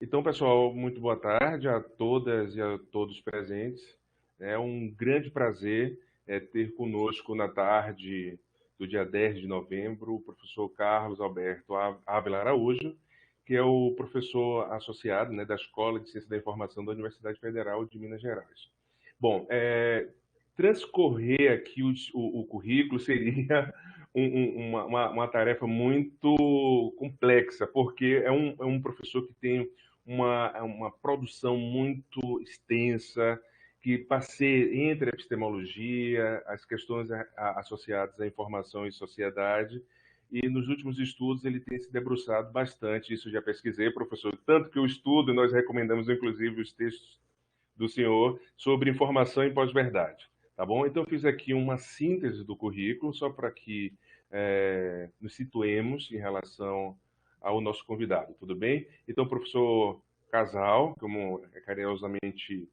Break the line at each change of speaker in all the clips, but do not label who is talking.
Então, pessoal, muito boa tarde a todas e a todos presentes. É um grande prazer ter conosco na tarde do dia 10 de novembro o professor Carlos Alberto Ávila Araújo, que é o professor associado, né, da Escola de Ciência da Informação da Universidade Federal de Minas Gerais. Bom, transcorrer aqui o currículo seria uma tarefa muito complexa, porque é um professor que tem uma produção muito extensa, que passeia entre a epistemologia, as questões associadas à informação e sociedade, e nos últimos estudos ele tem se debruçado bastante, isso eu já pesquisei, professor, tanto que eu estudo, e nós recomendamos inclusive os textos do senhor sobre informação e pós-verdade, tá bom? Então eu fiz aqui uma síntese do currículo, só para que nos situemos em relação ao nosso convidado, tudo bem? Então, o professor Casal, como é carinhosamente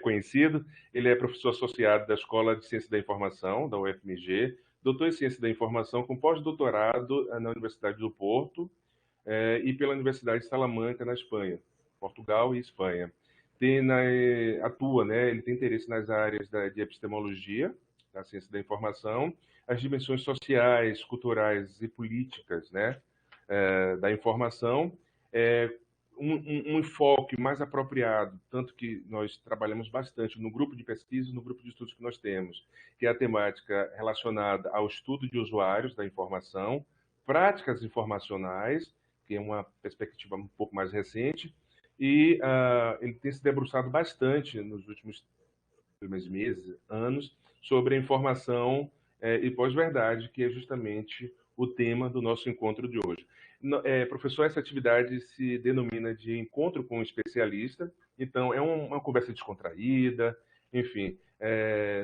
conhecido, ele é professor associado da Escola de Ciência da Informação, da UFMG, doutor em Ciência da Informação com pós-doutorado na Universidade do Porto e pela Universidade de Salamanca, na Espanha, Portugal e Espanha. Atua, né, ele tem interesse nas áreas de epistemologia, da ciência da informação, as dimensões sociais, culturais e políticas, né, da informação, um enfoque mais apropriado, tanto que nós trabalhamos bastante no grupo de pesquisa e no grupo de estudos que nós temos, que é a temática relacionada ao estudo de usuários da informação, práticas informacionais, que é uma perspectiva um pouco mais recente, e ele tem se debruçado bastante nos últimos meses, anos, sobre a informação e pós-verdade, que é justamente o tema do nosso encontro de hoje. Professor, essa atividade se denomina de encontro com um especialista, então é uma conversa descontraída, enfim,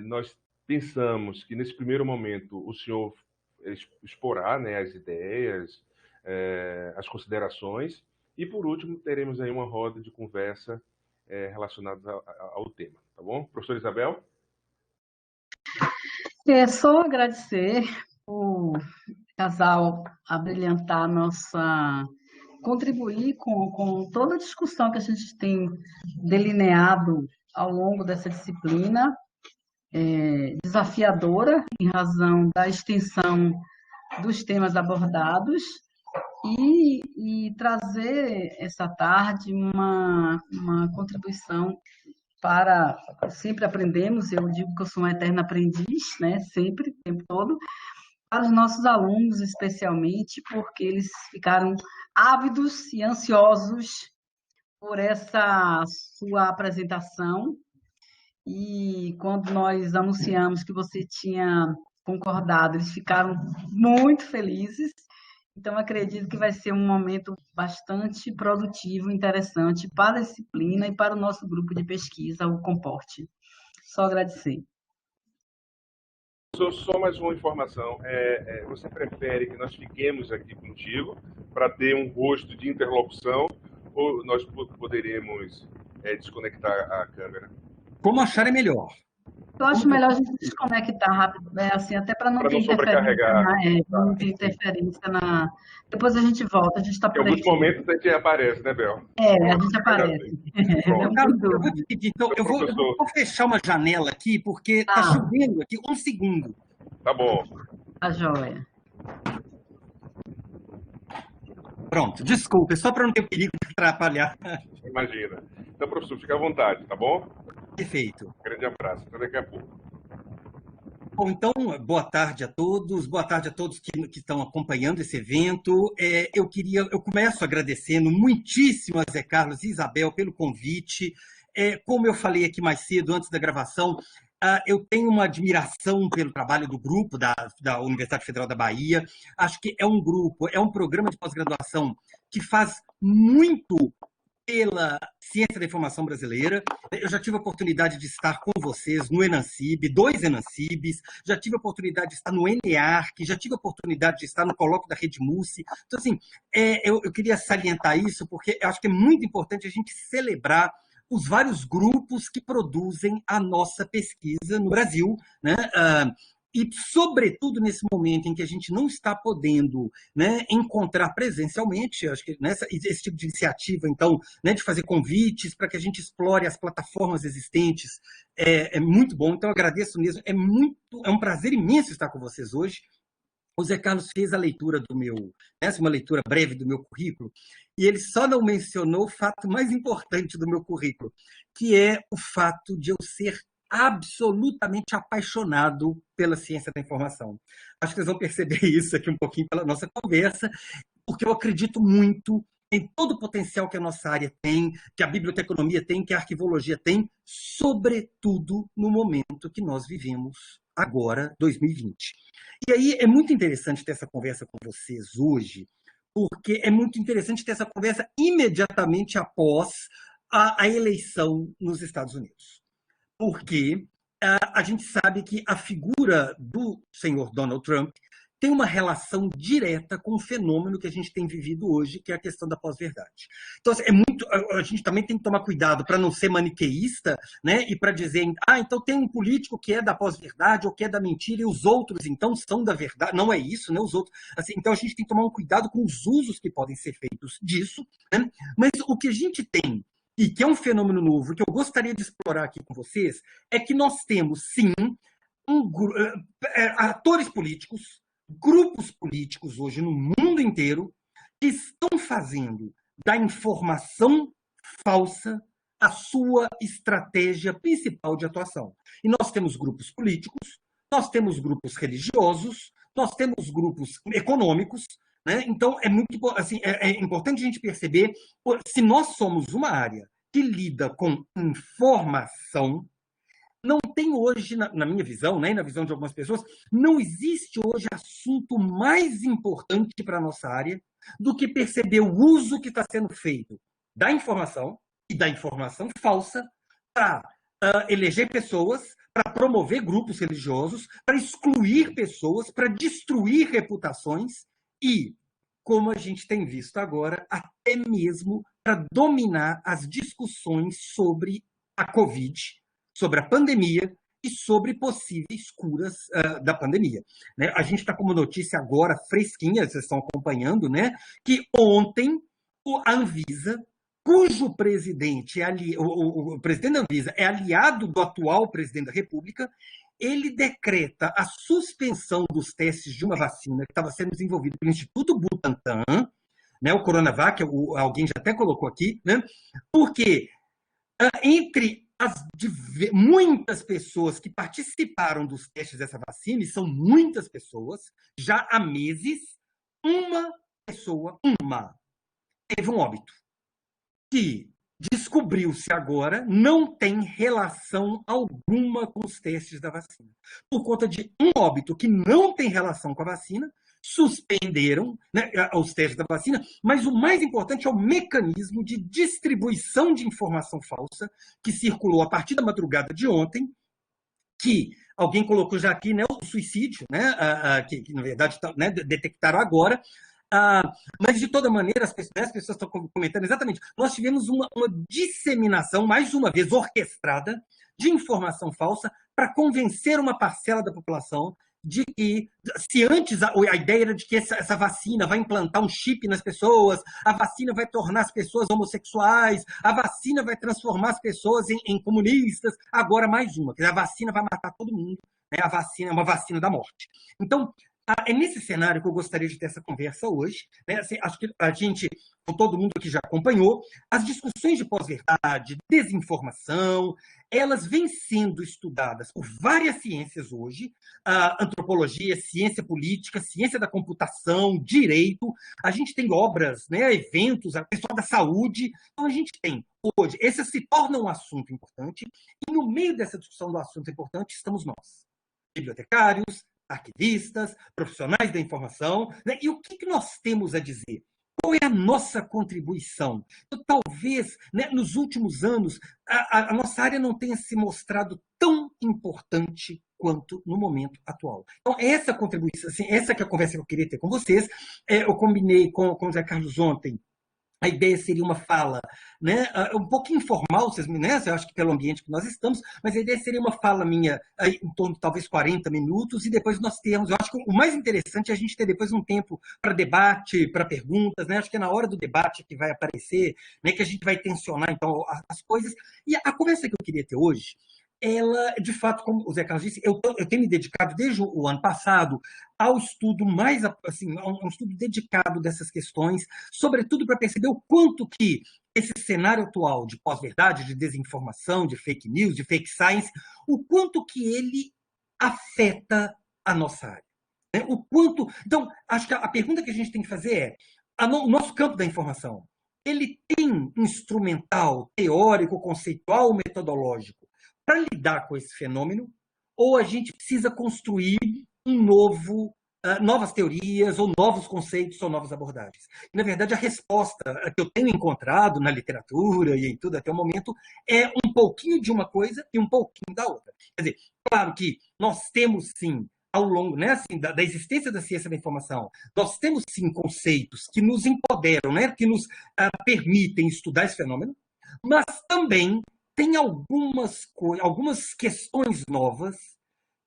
nós pensamos que nesse primeiro momento o senhor exporá, né, as ideias, as considerações, e por último teremos aí uma roda de conversa relacionada ao tema, tá bom? Professora Isabel?
É só agradecer o casal abrilhantar nossa, contribuir com toda a discussão que a gente tem delineado ao longo dessa disciplina, desafiadora em razão da extensão dos temas abordados, e trazer essa tarde uma contribuição para... Sempre aprendemos, eu digo que eu sou uma eterna aprendiz, né? Sempre, o tempo todo, para os nossos alunos, especialmente, porque eles ficaram ávidos e ansiosos por essa sua apresentação. E quando nós anunciamos que você tinha concordado, eles ficaram muito felizes. Então, acredito que vai ser um momento bastante produtivo, interessante para a disciplina e para o nosso grupo de pesquisa, o Comporte. Só agradecer.
Só mais uma informação. Você prefere que nós fiquemos aqui contigo para ter um rosto de interlocução ou nós poderemos desconectar a câmera?
Como acharem melhor.
Eu acho melhor a gente desconectar rápido, assim, até para não ter interferência na... Depois a gente volta, a gente está por aqui.
Em alguns momentos a gente aparece, né, Bel?
A gente aparece.
Eu vou fechar uma janela aqui, porque está chovendo aqui. Um segundo.
Tá bom.
Tá joia.
Pronto, desculpe, só para não ter perigo de atrapalhar.
Imagina. Então, professor, fique à vontade, tá bom?
Perfeito.
Grande abraço, até daqui a pouco.
Bom, então, boa tarde a todos que estão acompanhando esse evento. Eu começo agradecendo muitíssimo a Zé Carlos e Isabel pelo convite. Como eu falei aqui mais cedo, antes da gravação, eu tenho uma admiração pelo trabalho do grupo da Universidade Federal da Bahia. Acho que é um grupo, é um programa de pós-graduação que faz muito pela ciência da informação brasileira. Eu já tive a oportunidade de estar com vocês no Enancib, 2 Enancibs, já tive a oportunidade de estar no ENEARC, já tive a oportunidade de estar no colóquio da Rede MUSE. Então, assim, eu queria salientar isso, porque eu acho que é muito importante a gente celebrar os vários grupos que produzem a nossa pesquisa no Brasil, né? e, sobretudo, nesse momento em que a gente não está podendo, né, encontrar presencialmente, acho que esse tipo de iniciativa, então, né, de fazer convites para que a gente explore as plataformas existentes, é muito bom. Então, eu agradeço mesmo. É um prazer imenso estar com vocês hoje. O Zé Carlos fez a leitura do meu, uma leitura breve do meu currículo, e ele só não mencionou o fato mais importante do meu currículo, que é o fato de eu ser absolutamente apaixonado pela ciência da informação. Acho que vocês vão perceber isso aqui um pouquinho pela nossa conversa, porque eu acredito muito em todo o potencial que a nossa área tem, que a biblioteconomia tem, que a arquivologia tem, sobretudo no momento que nós vivemos agora, 2020. E aí é muito interessante ter essa conversa com vocês hoje, porque é muito interessante ter essa conversa imediatamente após a eleição nos Estados Unidos. Porque a gente sabe que a figura do senhor Donald Trump tem uma relação direta com o fenômeno que a gente tem vivido hoje, que é a questão da pós-verdade. Então, a gente também tem que tomar cuidado para não ser maniqueísta, né? E para dizer, então tem um político que é da pós-verdade ou que é da mentira e os outros, então, são da verdade. Não é isso, né? Os outros. Assim, então, a gente tem que tomar um cuidado com os usos que podem ser feitos disso, né? Mas o que a gente tem, e que é um fenômeno novo, que eu gostaria de explorar aqui com vocês, é que nós temos, sim, atores políticos, grupos políticos hoje no mundo inteiro que estão fazendo da informação falsa a sua estratégia principal de atuação. E nós temos grupos políticos, nós temos grupos religiosos, nós temos grupos econômicos, né? Então, é importante a gente perceber se nós somos uma área que lida com informação. Não tem hoje, na minha visão, né, na visão de algumas pessoas, não existe hoje assunto mais importante para a nossa área do que perceber o uso que está sendo feito da informação e da informação falsa para eleger pessoas, para promover grupos religiosos, para excluir pessoas, para destruir reputações e, como a gente tem visto agora, até mesmo para dominar as discussões sobre a Covid, sobre a pandemia e sobre possíveis curas da pandemia. Né? A gente está com uma notícia agora fresquinha, vocês estão acompanhando, né? Que ontem a Anvisa, cujo presidente, o presidente da Anvisa é aliado do atual presidente da República, ele decreta a suspensão dos testes de uma vacina que estava sendo desenvolvida pelo Instituto Butantan, né? O Coronavac, alguém já até colocou aqui, né? Porque entre muitas pessoas que participaram dos testes dessa vacina, e são muitas pessoas, já há meses, uma pessoa teve um óbito, que descobriu-se agora não tem relação alguma com os testes da vacina. Por conta de um óbito que não tem relação com a vacina, suspenderam, né, os testes da vacina, mas o mais importante é o mecanismo de distribuição de informação falsa que circulou a partir da madrugada de ontem, que alguém colocou já aqui, né, o suicídio, né, que na verdade né, detectaram agora, mas de toda maneira as pessoas estão comentando exatamente, nós tivemos uma disseminação, mais uma vez orquestrada, de informação falsa para convencer uma parcela da população de que, se antes a ideia era de que essa vacina vai implantar um chip nas pessoas, a vacina vai tornar as pessoas homossexuais, a vacina vai transformar as pessoas em comunistas, agora mais uma, que a vacina vai matar todo mundo, né? A vacina é uma vacina da morte. Então, é nesse cenário que eu gostaria de ter essa conversa hoje, né? Assim, acho que a gente, com todo mundo que já acompanhou, as discussões de pós-verdade, desinformação, elas vêm sendo estudadas por várias ciências hoje, antropologia, ciência política, ciência da computação, direito, a gente tem obras, né, eventos, a pessoa da saúde, então a gente tem hoje, esse se torna um assunto importante, e no meio dessa discussão do assunto importante estamos nós, bibliotecários, arquivistas, profissionais da informação, né? E o que nós temos a dizer? Qual é a nossa contribuição? Então, talvez, né, nos últimos anos, a nossa área não tenha se mostrado tão importante quanto no momento atual. Então, essa contribuição, assim, essa que é a conversa que eu queria ter com vocês, eu combinei com o Zé Carlos ontem, A ideia seria uma fala, né, um pouco informal, vocês, né, eu acho que pelo ambiente que nós estamos, mas a ideia seria uma fala minha em torno de talvez 40 minutos, e depois nós temos, eu acho que o mais interessante é a gente ter depois um tempo para debate, para perguntas, né, acho que é na hora do debate que vai aparecer, né, que a gente vai tensionar, então, as coisas. E a conversa que eu queria ter hoje, ela, de fato, como o Zé Carlos disse, eu tenho me dedicado desde o ano passado ao estudo mais, assim, a um estudo dedicado dessas questões, sobretudo para perceber o quanto que esse cenário atual de pós-verdade, de desinformação, de fake news, de fake science, o quanto que ele afeta a nossa área. Né? O quanto... Então, acho que a pergunta que a gente tem que fazer é, o nosso campo da informação, ele tem instrumental, teórico, conceitual, metodológico para lidar com esse fenômeno, ou a gente precisa construir novas teorias, ou novos conceitos, ou novas abordagens. E, na verdade, a resposta que eu tenho encontrado na literatura e em tudo até o momento é um pouquinho de uma coisa e um pouquinho da outra. Quer dizer, claro que nós temos, sim, ao longo, né, assim, da existência da ciência da informação, nós temos, sim, conceitos que nos empoderam, né, que nos permitem estudar esse fenômeno, mas também tem algumas questões novas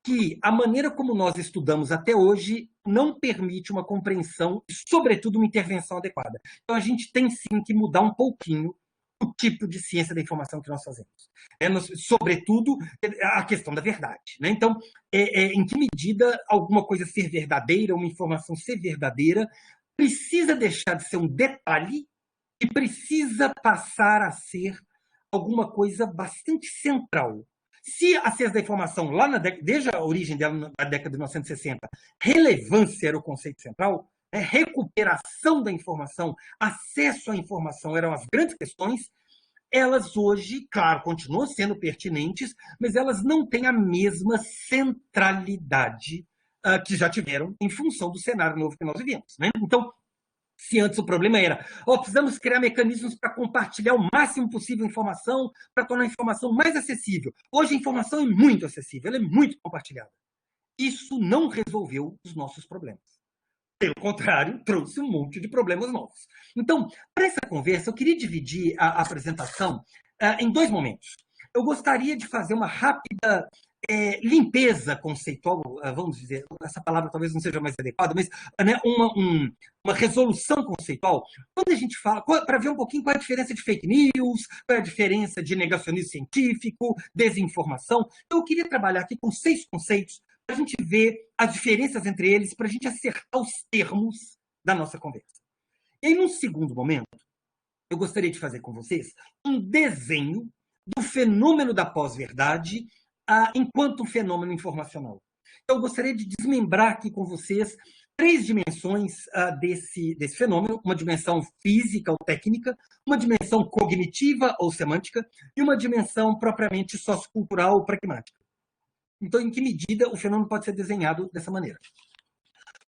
que a maneira como nós estudamos até hoje não permite uma compreensão e, sobretudo, uma intervenção adequada. Então, a gente tem, sim, que mudar um pouquinho o tipo de ciência da informação que nós fazemos. Sobretudo, a questão da verdade. Né? Então, em que medida alguma coisa ser verdadeira, uma informação ser verdadeira, precisa deixar de ser um detalhe e precisa passar a ser alguma coisa bastante central. Se a ciência da informação, desde a origem dela, na década de 1960, relevância era o conceito central, recuperação da informação, acesso à informação eram as grandes questões, elas hoje, claro, continuam sendo pertinentes, mas elas não têm a mesma centralidade que já tiveram em função do cenário novo que nós vivemos. Né? Então, se antes o problema era, precisamos criar mecanismos para compartilhar o máximo possível informação, para tornar a informação mais acessível. Hoje a informação é muito acessível, ela é muito compartilhada. Isso não resolveu os nossos problemas. Pelo contrário, trouxe um monte de problemas novos. Então, para essa conversa, eu queria dividir a apresentação em dois momentos. Eu gostaria de fazer uma rápida limpeza conceitual, vamos dizer, essa palavra talvez não seja mais adequada, mas né, uma resolução conceitual, quando a gente fala, para ver um pouquinho qual é a diferença de fake news, qual é a diferença de negacionismo científico, desinformação. Eu queria trabalhar aqui com 6 conceitos para a gente ver as diferenças entre eles, para a gente acertar os termos da nossa conversa. E aí, num segundo momento, eu gostaria de fazer com vocês um desenho do fenômeno da pós-verdade enquanto fenômeno informacional. Então, eu gostaria de desmembrar aqui com vocês 3 dimensões desse fenômeno, uma dimensão física ou técnica, uma dimensão cognitiva ou semântica e uma dimensão propriamente sociocultural ou pragmática. Então, em que medida o fenômeno pode ser desenhado dessa maneira?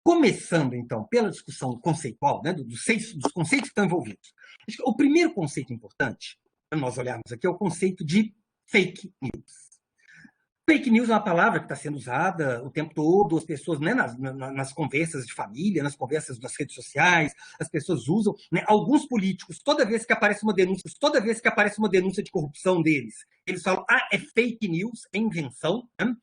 Começando, então, pela discussão conceitual, né, dos conceitos que estão envolvidos. O primeiro conceito importante, para nós olharmos aqui, é o conceito de fake news. Fake news é uma palavra que está sendo usada o tempo todo, as pessoas, né, nas conversas de família, nas conversas das redes sociais, as pessoas usam, né, alguns políticos, toda vez que aparece uma denúncia de corrupção deles, eles falam, é fake news, é invenção, né?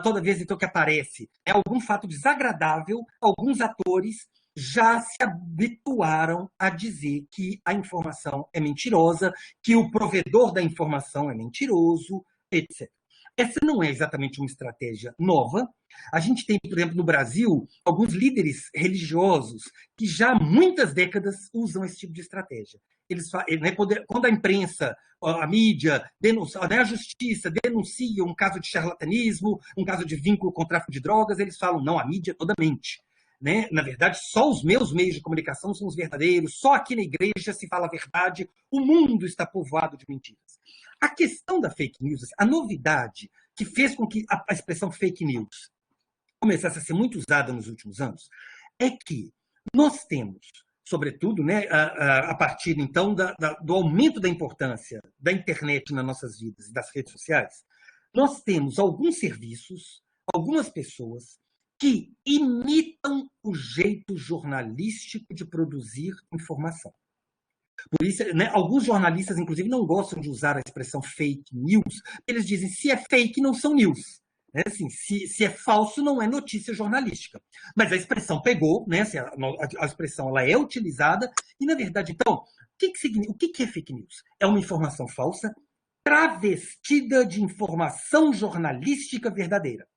Toda vez então que aparece algum fato desagradável, alguns atores já se habituaram a dizer que a informação é mentirosa, que o provedor da informação é mentiroso, etc. Essa não é exatamente uma estratégia nova. A gente tem, por exemplo, no Brasil, alguns líderes religiosos que já há muitas décadas usam esse tipo de estratégia. Eles, né, quando a imprensa, a mídia, a justiça denuncia um caso de charlatanismo, um caso de vínculo com o tráfico de drogas, eles falam, não, a mídia toda mente. Né? Na verdade, só os meus meios de comunicação são os verdadeiros, só aqui na igreja se fala a verdade, o mundo está povoado de mentiras. A questão da fake news, a novidade que fez com que a expressão fake news começasse a ser muito usada nos últimos anos, é que nós temos, sobretudo, né, a partir, então, do aumento da importância da internet nas nossas vidas e das redes sociais, nós temos alguns serviços, algumas pessoas que imitam o jeito jornalístico de produzir informação. Por isso, né, alguns jornalistas, inclusive, não gostam de usar a expressão fake news. Eles dizem, se é fake, não são news. Né? Assim, se é falso, não é notícia jornalística. Mas a expressão pegou, né? Assim, a expressão ela é utilizada, e, na verdade, então, o que é fake news? É uma informação falsa travestida de informação jornalística verdadeira.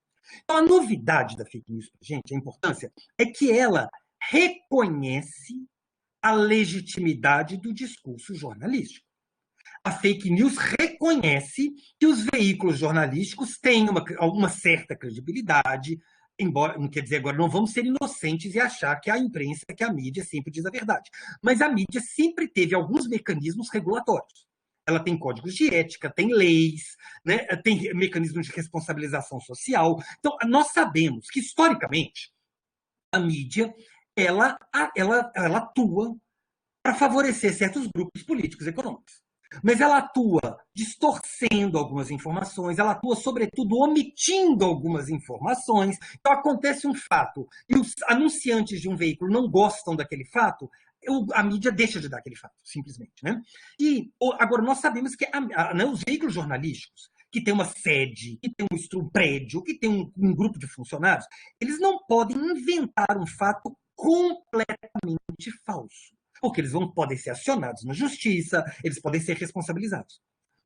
Então, a novidade da fake news, gente, a importância, é que ela reconhece a legitimidade do discurso jornalístico. A fake news reconhece que os veículos jornalísticos têm uma certa credibilidade, embora, não quer dizer agora, não vamos ser inocentes e achar que a imprensa, que a mídia sempre diz a verdade. Mas a mídia sempre teve alguns mecanismos regulatórios. Ela tem códigos de ética, tem leis, né, tem mecanismos de responsabilização social. Então, nós sabemos que, historicamente, a mídia ela atua para favorecer certos grupos políticos e econômicos. Mas ela atua distorcendo algumas informações, ela atua, sobretudo, omitindo algumas informações. Então, acontece um fato e os anunciantes de um veículo não gostam daquele fato, a mídia deixa de dar aquele fato, simplesmente. Né? E agora, nós sabemos que né, os veículos jornalísticos, que tem uma sede, que tem um prédio, que tem um grupo de funcionários, eles não podem inventar um fato completamente falso. Porque eles podem ser acionados na justiça, eles podem ser responsabilizados.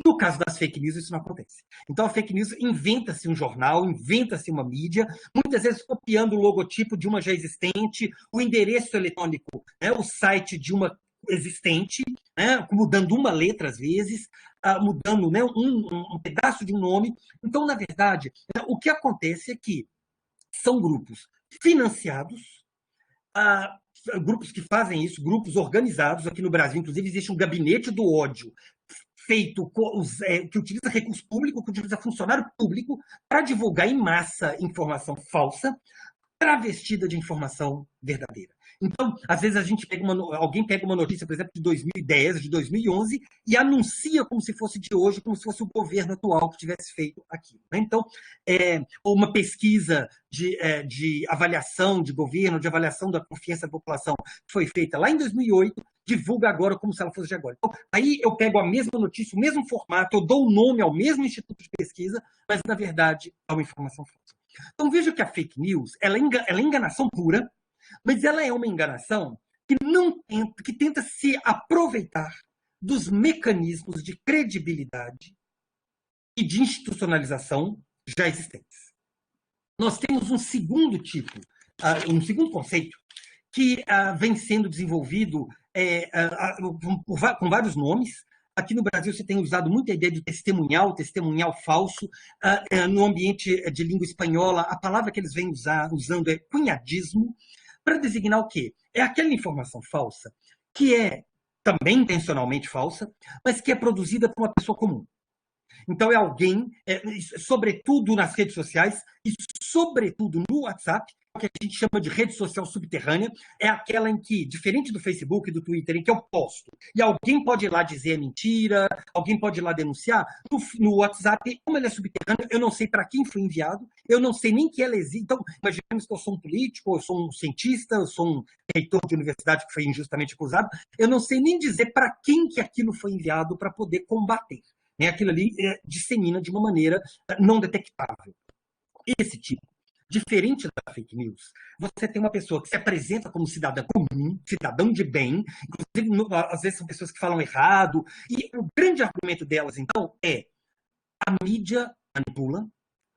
No caso das fake news, isso não acontece. Então, a fake news inventa-se um jornal, inventa-se uma mídia, muitas vezes copiando o logotipo de uma já existente, o endereço eletrônico, né, o site de uma existente, né, mudando uma letra às vezes, mudando, né, um pedaço de um nome. Então, na verdade, o que acontece é que são grupos financiados, grupos que fazem isso, grupos organizados. Aqui no Brasil, inclusive, existe um gabinete do ódio feito que utiliza recurso público, que utiliza funcionário público para divulgar em massa informação falsa, travestida de informação verdadeira. Então, às vezes alguém pega uma notícia, por exemplo, de 2010, de 2011, e anuncia como se fosse de hoje, como se fosse o governo atual que tivesse feito aquilo. Né? Então, ou uma pesquisa de avaliação de governo, de avaliação da confiança da população, que foi feita lá em 2008, divulga agora como se ela fosse de agora. Então, aí eu pego a mesma notícia, o mesmo formato, eu dou o nome ao mesmo instituto de pesquisa, mas, na verdade, é uma informação falsa. Então, veja que a fake news ela é enganação pura, mas ela é uma enganação que tenta se aproveitar dos mecanismos de credibilidade e de institucionalização já existentes. Nós temos um segundo tipo, um segundo conceito que vem sendo desenvolvido com vários nomes. Aqui no Brasil você tem usado muito a ideia de testemunhal falso. No ambiente de língua espanhola, a palavra que eles vêm usando é cunhadismo, para designar o quê? É aquela informação falsa que é também intencionalmente falsa, mas que é produzida por uma pessoa comum. Então é alguém, sobretudo nas redes sociais e sobretudo no WhatsApp, que a gente chama de rede social subterrânea, é aquela em que, diferente do Facebook e do Twitter, em que eu posto, e alguém pode ir lá dizer mentira, alguém pode ir lá denunciar, no WhatsApp, como ele é subterrâneo, eu não sei para quem foi enviado, eu não sei nem que ela existe. Então, imaginemos que eu sou um político, eu sou um cientista, eu sou um reitor de universidade que foi injustamente acusado, eu não sei nem dizer para quem que aquilo foi enviado para poder combater. Aquilo ali dissemina de uma maneira não detectável. Esse tipo, diferente da fake news, você tem uma pessoa que se apresenta como cidadã comum, cidadão de bem, inclusive, às vezes são pessoas que falam errado, e o grande argumento delas, então, é a mídia manipula,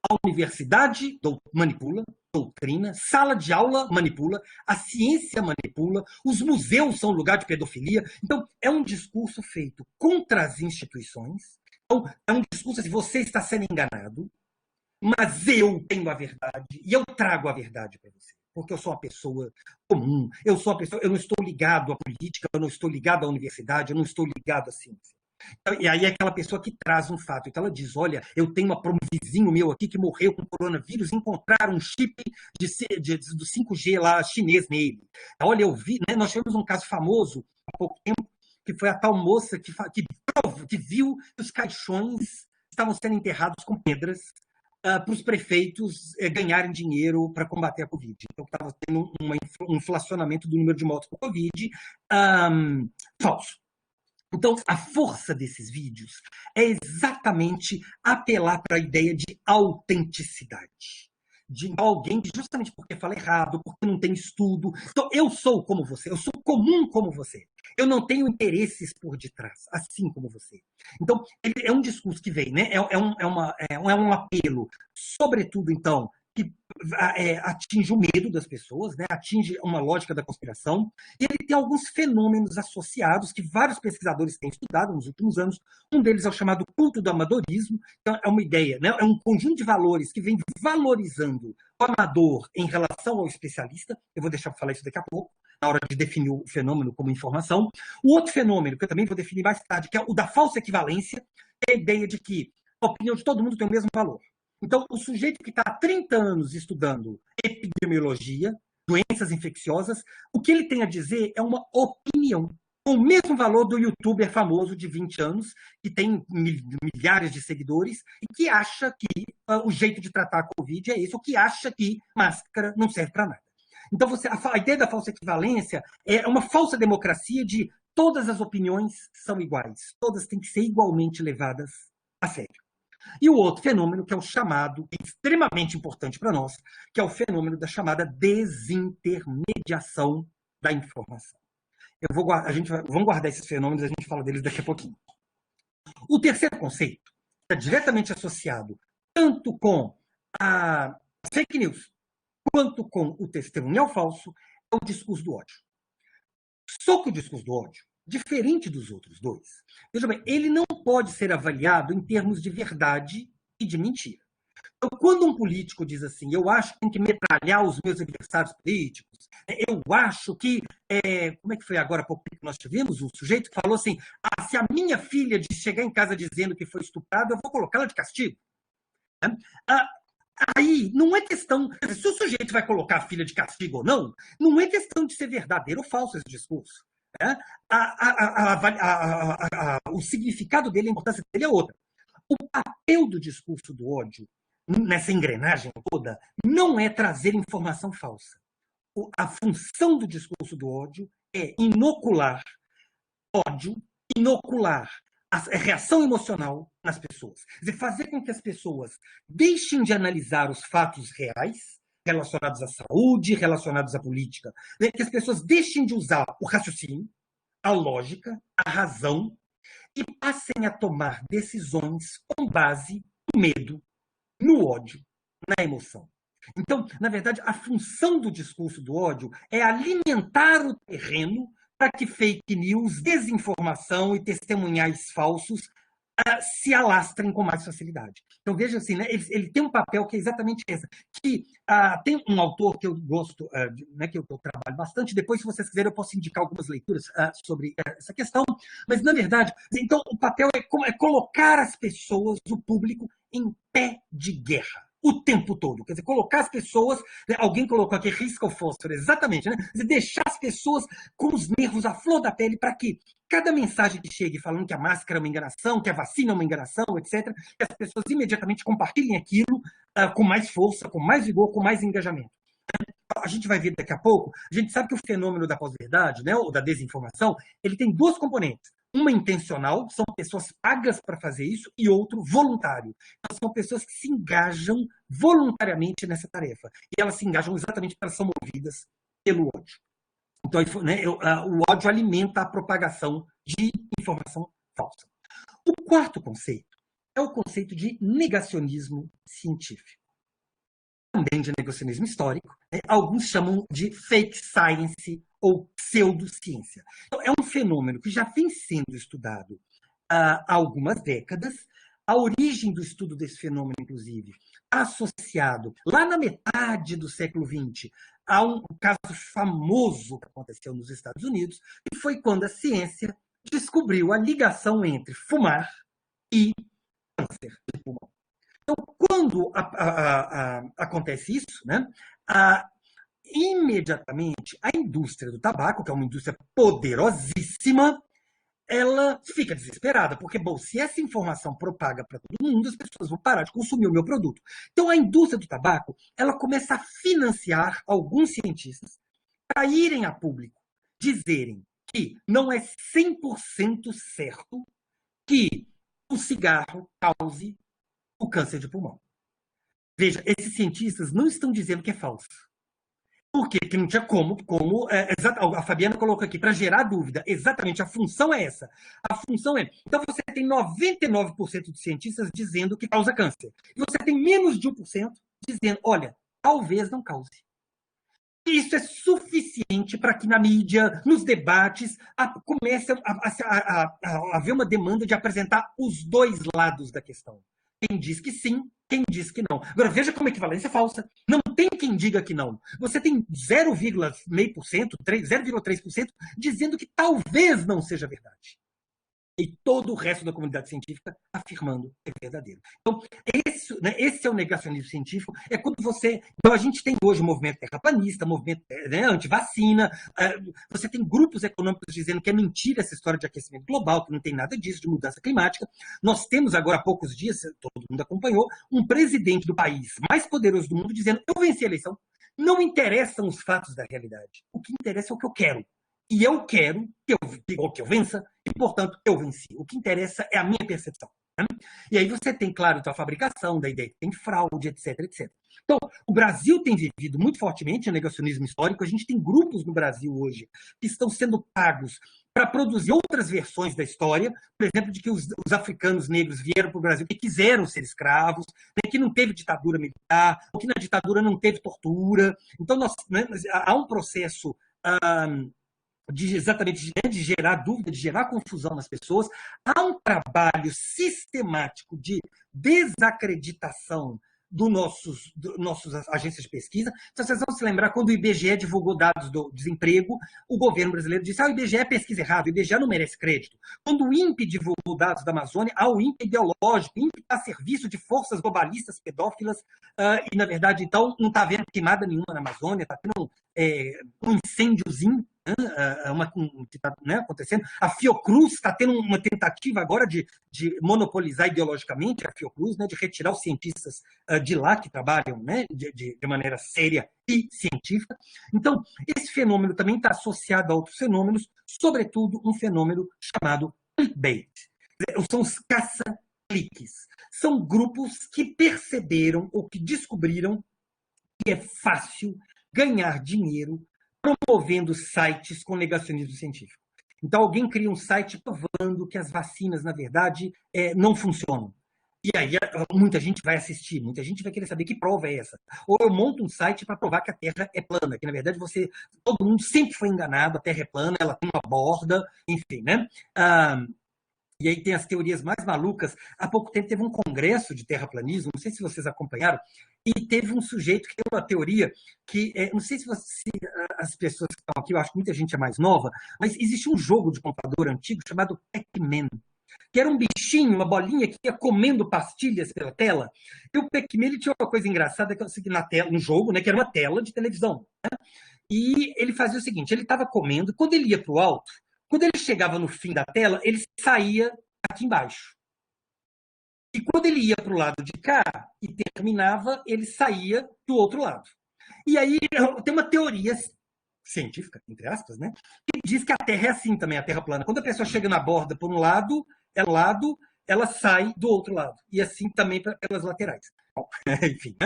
a universidade manipula, doutrina, sala de aula manipula, a ciência manipula, os museus são lugar de pedofilia. Então, é um discurso feito contra as instituições. Então, é um discurso assim, você está sendo enganado, mas eu tenho a verdade e eu trago a verdade para você. Porque eu sou uma pessoa comum, eu não estou ligado à política, eu não estou ligado à universidade, eu não estou ligado à ciência. E aí é aquela pessoa que traz um fato. Então ela diz, olha, eu tenho um vizinho meu aqui que morreu com coronavírus, encontraram um chip do 5G lá chinês nele. Olha, eu vi, né, nós tivemos um caso famoso há pouco tempo, que foi a tal moça que viu que os caixões estavam sendo enterrados com pedras para os prefeitos ganharem dinheiro para combater a Covid. Então, estava tendo um inflacionamento do número de mortos por Covid falso. Então, a força desses vídeos é exatamente apelar para a ideia de autenticidade. De alguém que, justamente porque fala errado, porque não tem estudo. Então, eu sou como você, eu sou comum como você. Eu não tenho interesses por detrás, assim como você. Então, é um discurso que vem, né? É um apelo, sobretudo, então, que atinge o medo das pessoas, né? Atinge uma lógica da conspiração, e ele tem alguns fenômenos associados que vários pesquisadores têm estudado nos últimos anos. Um deles é o chamado culto do amadorismo. Então, é uma ideia, né? É um conjunto de valores que vem valorizando o amador em relação ao especialista. Eu vou deixar para falar isso daqui a pouco, na hora de definir o fenômeno como informação. O outro fenômeno, que eu também vou definir mais tarde, que é o da falsa equivalência, é a ideia de que a opinião de todo mundo tem o mesmo valor. Então, o sujeito que está há 30 anos estudando epidemiologia, doenças infecciosas, o que ele tem a dizer é uma opinião, com o mesmo valor do youtuber famoso de 20 anos, que tem milhares de seguidores, e que acha que o jeito de tratar a Covid é esse, ou que acha que máscara não serve para nada. Então, a ideia da falsa equivalência é uma falsa democracia de todas as opiniões são iguais, todas têm que ser igualmente levadas a sério. E o outro fenômeno, que é o chamado, extremamente importante para nós, que é o fenômeno da chamada desintermediação da informação. Vamos guardar esses fenômenos, a gente fala deles daqui a pouquinho. O terceiro conceito está diretamente associado tanto com a fake news, quanto com o testemunhal falso, é o discurso do ódio. Só que o discurso do ódio, diferente dos outros dois, veja bem, ele não pode ser avaliado em termos de verdade e de mentira. Então, quando um político diz assim, eu acho que tem que metralhar os meus adversários políticos, eu acho que, como é que foi agora há pouco que nós tivemos, um sujeito que falou assim, se a minha filha chegar em casa dizendo que foi estuprada, eu vou colocá-la de castigo. Aí, não é questão, se o sujeito vai colocar a filha de castigo ou não, não é questão de ser verdadeiro ou falso esse discurso. Né? O significado dele, a importância dele é outra. O papel do discurso do ódio, nessa engrenagem toda, não é trazer informação falsa. A função do discurso do ódio é inocular ódio, inocular a reação emocional nas pessoas. Quer dizer, fazer com que as pessoas deixem de analisar os fatos reais relacionados à saúde, relacionados à política, né? Que as pessoas deixem de usar o raciocínio, a lógica, a razão, e passem a tomar decisões com base no medo, no ódio, na emoção. Então, na verdade, a função do discurso do ódio é alimentar o terreno para que fake news, desinformação e testemunhais falsos se alastrem com mais facilidade. Então, veja assim, né, ele tem um papel que é exatamente esse. Que, tem um autor que eu gosto, né, que eu trabalho bastante, depois, se vocês quiserem, eu posso indicar algumas leituras sobre essa questão, mas, na verdade, então, o papel é colocar as pessoas, o público, em pé de guerra. O tempo todo. Quer dizer, colocar as pessoas, né, alguém colocou aqui risco ao fósforo, exatamente, né? Quer dizer, deixar as pessoas com os nervos à flor da pele para que cada mensagem que chegue falando que a máscara é uma enganação, que a vacina é uma enganação, etc., que as pessoas imediatamente compartilhem aquilo com mais força, com mais vigor, com mais engajamento. A gente vai ver daqui a pouco, a gente sabe que o fenômeno da pós-verdade, né, ou da desinformação, ele tem duas componentes. Uma intencional, são pessoas pagas para fazer isso, e outro voluntário. Então, são pessoas que se engajam voluntariamente nessa tarefa. E elas se engajam exatamente porque elas são movidas pelo ódio. Então, né, o ódio alimenta a propagação de informação falsa. O quarto conceito é o conceito de negacionismo científico. Também de negacionismo histórico, né? Alguns chamam de fake science ou pseudociência. Então, é um fenômeno que já vem sendo estudado há algumas décadas. A origem do estudo desse fenômeno, inclusive, está associado, lá na metade do século XX, a um caso famoso que aconteceu nos Estados Unidos, que foi quando a ciência descobriu a ligação entre fumar e câncer de pulmão. Então, quando acontece isso, né, imediatamente a indústria do tabaco, que é uma indústria poderosíssima, ela fica desesperada, porque, bom, se essa informação propaga para todo mundo, as pessoas vão parar de consumir o meu produto. Então, a indústria do tabaco, ela começa a financiar alguns cientistas para irem a público, dizerem que não é 100% certo que o cigarro cause o câncer de pulmão. Veja, esses cientistas não estão dizendo que é falso. Por quê? Porque não tinha a Fabiana colocou aqui, para gerar dúvida. Exatamente, a função é essa. A função é... Então, você tem 99% de cientistas dizendo que causa câncer. E você tem menos de 1% dizendo, olha, talvez não cause. Isso é suficiente para que na mídia, nos debates, comece a haver uma demanda de apresentar os dois lados da questão. Quem diz que sim, quem diz que não. Agora, veja como a equivalência é falsa. Não tem quem diga que não. Você tem 0,5%, 0,3% dizendo que talvez não seja verdade. E todo o resto da comunidade científica afirmando que é verdadeiro. Então, esse é o negacionismo científico. É quando você... Então, a gente tem hoje o movimento terraplanista, movimento anti-vacina, você tem grupos econômicos dizendo que é mentira essa história de aquecimento global, que não tem nada disso, de mudança climática. Nós temos agora, há poucos dias, todo mundo acompanhou, um presidente do país mais poderoso do mundo dizendo, eu venci a eleição. Não interessam os fatos da realidade. O que interessa é o que eu quero. E eu quero que eu vença, e, portanto, eu venci. O que interessa é a minha percepção. Né? E aí você tem, claro, a fabricação da ideia que tem fraude, etc, etc. Então, o Brasil tem vivido muito fortemente o negacionismo histórico. A gente tem grupos no Brasil hoje que estão sendo pagos para produzir outras versões da história, por exemplo, de que os africanos negros vieram para o Brasil que quiseram ser escravos, né, que não teve ditadura militar, ou que na ditadura não teve tortura. Então, há um processo... exatamente de gerar dúvida, de gerar confusão nas pessoas. Há um trabalho sistemático de desacreditação dos nossos agências de pesquisa. Então, vocês vão se lembrar, quando o IBGE divulgou dados do desemprego, o governo brasileiro disse, o IBGE é pesquisa errada, o IBGE não merece crédito. Quando o INPE divulgou dados da Amazônia, o INPE é ideológico, o INPE está a serviço de forças globalistas, pedófilas, e, na verdade, então, não está vendo queimada nenhuma na Amazônia, está tendo um incêndiozinho que está acontecendo. A Fiocruz está tendo uma tentativa agora de monopolizar ideologicamente a Fiocruz, de retirar os cientistas de lá que trabalham de maneira séria e científica. Então, esse fenômeno também está associado a outros fenômenos, sobretudo um fenômeno chamado clickbait. São os caça-cliques. São grupos que perceberam ou que descobriram que é fácil ganhar dinheiro promovendo sites com negacionismo científico. Então, alguém cria um site provando que as vacinas, na verdade, não funcionam. E aí, muita gente vai assistir, muita gente vai querer saber que prova é essa. Ou eu monto um site para provar que a Terra é plana, que, na verdade, todo mundo sempre foi enganado, a Terra é plana, ela tem uma borda, enfim, né? E aí tem as teorias mais malucas. Há pouco tempo teve um congresso de terraplanismo, não sei se vocês acompanharam, e teve um sujeito que tem uma teoria que, não sei se as pessoas que estão aqui, eu acho que muita gente é mais nova, mas existe um jogo de computador antigo chamado Pac-Man, que era um bichinho, uma bolinha que ia comendo pastilhas pela tela. E o Pac-Man ele tinha uma coisa engraçada, que é o seguinte, na tela, um jogo, que era uma tela de televisão. Né? E ele fazia o seguinte, ele estava comendo, quando ele ia para o alto, quando ele chegava no fim da tela, ele saía aqui embaixo. E quando ele ia para o lado de cá e terminava, ele saía do outro lado. E aí tem uma teoria científica, entre aspas, que diz que a Terra é assim também, a Terra plana. Quando a pessoa chega na borda por um lado, ela sai do outro lado. E assim também pelas laterais. Bom, enfim.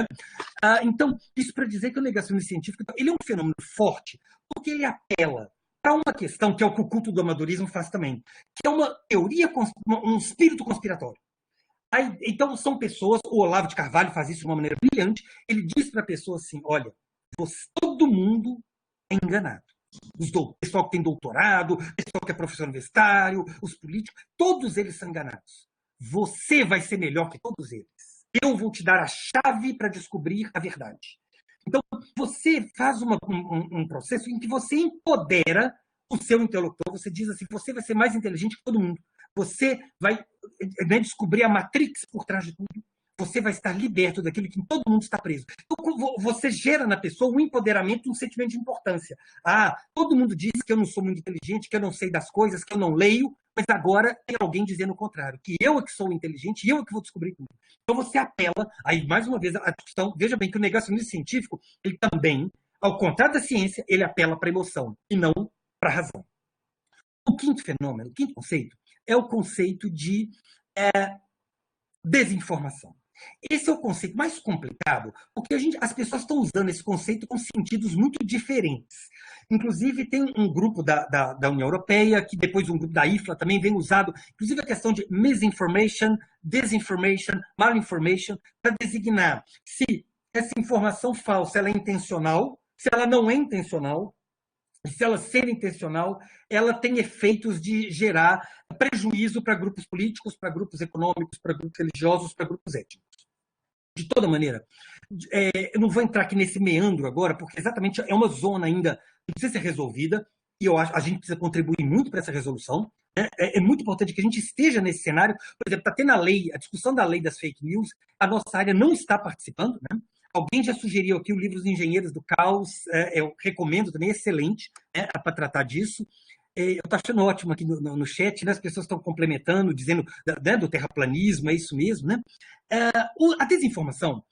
Então, isso para dizer que o negacionismo científico ele é um fenômeno forte, porque ele apela para uma questão que é o que o culto do amadorismo faz também, que é uma teoria, um espírito conspiratório. Aí, então, são pessoas, o Olavo de Carvalho faz isso de uma maneira brilhante, ele diz para a pessoa assim, olha, todo mundo é enganado. O pessoal que tem doutorado, o pessoal que é professor universitário, os políticos, todos eles são enganados. Você vai ser melhor que todos eles. Eu vou te dar a chave para descobrir a verdade. Então, você faz um processo em que você empodera o seu interlocutor, você diz assim, você vai ser mais inteligente que todo mundo. Você vai descobrir a matrix por trás de tudo. Você vai estar liberto daquilo que todo mundo está preso. Então, você gera na pessoa um empoderamento, um sentimento de importância. Todo mundo diz que eu não sou muito inteligente, que eu não sei das coisas, que eu não leio, mas agora tem alguém dizendo o contrário, que eu é que sou inteligente e eu é que vou descobrir tudo. Então você apela, aí mais uma vez a questão, veja bem que o negacionismo científico, ele também, ao contrário da ciência, ele apela para a emoção e não para a razão. O quinto fenômeno, o quinto conceito, é o conceito de desinformação. Esse é o conceito mais complicado, porque as pessoas estão usando esse conceito com sentidos muito diferentes. Inclusive, tem um grupo da União Europeia, que depois um grupo da IFLA também vem usado, inclusive a questão de misinformation, disinformation, malinformation, para designar se essa informação falsa ela é intencional, se ela não é intencional, se ela ser intencional, ela tem efeitos de gerar prejuízo para grupos políticos, para grupos econômicos, para grupos religiosos, para grupos étnicos. De toda maneira, eu não vou entrar aqui nesse meandro agora, porque exatamente é uma zona ainda que precisa ser resolvida, e eu acho que a gente precisa contribuir muito para essa resolução. Né? É muito importante que a gente esteja nesse cenário. Por exemplo, está tendo a discussão da lei das fake news, a nossa área não está participando, né? Alguém já sugeriu aqui o livro Os Engenheiros do Caos, eu recomendo também, excelente, para tratar disso. Eu estou achando ótimo aqui no chat, né? As pessoas estão complementando, dizendo, né, do terraplanismo, é isso mesmo. Né? A desinformação,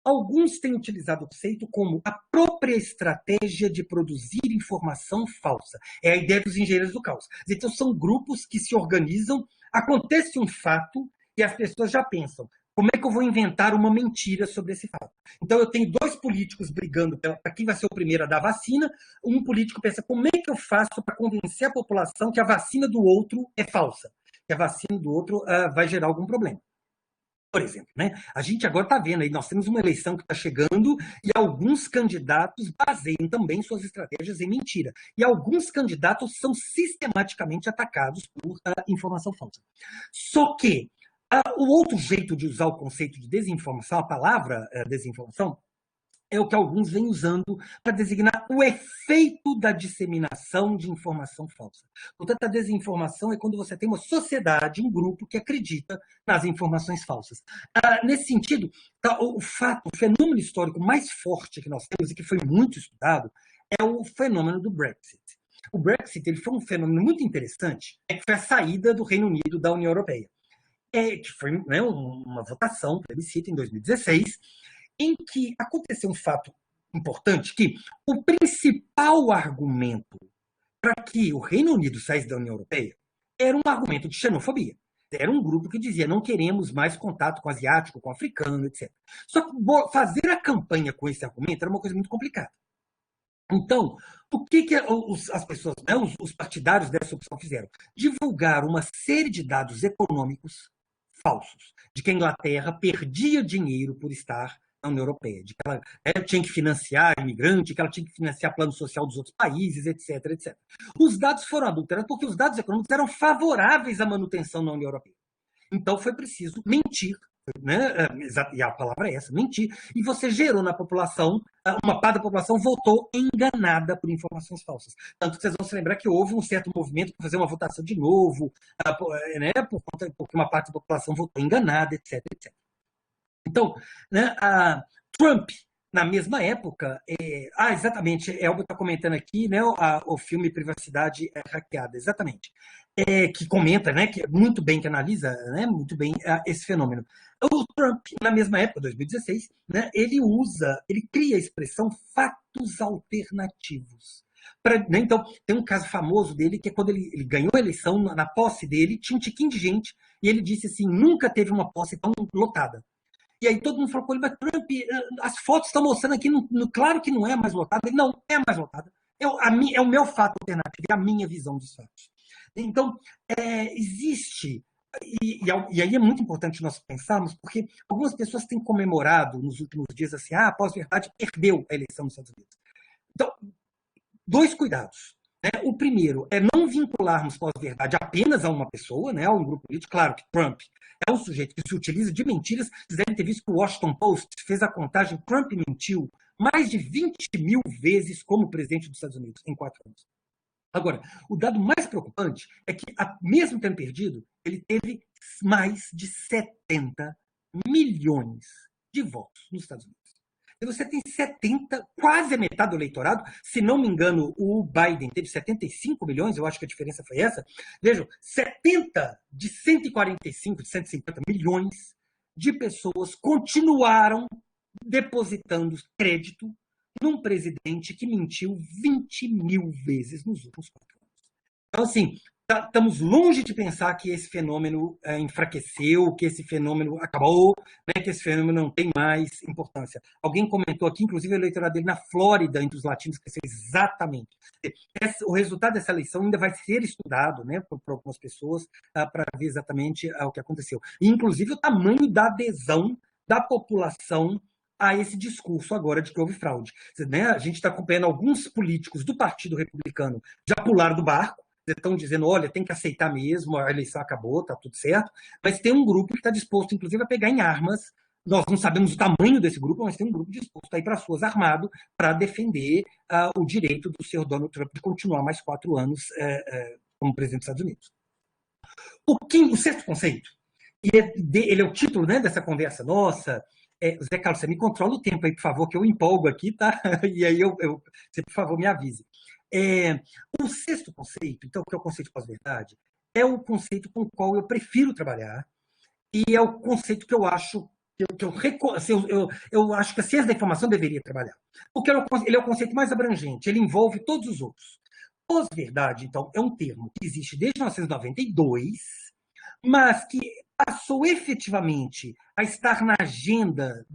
alguns têm utilizado o conceito como a própria estratégia de produzir informação falsa. É a ideia dos engenheiros do caos. Então, são grupos que se organizam, acontece um fato e as pessoas já pensam, como é que eu vou inventar uma mentira sobre esse fato? Então, eu tenho dois políticos brigando para quem vai ser o primeiro a dar vacina. Um político pensa, como é que eu faço para convencer a população que a vacina do outro é falsa? Que a vacina do outro vai gerar algum problema. Por exemplo, né? A gente agora está vendo aí, nós temos uma eleição que está chegando e alguns candidatos baseiam também suas estratégias em mentira. E alguns candidatos são sistematicamente atacados por informação falsa. Só que o outro jeito de usar o conceito de desinformação, a palavra desinformação, é o que alguns vêm usando para designar o efeito da disseminação de informação falsa. Portanto, a desinformação é quando você tem uma sociedade, um grupo que acredita nas informações falsas. Nesse sentido, o fenômeno histórico mais forte que nós temos e que foi muito estudado é o fenômeno do Brexit. O Brexit ele foi um fenômeno muito interessante, que foi a saída do Reino Unido da União Europeia. Que foi, né, uma votação, plebiscito, em 2016, em que aconteceu um fato importante, que o principal argumento para que o Reino Unido saísse da União Europeia era um argumento de xenofobia. Era um grupo que dizia, não queremos mais contato com asiático, com africano, etc. Só que fazer a campanha com esse argumento era uma coisa muito complicada. Então, o que as pessoas, né, os partidários dessa opção fizeram? Divulgaram uma série de dados econômicos falsos, de que a Inglaterra perdia dinheiro por estar na União Europeia, de que ela tinha que financiar imigrante, que ela tinha que financiar plano social dos outros países, etc, etc. Os dados foram adulterados porque os dados econômicos eram favoráveis à manutenção na União Europeia. Então foi preciso mentir, né? E a palavra é essa, mentir, e você gerou na população, uma parte da população votou enganada por informações falsas. Tanto que vocês vão se lembrar que houve um certo movimento para fazer uma votação de novo, né? Porque uma parte da população votou enganada, etc, etc. Então, né, Trump, na mesma época, exatamente, Elba está comentando aqui, né, o filme Privacidade Hackeada, exatamente, que comenta, né, que muito bem, que analisa, né, muito bem esse fenômeno. O Trump, na mesma época, 2016, né, ele cria a expressão fatos alternativos. Né, então, tem um caso famoso dele, que é quando ele ganhou a eleição, na posse dele, tinha um tiquinho de gente, e ele disse assim, nunca teve uma posse tão lotada. E aí todo mundo falou com ele, mas Trump, as fotos estão mostrando aqui, claro que não é mais lotada. Ele, não, é mais lotada. É o meu fato alternativo, é a minha visão dos fatos. Então, existe, e aí é muito importante nós pensarmos, porque algumas pessoas têm comemorado nos últimos dias assim, a pós-verdade perdeu a eleição nos Estados Unidos. Então, dois cuidados. Né? O primeiro é não vincularmos pós-verdade apenas a uma pessoa, né, a um grupo político. Claro que Trump é um sujeito que se utiliza de mentiras. Vocês devem ter visto que o Washington Post fez a contagem. Trump mentiu mais de 20.000 vezes como presidente dos Estados Unidos em 4 anos. Agora, o dado mais preocupante é que, mesmo tendo perdido, ele teve mais de 70 milhões de votos nos Estados Unidos. E você tem 70, quase a metade do eleitorado. Se não me engano, o Biden teve 75 milhões, eu acho que a diferença foi essa. Vejam, 70 de 145, de 150 milhões de pessoas continuaram depositando crédito num presidente que mentiu 20.000 vezes nos últimos 4 anos. Então, assim, estamos longe de pensar que esse fenômeno enfraqueceu, que esse fenômeno acabou, né, que esse fenômeno não tem mais importância. Alguém comentou aqui, inclusive, o eleitorado dele na Flórida, entre os latinos, cresceu exatamente. O resultado dessa eleição ainda vai ser estudado, né, por algumas pessoas, para ver exatamente o que aconteceu. E, inclusive, o tamanho da adesão da população a esse discurso agora de que houve fraude. Né? A gente está acompanhando alguns políticos do Partido Republicano já pularam do barco, estão dizendo, olha, tem que aceitar mesmo, a eleição acabou, está tudo certo, mas tem um grupo que está disposto, inclusive, a pegar em armas. Nós não sabemos o tamanho desse grupo, mas tem um grupo disposto a ir para as ruas armado para defender o direito do senhor Donald Trump de continuar mais 4 anos como presidente dos Estados Unidos. O sexto conceito, e ele é o título, né, dessa conversa nossa. Zé Carlos, você me controla o tempo aí, por favor, que eu empolgo aqui, tá? E aí você, por favor, me avise. O sexto conceito, então, que é o conceito de pós-verdade, é o conceito com o qual eu prefiro trabalhar e é o conceito que eu acho eu acho que a ciência da informação deveria trabalhar. Porque ele é o conceito mais abrangente, ele envolve todos os outros. Pós-verdade, então, é um termo que existe desde 1992, mas que passou efetivamente a estar na agenda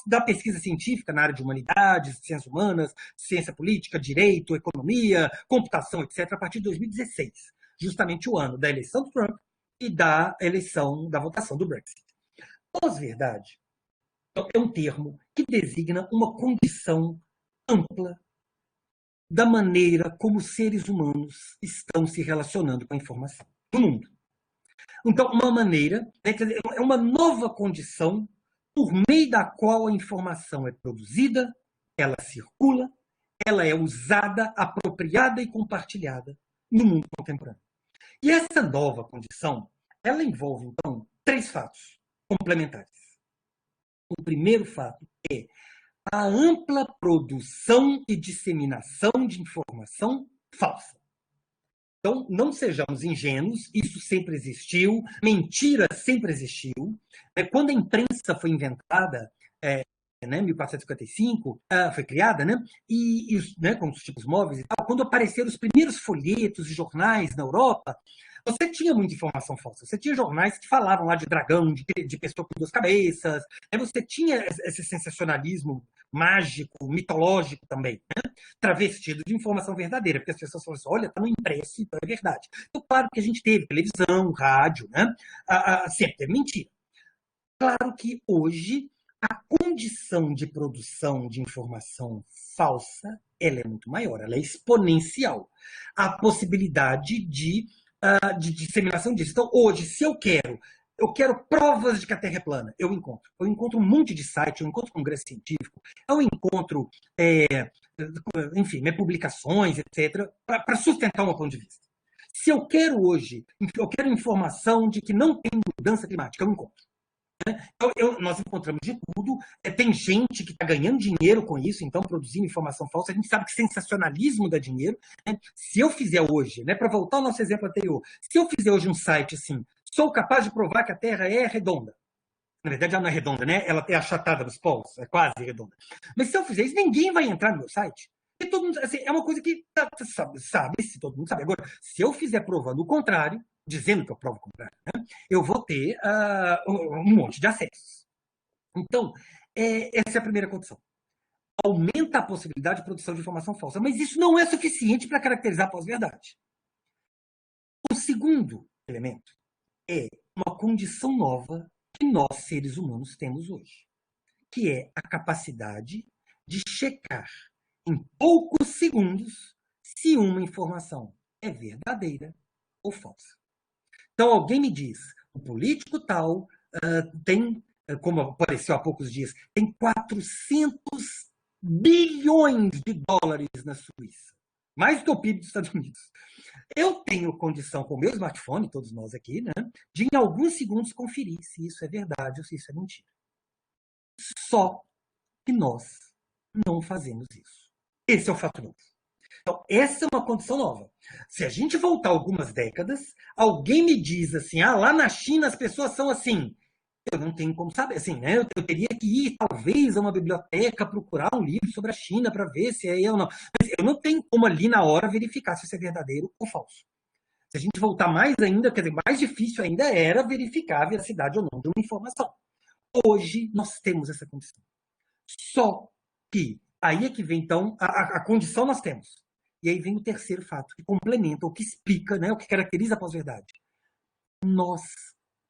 da pesquisa científica na área de humanidades, ciências humanas, ciência política, direito, economia, computação, etc., a partir de 2016, justamente o ano da eleição do Trump e da votação do Brexit. Pós-verdade é um termo que designa uma condição ampla da maneira como os seres humanos estão se relacionando com a informação no mundo. Então, uma maneira, é uma nova condição por meio da qual a informação é produzida, ela circula, ela é usada, apropriada e compartilhada no mundo contemporâneo. E essa nova condição, ela envolve, então, 3 fatos complementares. O primeiro fato é a ampla produção e disseminação de informação falsa. Então, não sejamos ingênuos, isso sempre existiu, mentira sempre existiu. Quando a imprensa foi inventada, em 1455, foi criada, né? Com os tipos móveis e tal, quando apareceram os primeiros folhetos e jornais na Europa, você tinha muita informação falsa. Você tinha jornais que falavam lá de dragão, de pessoa com 2 cabeças. Você tinha esse sensacionalismo mágico, mitológico também, né? Travestido de informação verdadeira, porque as pessoas falam assim, olha, está no impresso, então é verdade. Então, claro que a gente teve televisão, rádio, né? Sempre teve mentira. Claro que hoje a condição de produção de informação falsa ela é muito maior, ela é exponencial. A possibilidade de disseminação disso. Então, hoje, se eu quero provas de que a Terra é plana, eu encontro um monte de site, eu encontro congresso científico, eu encontro, enfim, publicações, etc., para sustentar o meu ponto de vista. Se eu quero informação de que não tem mudança climática, eu encontro. Nós encontramos de tudo. Tem gente que está ganhando dinheiro com isso, então, produzindo informação falsa. A gente sabe que sensacionalismo dá dinheiro. Né? Se eu fizer hoje, né, para voltar ao nosso exemplo anterior, se eu fizer hoje um site assim, sou capaz de provar que a Terra é redonda. Na verdade, ela não é redonda, né? Ela é achatada dos polos, é quase redonda. Mas se eu fizer isso, ninguém vai entrar no meu site. E todo mundo, assim, é uma coisa que sabe, se todo mundo sabe. Agora, se eu fizer provando o contrário, dizendo que eu provo o contrário, né? Eu vou ter um monte de acessos. Então, essa é a primeira condição. Aumenta a possibilidade de produção de informação falsa. Mas isso não é suficiente para caracterizar a pós-verdade. O segundo elemento é uma condição nova que nós, seres humanos, temos hoje, que é a capacidade de checar em poucos segundos se uma informação é verdadeira ou falsa. Então, alguém me diz, o político tal tem, como apareceu há poucos dias, tem 400 bilhões de dólares na Suíça. Mais do que o PIB dos Estados Unidos. Eu tenho condição, com o meu smartphone, todos nós aqui, né, de em alguns segundos conferir se isso é verdade ou se isso é mentira. Só que nós não fazemos isso. Esse é o fato novo. Então, essa é uma condição nova. Se a gente voltar algumas décadas, alguém me diz assim, lá na China as pessoas são assim. Eu não tenho como saber, assim, né? Eu teria que ir, talvez, a uma biblioteca, procurar um livro sobre a China para ver se é eu ou não. Mas eu não tenho como ali na hora verificar se isso é verdadeiro ou falso. Se a gente voltar mais ainda, quer dizer, mais difícil ainda era verificar a veracidade ou não de uma informação. Hoje nós temos essa condição. Só que aí é que vem, então, a condição nós temos. E aí vem o terceiro fato, que complementa, ou que explica, né, o que caracteriza a pós-verdade. Nós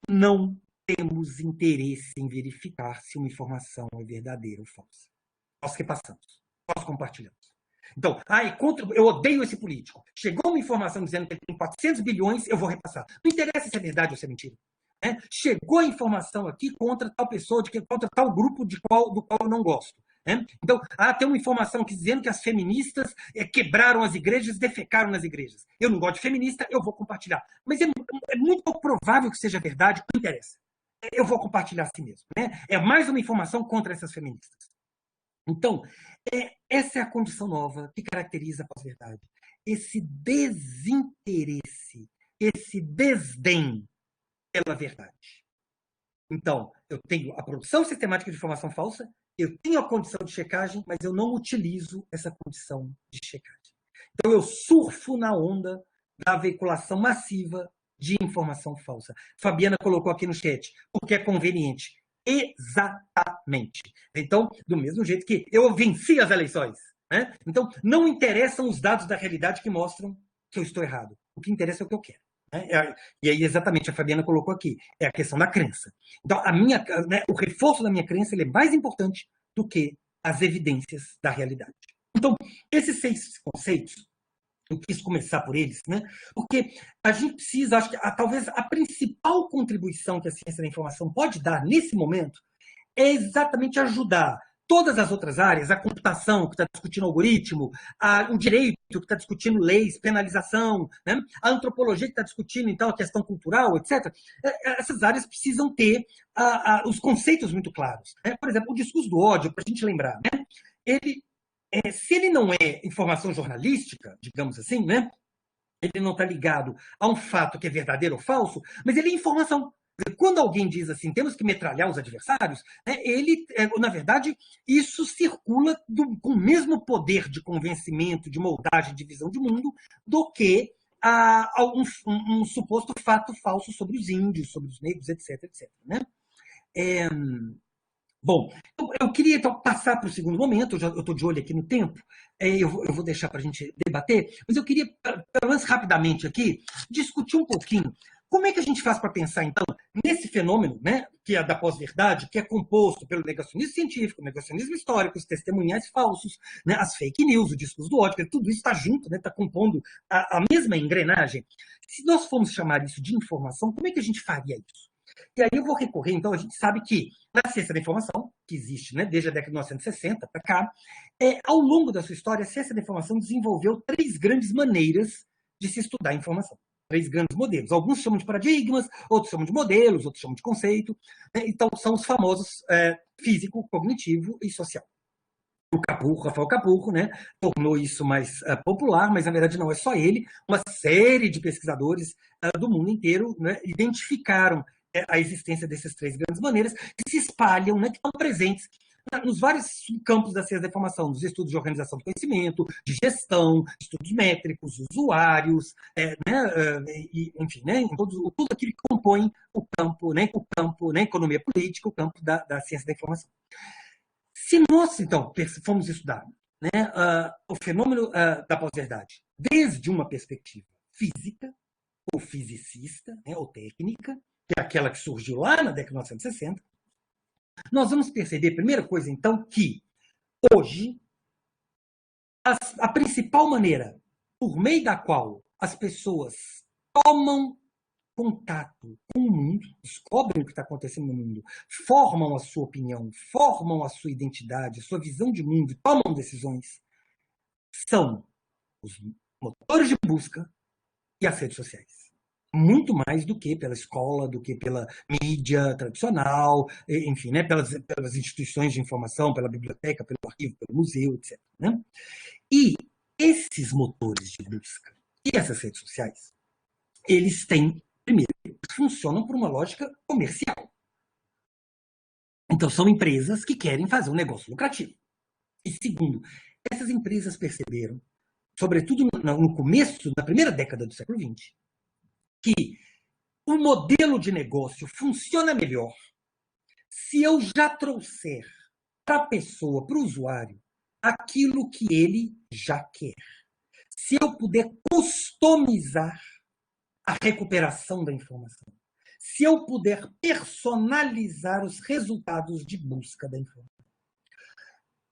não temos interesse em verificar se uma informação é verdadeira ou falsa. Nós repassamos, nós compartilhamos. Então, eu odeio esse político. Chegou uma informação dizendo que ele tem 400 bilhões, eu vou repassar. Não interessa se é verdade ou se é mentira. Né? Chegou a informação aqui contra tal pessoa, contra tal grupo do qual eu não gosto. Né? Então, tem uma informação aqui dizendo que as feministas quebraram as igrejas, defecaram nas igrejas. Eu não gosto de feminista, eu vou compartilhar. Mas é muito pouco provável que seja verdade, não interessa. Eu vou compartilhar assim mesmo. Né? É mais uma informação contra essas feministas. Então, essa é a condição nova que caracteriza a pós-verdade. Esse desinteresse, esse desdém pela verdade. Então, eu tenho a produção sistemática de informação falsa, eu tenho a condição de checagem, mas eu não utilizo essa condição de checagem. Então, eu surfo na onda da veiculação massiva de informação falsa. Fabiana colocou aqui no chat, porque é conveniente. Exatamente. Então, do mesmo jeito que eu venci as eleições. Né? Então, não interessam os dados da realidade que mostram que eu estou errado. O que interessa é o que eu quero. E aí, exatamente, a Fabiana colocou aqui, é a questão da crença. Então, o reforço da minha crença ele é mais importante do que as evidências da realidade. Então, esses 6 conceitos, eu quis começar por eles, né? Porque a gente precisa, acho que talvez a principal contribuição que a ciência da informação pode dar nesse momento é exatamente ajudar todas as outras áreas, a computação, que está discutindo algoritmo, o direito, que está discutindo leis, penalização, né? A antropologia, que está discutindo, então, a questão cultural, etc. Essas áreas precisam ter os conceitos muito claros. Né? Por exemplo, o discurso do ódio, para a gente lembrar, né? Se ele não é informação jornalística, digamos assim, né? Ele não está ligado a um fato que é verdadeiro ou falso, mas ele é informação. Quando alguém diz assim, temos que metralhar os adversários, né, na verdade, isso circula com o mesmo poder de convencimento, de moldagem, de visão de mundo, do que um suposto fato falso sobre os índios, sobre os negros, etc. etc. Né? Bom, eu queria então passar para o segundo momento, eu estou de olho aqui no tempo, eu vou deixar para a gente debater, mas eu queria, pelo menos rapidamente aqui, discutir um pouquinho como é que a gente faz para pensar, então, nesse fenômeno, né, que é da pós-verdade, que é composto pelo negacionismo científico, negacionismo histórico, os testemunhais falsos, né, as fake news, o discurso do ódio, tudo isso está junto, está compondo a mesma engrenagem. Se nós formos chamar isso de informação, como é que a gente faria isso? E aí eu vou recorrer, então, a gente sabe que na ciência da informação, que existe, né, desde a década de 1960 para cá, ao longo da sua história, a ciência da informação desenvolveu 3 grandes maneiras de se estudar a informação. 3 grandes modelos. Alguns chamam de paradigmas, outros chamam de modelos, outros chamam de conceito. Né? Então, são os famosos físico, cognitivo e social. O Capurro, Rafael Capurro, né, tornou isso mais popular, mas na verdade não é só ele. Uma série de pesquisadores do mundo inteiro, né, identificaram a existência dessas 3 grandes maneiras que se espalham, né, que estão presentes nos vários campos da ciência da informação, nos estudos de organização do conhecimento, de gestão, estudos métricos, usuários, enfim, né, tudo aquilo que compõe o campo, né, economia política, o campo da ciência da informação. Se nós, então, formos estudar, né, o fenômeno da pós-verdade desde uma perspectiva física, ou fisicista, né, ou técnica, que é aquela que surgiu lá na década de 1960, nós vamos perceber, primeira coisa, então, que hoje a principal maneira por meio da qual as pessoas tomam contato com o mundo, descobrem o que está acontecendo no mundo, formam a sua opinião, formam a sua identidade, a sua visão de mundo, tomam decisões, são os motores de busca e as redes sociais. Muito mais do que pela escola, do que pela mídia tradicional, enfim, né, pelas instituições de informação, pela biblioteca, pelo arquivo, pelo museu, etc. Né? E esses motores de busca e essas redes sociais, eles têm, primeiro, funcionam por uma lógica comercial. Então, são empresas que querem fazer um negócio lucrativo. E segundo, essas empresas perceberam, sobretudo no começo, na primeira década do século XX, que o modelo de negócio funciona melhor se eu já trouxer para a pessoa, para o usuário, aquilo que ele já quer. Se eu puder customizar a recuperação da informação. Se eu puder personalizar os resultados de busca da informação.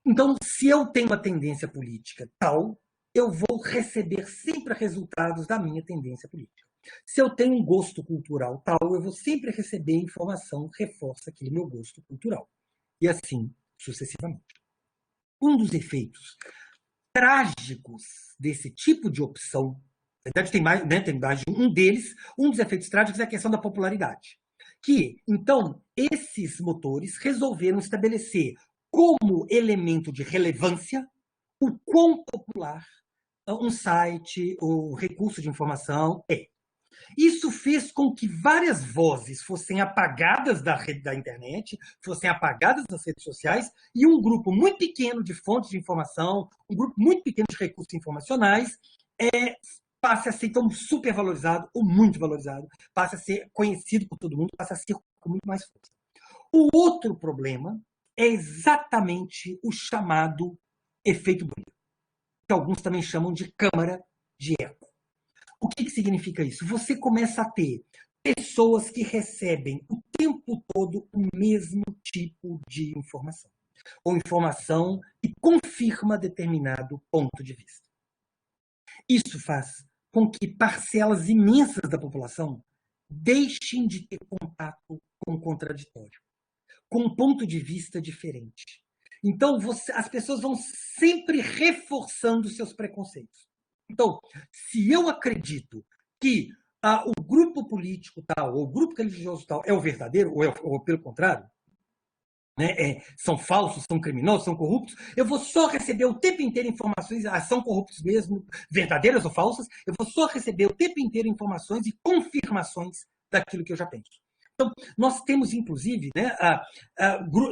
Então, se eu tenho uma tendência política tal, eu vou receber sempre resultados da minha tendência política. Se eu tenho um gosto cultural tal, eu vou sempre receber informação que reforça aquele meu gosto cultural. E assim sucessivamente. Um dos efeitos trágicos desse tipo de opção, na verdade tem mais de um deles, um dos efeitos trágicos é a questão da popularidade. Que, então, esses motores resolveram estabelecer como elemento de relevância o quão popular um site ou recurso de informação é. Isso fez com que várias vozes fossem apagadas da rede da internet, fossem apagadas das redes sociais, e um grupo muito pequeno de fontes de informação, um grupo muito pequeno de recursos informacionais, passe a ser então supervalorizado ou muito valorizado, passe a ser conhecido por todo mundo, passe a ser com muito mais força. O outro problema é exatamente o chamado efeito Brunner, que alguns também chamam de câmara de eco. O que significa isso? Você começa a ter pessoas que recebem o tempo todo o mesmo tipo de informação, ou informação que confirma determinado ponto de vista. Isso faz com que parcelas imensas da população deixem de ter contato com o contraditório, com um ponto de vista diferente. Então, as pessoas vão sempre reforçando seus preconceitos. Então, se eu acredito que o grupo político tal, ou o grupo religioso tal, é o verdadeiro, ou pelo contrário, né, são falsos, são criminosos, são corruptos, eu vou só receber o tempo inteiro informações, são corruptos mesmo, verdadeiras ou falsas, eu vou só receber o tempo inteiro informações e confirmações daquilo que eu já penso. Então, nós temos, inclusive, né,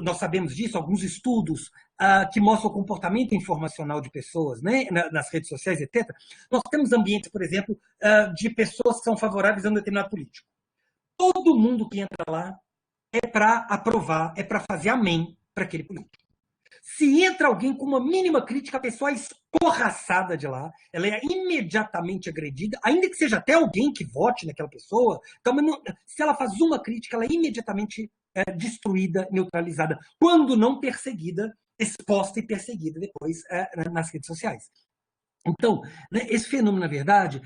nós sabemos disso, alguns estudos que mostram o comportamento informacional de pessoas, né, nas redes sociais, etc. Nós temos ambientes, por exemplo, de pessoas que são favoráveis a um determinado político. Todo mundo que entra lá é para aprovar, é para fazer amém para aquele político. Se entra alguém com uma mínima crítica, a pessoa é escorraçada de lá, ela é imediatamente agredida, ainda que seja até alguém que vote naquela pessoa, então, se ela faz uma crítica, ela é imediatamente destruída, neutralizada, quando não perseguida, exposta e perseguida depois nas redes sociais. Então, né, esse fenômeno, na verdade,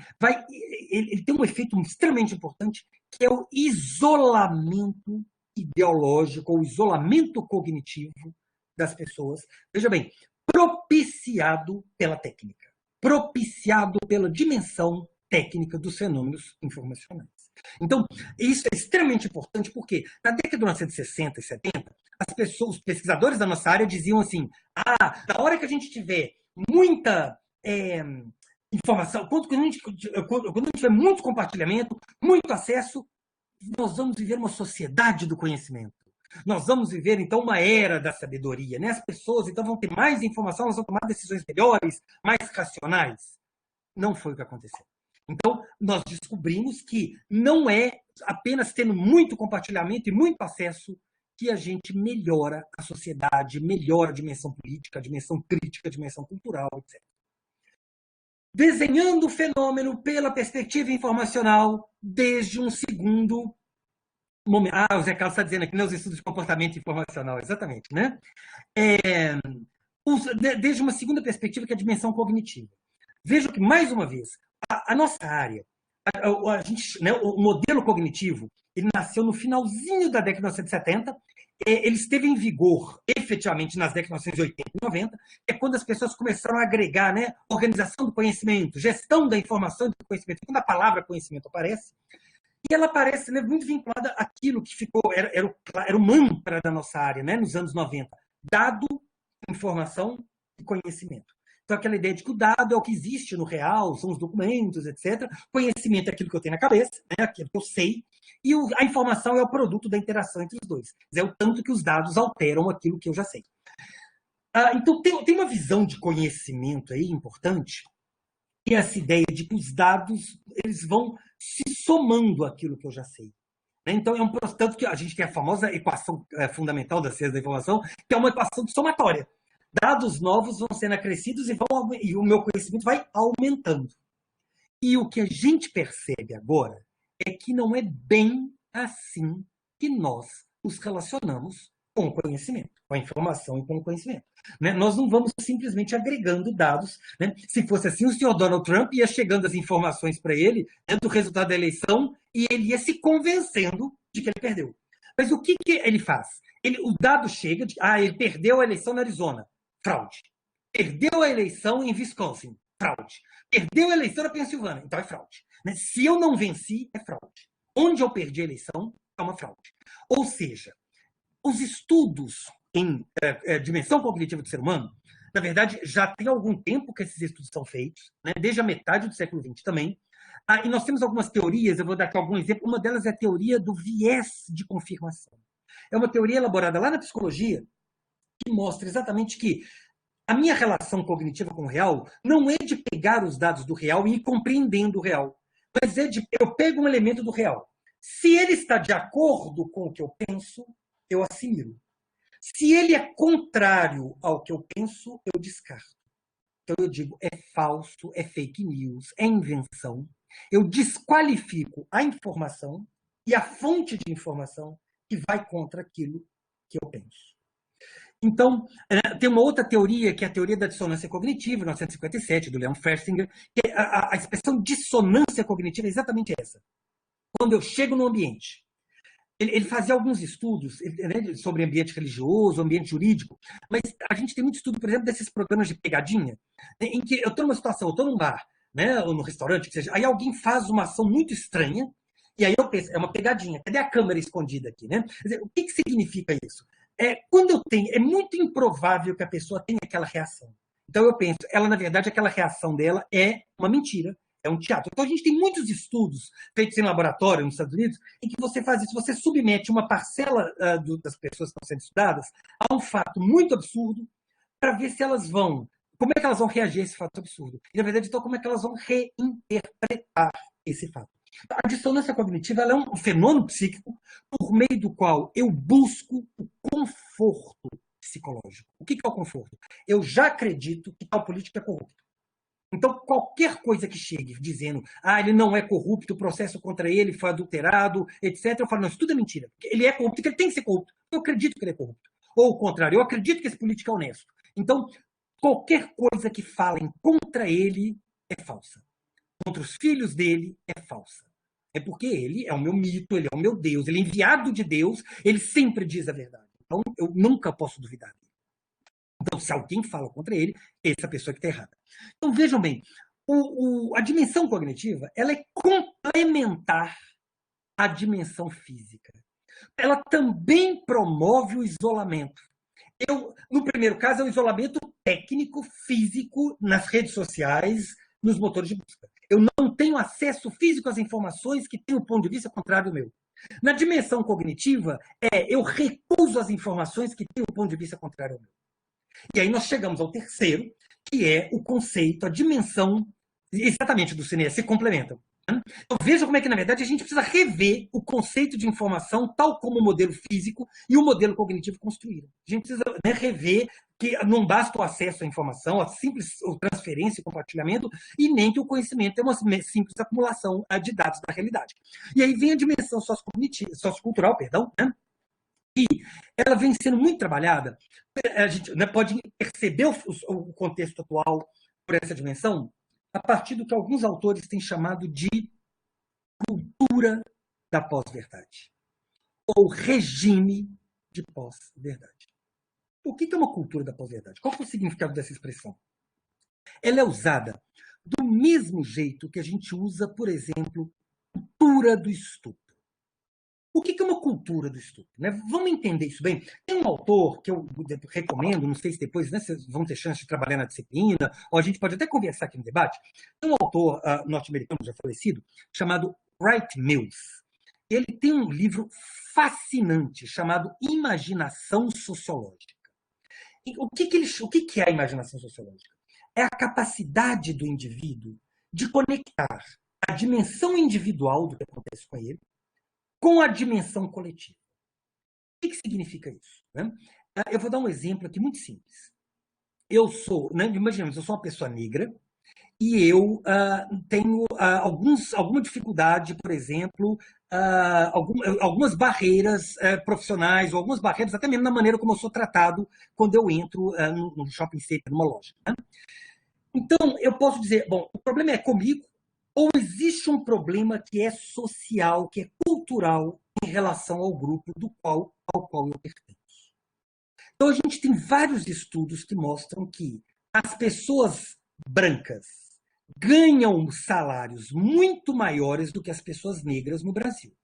ele tem um efeito extremamente importante, que é o isolamento ideológico, ou isolamento cognitivo das pessoas. Veja bem, propiciado pela técnica, propiciado pela dimensão técnica dos fenômenos informacionais. Então, isso é extremamente importante porque na década de 1960 e 70, as pessoas, os pesquisadores da nossa área diziam assim, na hora que a gente tiver muita informação, quando a gente tiver muito compartilhamento, muito acesso, nós vamos viver uma sociedade do conhecimento. Nós vamos viver, então, uma era da sabedoria. Né? As pessoas, então, vão ter mais informação, elas vão tomar decisões melhores, mais racionais. Não foi o que aconteceu. Então, nós descobrimos que não é apenas tendo muito compartilhamento e muito acesso que a gente melhora a sociedade, melhora a dimensão política, a dimensão crítica, a dimensão cultural, etc. Desenhando o fenômeno pela perspectiva informacional desde um segundo momento. O Zé Carlos está dizendo aqui, né, os estudos de comportamento informacional, exatamente, né? Desde uma segunda perspectiva, que é a dimensão cognitiva. Vejo que, mais uma vez, a nossa área, né, o modelo cognitivo, ele nasceu no finalzinho da década de 1970, ele esteve em vigor efetivamente nas décadas de 1980 e 90, é quando as pessoas começaram a agregar, né, organização do conhecimento, gestão da informação e do conhecimento. Quando a palavra conhecimento aparece, e ela aparece, né, muito vinculada àquilo que ficou, era o mantra da nossa área, né, nos anos 90. Dado, informação e conhecimento. Então, aquela ideia de que o dado é o que existe no real, são os documentos, etc. Conhecimento é aquilo que eu tenho na cabeça, né, aquilo que eu sei, e a informação é o produto da interação entre os dois. É o tanto que os dados alteram aquilo que eu já sei. Então, tem uma visão de conhecimento aí importante, que é essa ideia de que os dados eles vão se somando àquilo que eu já sei. Então, tanto que a gente tem a famosa equação fundamental da ciência da informação, que é uma equação de somatória. Dados novos vão sendo acrescidos e o meu conhecimento vai aumentando. E o que a gente percebe agora é que não é bem assim que nós nos relacionamos com o conhecimento, com a informação e com o conhecimento. Nós não vamos simplesmente agregando dados. Se fosse assim, o senhor Donald Trump ia chegando as informações para ele do resultado da eleição e ele ia se convencendo de que ele perdeu. Mas o que ele faz? O dado chega de ele perdeu a eleição na Arizona. Fraude. Perdeu a eleição em Wisconsin. Fraude. Perdeu a eleição na Pensilvânia. Então é fraude. Se eu não venci, é fraude. Onde eu perdi a eleição, é uma fraude. Ou seja, os estudos em dimensão cognitiva do ser humano, na verdade, já tem algum tempo que esses estudos são feitos, desde a metade do século XX também. E nós temos algumas teorias, eu vou dar aqui algum exemplo. Uma delas é a teoria do viés de confirmação. É uma teoria elaborada lá na psicologia que mostra exatamente que a minha relação cognitiva com o real não é de pegar os dados do real e ir compreendendo o real, mas é de eu pego um elemento do real. Se ele está de acordo com o que eu penso, eu assimilo. Se ele é contrário ao que eu penso, eu descarto. Então eu digo, é falso, é fake news, é invenção. Eu desqualifico a informação e a fonte de informação que vai contra aquilo que eu penso. Então, tem uma outra teoria, que é a teoria da dissonância cognitiva, 1957, do Leon Festinger, que a expressão dissonância cognitiva é exatamente essa. Quando eu chego no ambiente, ele fazia alguns estudos sobre ambiente religioso, ambiente jurídico, mas a gente tem muito estudo, por exemplo, desses programas de pegadinha, em que eu estou numa situação, eu estou num bar, ou no restaurante, que seja, aí alguém faz uma ação muito estranha, e aí eu penso, é uma pegadinha, cadê a câmera escondida aqui? Quer dizer, o que significa isso? Quando eu tenho, é muito improvável que a pessoa tenha aquela reação. Então eu penso, ela na verdade, aquela reação dela é uma mentira, é um teatro. Então a gente tem muitos estudos feitos em laboratório nos Estados Unidos em que você faz isso, você submete uma parcela das pessoas que estão sendo estudadas a um fato muito absurdo para ver se elas vão, como é que elas vão reagir a esse fato absurdo. E na verdade, então, como é que elas vão reinterpretar esse fato. A dissonância cognitiva ela é um fenômeno psíquico por meio do qual eu busco o conforto psicológico. O que é o conforto? Eu já acredito que tal político é corrupto. Então, qualquer coisa que chegue dizendo ele não é corrupto, o processo contra ele foi adulterado, etc., eu falo, não, isso tudo é mentira. Ele é corrupto, porque ele tem que ser corrupto. Eu acredito que ele é corrupto. Ou o contrário, eu acredito que esse político é honesto. Então, qualquer coisa que falem contra ele é falsa. Contra os filhos dele é falsa. É porque ele é o meu mito, ele é o meu Deus, ele é enviado de Deus, ele sempre diz a verdade. Então, eu nunca posso duvidar dele. Então, se alguém fala contra ele, essa pessoa que está errada. Então, vejam bem, a dimensão cognitiva ela é complementar à dimensão física. Ela também promove o isolamento. No primeiro caso, é o isolamento técnico, físico, nas redes sociais, nos motores de busca. Eu não tenho acesso físico às informações que têm um ponto de vista contrário ao meu. Na dimensão cognitiva, eu recuso as informações que têm um ponto de vista contrário ao meu. E aí nós chegamos ao terceiro, que é o conceito, a dimensão exatamente do cinema, se complementam. Então veja como é que, na verdade, a gente precisa rever o conceito de informação tal como o modelo físico e o modelo cognitivo construíram. A gente precisa rever que não basta o acesso à informação, a simples transferência e compartilhamento, e nem que o conhecimento é uma simples acumulação de dados da realidade. E aí vem a dimensão sociocultural, e ela vem sendo muito trabalhada. A gente pode perceber o contexto atual por essa dimensão a partir do que alguns autores têm chamado de cultura da pós-verdade, ou regime de pós-verdade. O que é uma cultura da pós-verdade? Qual é o significado dessa expressão? Ela é usada do mesmo jeito que a gente usa, por exemplo, cultura do estupro. O que é uma cultura do estupro? Vamos entender isso bem. Tem um autor que eu recomendo, não sei se depois vocês vão ter chance de trabalhar na disciplina, ou a gente pode até conversar aqui no debate. Tem um autor norte-americano já falecido, chamado Wright Mills. Ele tem um livro fascinante chamado Imaginação Sociológica. E o que é a imaginação sociológica? É a capacidade do indivíduo de conectar a dimensão individual do que acontece com ele com a dimensão coletiva. O que significa isso? Né? Eu vou dar um exemplo aqui muito simples. Eu sou, né, imaginemos, eu sou uma pessoa negra e eu tenho alguma dificuldade, por exemplo, algumas barreiras profissionais, ou algumas barreiras até mesmo na maneira como eu sou tratado quando eu entro no shopping center, numa loja. Né? Então, eu posso dizer, bom, o problema é comigo, ou existe um problema que é social, que é cultural em relação ao grupo ao qual eu pertenço. Então, a gente tem vários estudos que mostram que as pessoas brancas ganham salários muito maiores do que as pessoas negras no Brasil.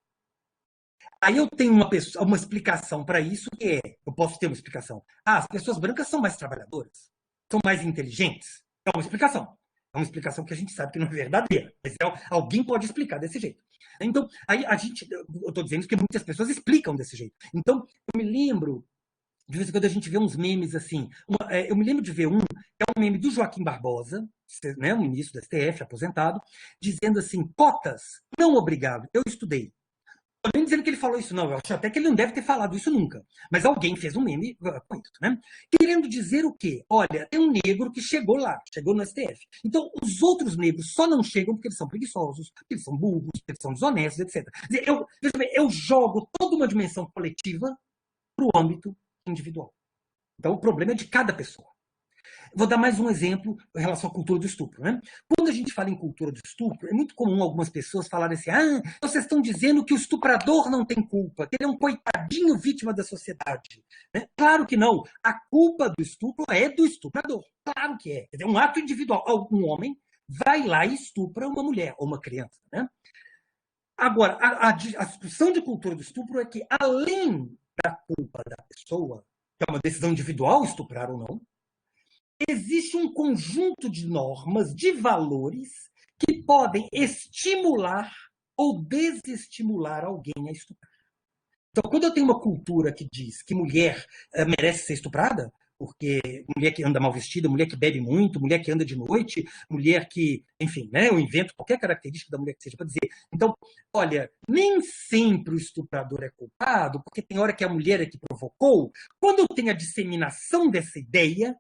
Aí eu tenho uma explicação para isso, que é, eu posso ter uma explicação. As pessoas brancas são mais trabalhadoras, são mais inteligentes. É uma explicação. É uma explicação que a gente sabe que não é verdadeira, mas alguém pode explicar desse jeito. Então, aí eu estou dizendo que muitas pessoas explicam desse jeito. Então, eu me lembro, de vez em quando a gente vê uns memes assim, eu me lembro de ver que é um meme do Joaquim Barbosa, né, o ministro do STF, aposentado, dizendo assim, cotas, não obrigado, eu estudei. Não estou nem dizendo que ele falou isso, não. Eu acho até que ele não deve ter falado isso nunca. Mas alguém fez um meme com isso, né? Querendo dizer o quê? Olha, tem um negro que chegou lá, chegou no STF. Então, os outros negros só não chegam porque eles são preguiçosos, porque eles são burros, porque eles são desonestos, etc. Quer dizer, eu jogo toda uma dimensão coletiva para o âmbito individual. Então, o problema é de cada pessoa. Vou dar mais um exemplo em relação à cultura do estupro. Né? Quando a gente fala em cultura do estupro, é muito comum algumas pessoas falarem assim, vocês estão dizendo que o estuprador não tem culpa, que ele é um coitadinho vítima da sociedade. Né? Claro que não. A culpa do estupro é do estuprador. Claro que é. É um ato individual. Um homem vai lá e estupra uma mulher ou uma criança. Né? Agora, a discussão de cultura do estupro é que, além da culpa da pessoa, que é uma decisão individual, estuprar ou não, existe um conjunto de normas, de valores, que podem estimular ou desestimular alguém a estuprar. Então, quando eu tenho uma cultura que diz que mulher merece ser estuprada, porque mulher que anda mal vestida, mulher que bebe muito, mulher que anda de noite, mulher que, enfim, né, eu invento qualquer característica da mulher que seja para dizer. Então, olha, nem sempre o estuprador é culpado, porque tem hora que a mulher é que provocou. Quando eu tenho a disseminação dessa ideia,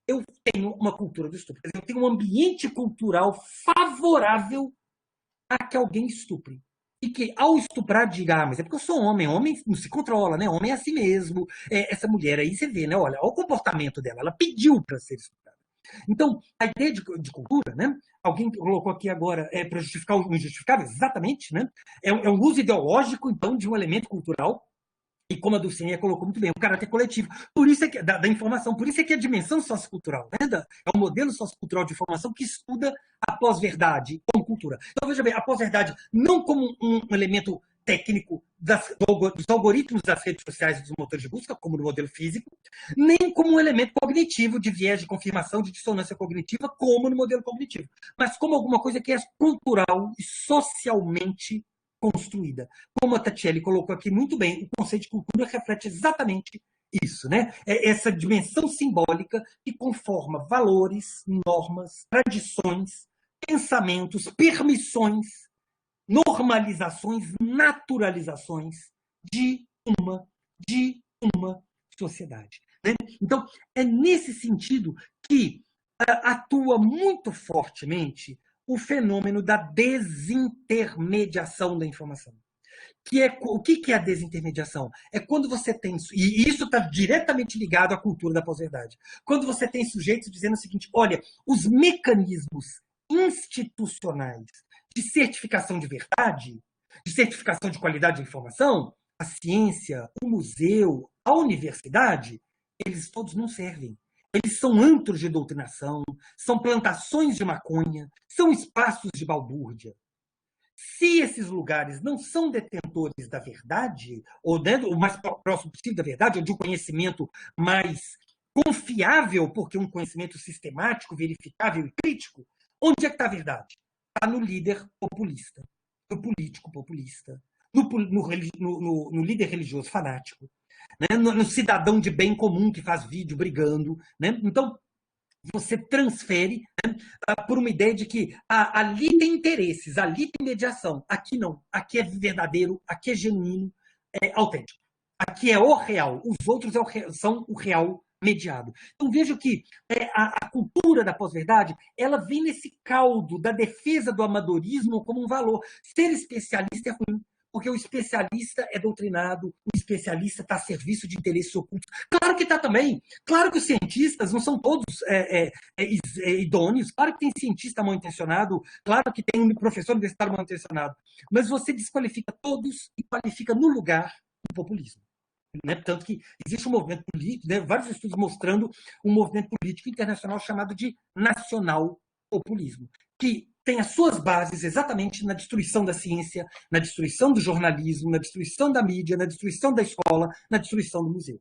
eu tenho uma cultura do estupro. Eu tenho um ambiente cultural favorável a que alguém estupre. E que, ao estuprar, diga, mas é porque eu sou homem não se controla, né? Homem é assim mesmo. Essa mulher aí, você vê, né? Olha o comportamento dela, ela pediu para ser estuprada. Então, a ideia de cultura, né? Alguém colocou aqui agora, para justificar o injustificável, exatamente, né? É um uso ideológico, então, de um elemento cultural. E como a Dulcinea colocou muito bem, o caráter coletivo. Por isso é que, da informação, por isso é que a dimensão sociocultural, né? É um modelo sociocultural de informação que estuda a pós-verdade como cultura. Então, veja bem, a pós-verdade não como um elemento técnico dos algoritmos das redes sociais e dos motores de busca, como no modelo físico, nem como um elemento cognitivo de viés de confirmação de dissonância cognitiva, como no modelo cognitivo, mas como alguma coisa que é cultural e socialmente construída. Como a Tatiele colocou aqui muito bem, o conceito de cultura reflete exatamente isso, né? É essa dimensão simbólica que conforma valores, normas, tradições, pensamentos, permissões, normalizações, naturalizações de uma sociedade. Né? Então, é nesse sentido que atua muito fortemente o fenômeno da desintermediação da informação. O que é a desintermediação? É quando você tem, e isso está diretamente ligado à cultura da pós-verdade, quando você tem sujeitos dizendo o seguinte, olha, os mecanismos institucionais de certificação de verdade, de certificação de qualidade de informação, a ciência, o museu, a universidade, eles todos não servem. Eles são antros de doutrinação, são plantações de maconha, são espaços de balbúrdia. Se esses lugares não são detentores da verdade, ou o mais próximo possível da verdade, ou de um conhecimento mais confiável, porque um conhecimento sistemático, verificável e crítico, onde é que está a verdade? Está no líder populista, no político populista, no líder religioso fanático, né? No cidadão de bem comum que faz vídeo brigando. Né? Então, você transfere, né, por uma ideia de que ali tem interesses, ali tem mediação. Aqui não. Aqui é verdadeiro, aqui é genuíno, é autêntico. Aqui é o real. Os outros são o real mediado. Então, vejo que a cultura da pós-verdade, ela vem nesse caldo da defesa do amadorismo como um valor. Ser especialista é ruim, porque o especialista é doutrinado, o especialista está a serviço de interesses ocultos. Claro que está também. Claro que os cientistas não são todos idôneos. Claro que tem cientista mal intencionado. Claro que tem um professor universitário mal intencionado. Mas você desqualifica todos e qualifica no lugar o populismo. Né? Tanto que existe um movimento político, né? Vários estudos mostrando um movimento político internacional chamado de nacional-populismo, que tem as suas bases exatamente na destruição da ciência, na destruição do jornalismo, na destruição da mídia, na destruição da escola, na destruição do museu.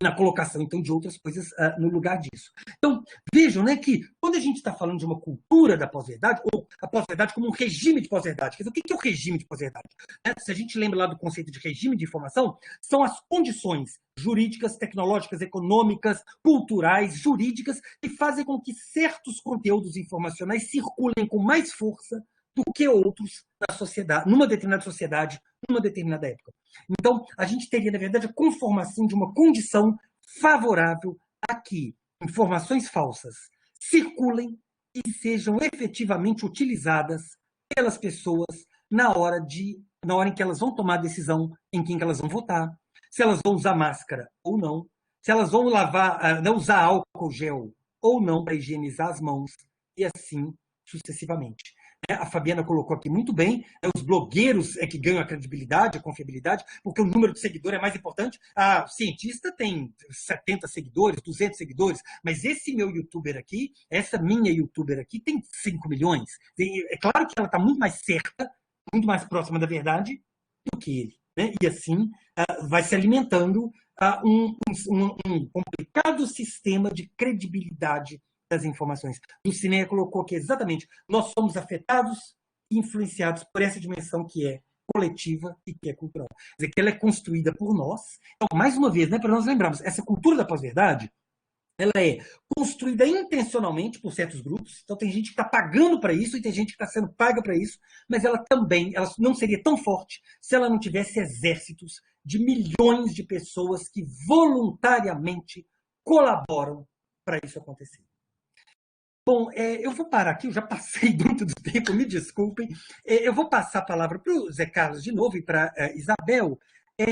E na colocação, então, de outras coisas no lugar disso. Então, vejam, né, que quando a gente está falando de uma cultura da pós-verdade, ou a pós-verdade como um regime de pós-verdade, quer dizer, o que é o regime de pós-verdade? Se a gente lembra lá do conceito de regime de informação, são as condições jurídicas, tecnológicas, econômicas, culturais, jurídicas, que fazem com que certos conteúdos informacionais circulem com mais força do que outros na sociedade, numa determinada sociedade, numa determinada época. Então, a gente teria, na verdade, a conformação de uma condição favorável a que informações falsas circulem e sejam efetivamente utilizadas pelas pessoas na hora em que elas vão tomar a decisão em quem elas vão votar, se elas vão usar máscara ou não, se elas vão não usar álcool gel ou não para higienizar as mãos, e assim sucessivamente. A Fabiana colocou aqui muito bem, os blogueiros é que ganham a credibilidade, a confiabilidade, porque o número de seguidores é mais importante. A cientista tem 70 seguidores, 200 seguidores, mas esse meu youtuber aqui, essa minha youtuber aqui, tem 5 milhões. É claro que ela está muito mais certa, muito mais próxima da verdade do que ele. Né? E assim vai se alimentando um complicado sistema de credibilidade das informações. Dulcinea colocou aqui exatamente, nós somos afetados e influenciados por essa dimensão que é coletiva e que é cultural. Quer dizer, que ela é construída por nós. Então, mais uma vez, né, para nós lembrarmos, essa cultura da pós-verdade, ela é construída intencionalmente por certos grupos. Então, tem gente que está pagando para isso e tem gente que está sendo paga para isso, mas ela não seria tão forte se ela não tivesse exércitos de milhões de pessoas que voluntariamente colaboram para isso acontecer. Bom, eu vou parar aqui, eu já passei muito do tempo, me desculpem. Eu vou passar a palavra para o Zé Carlos de novo e para a Isabel.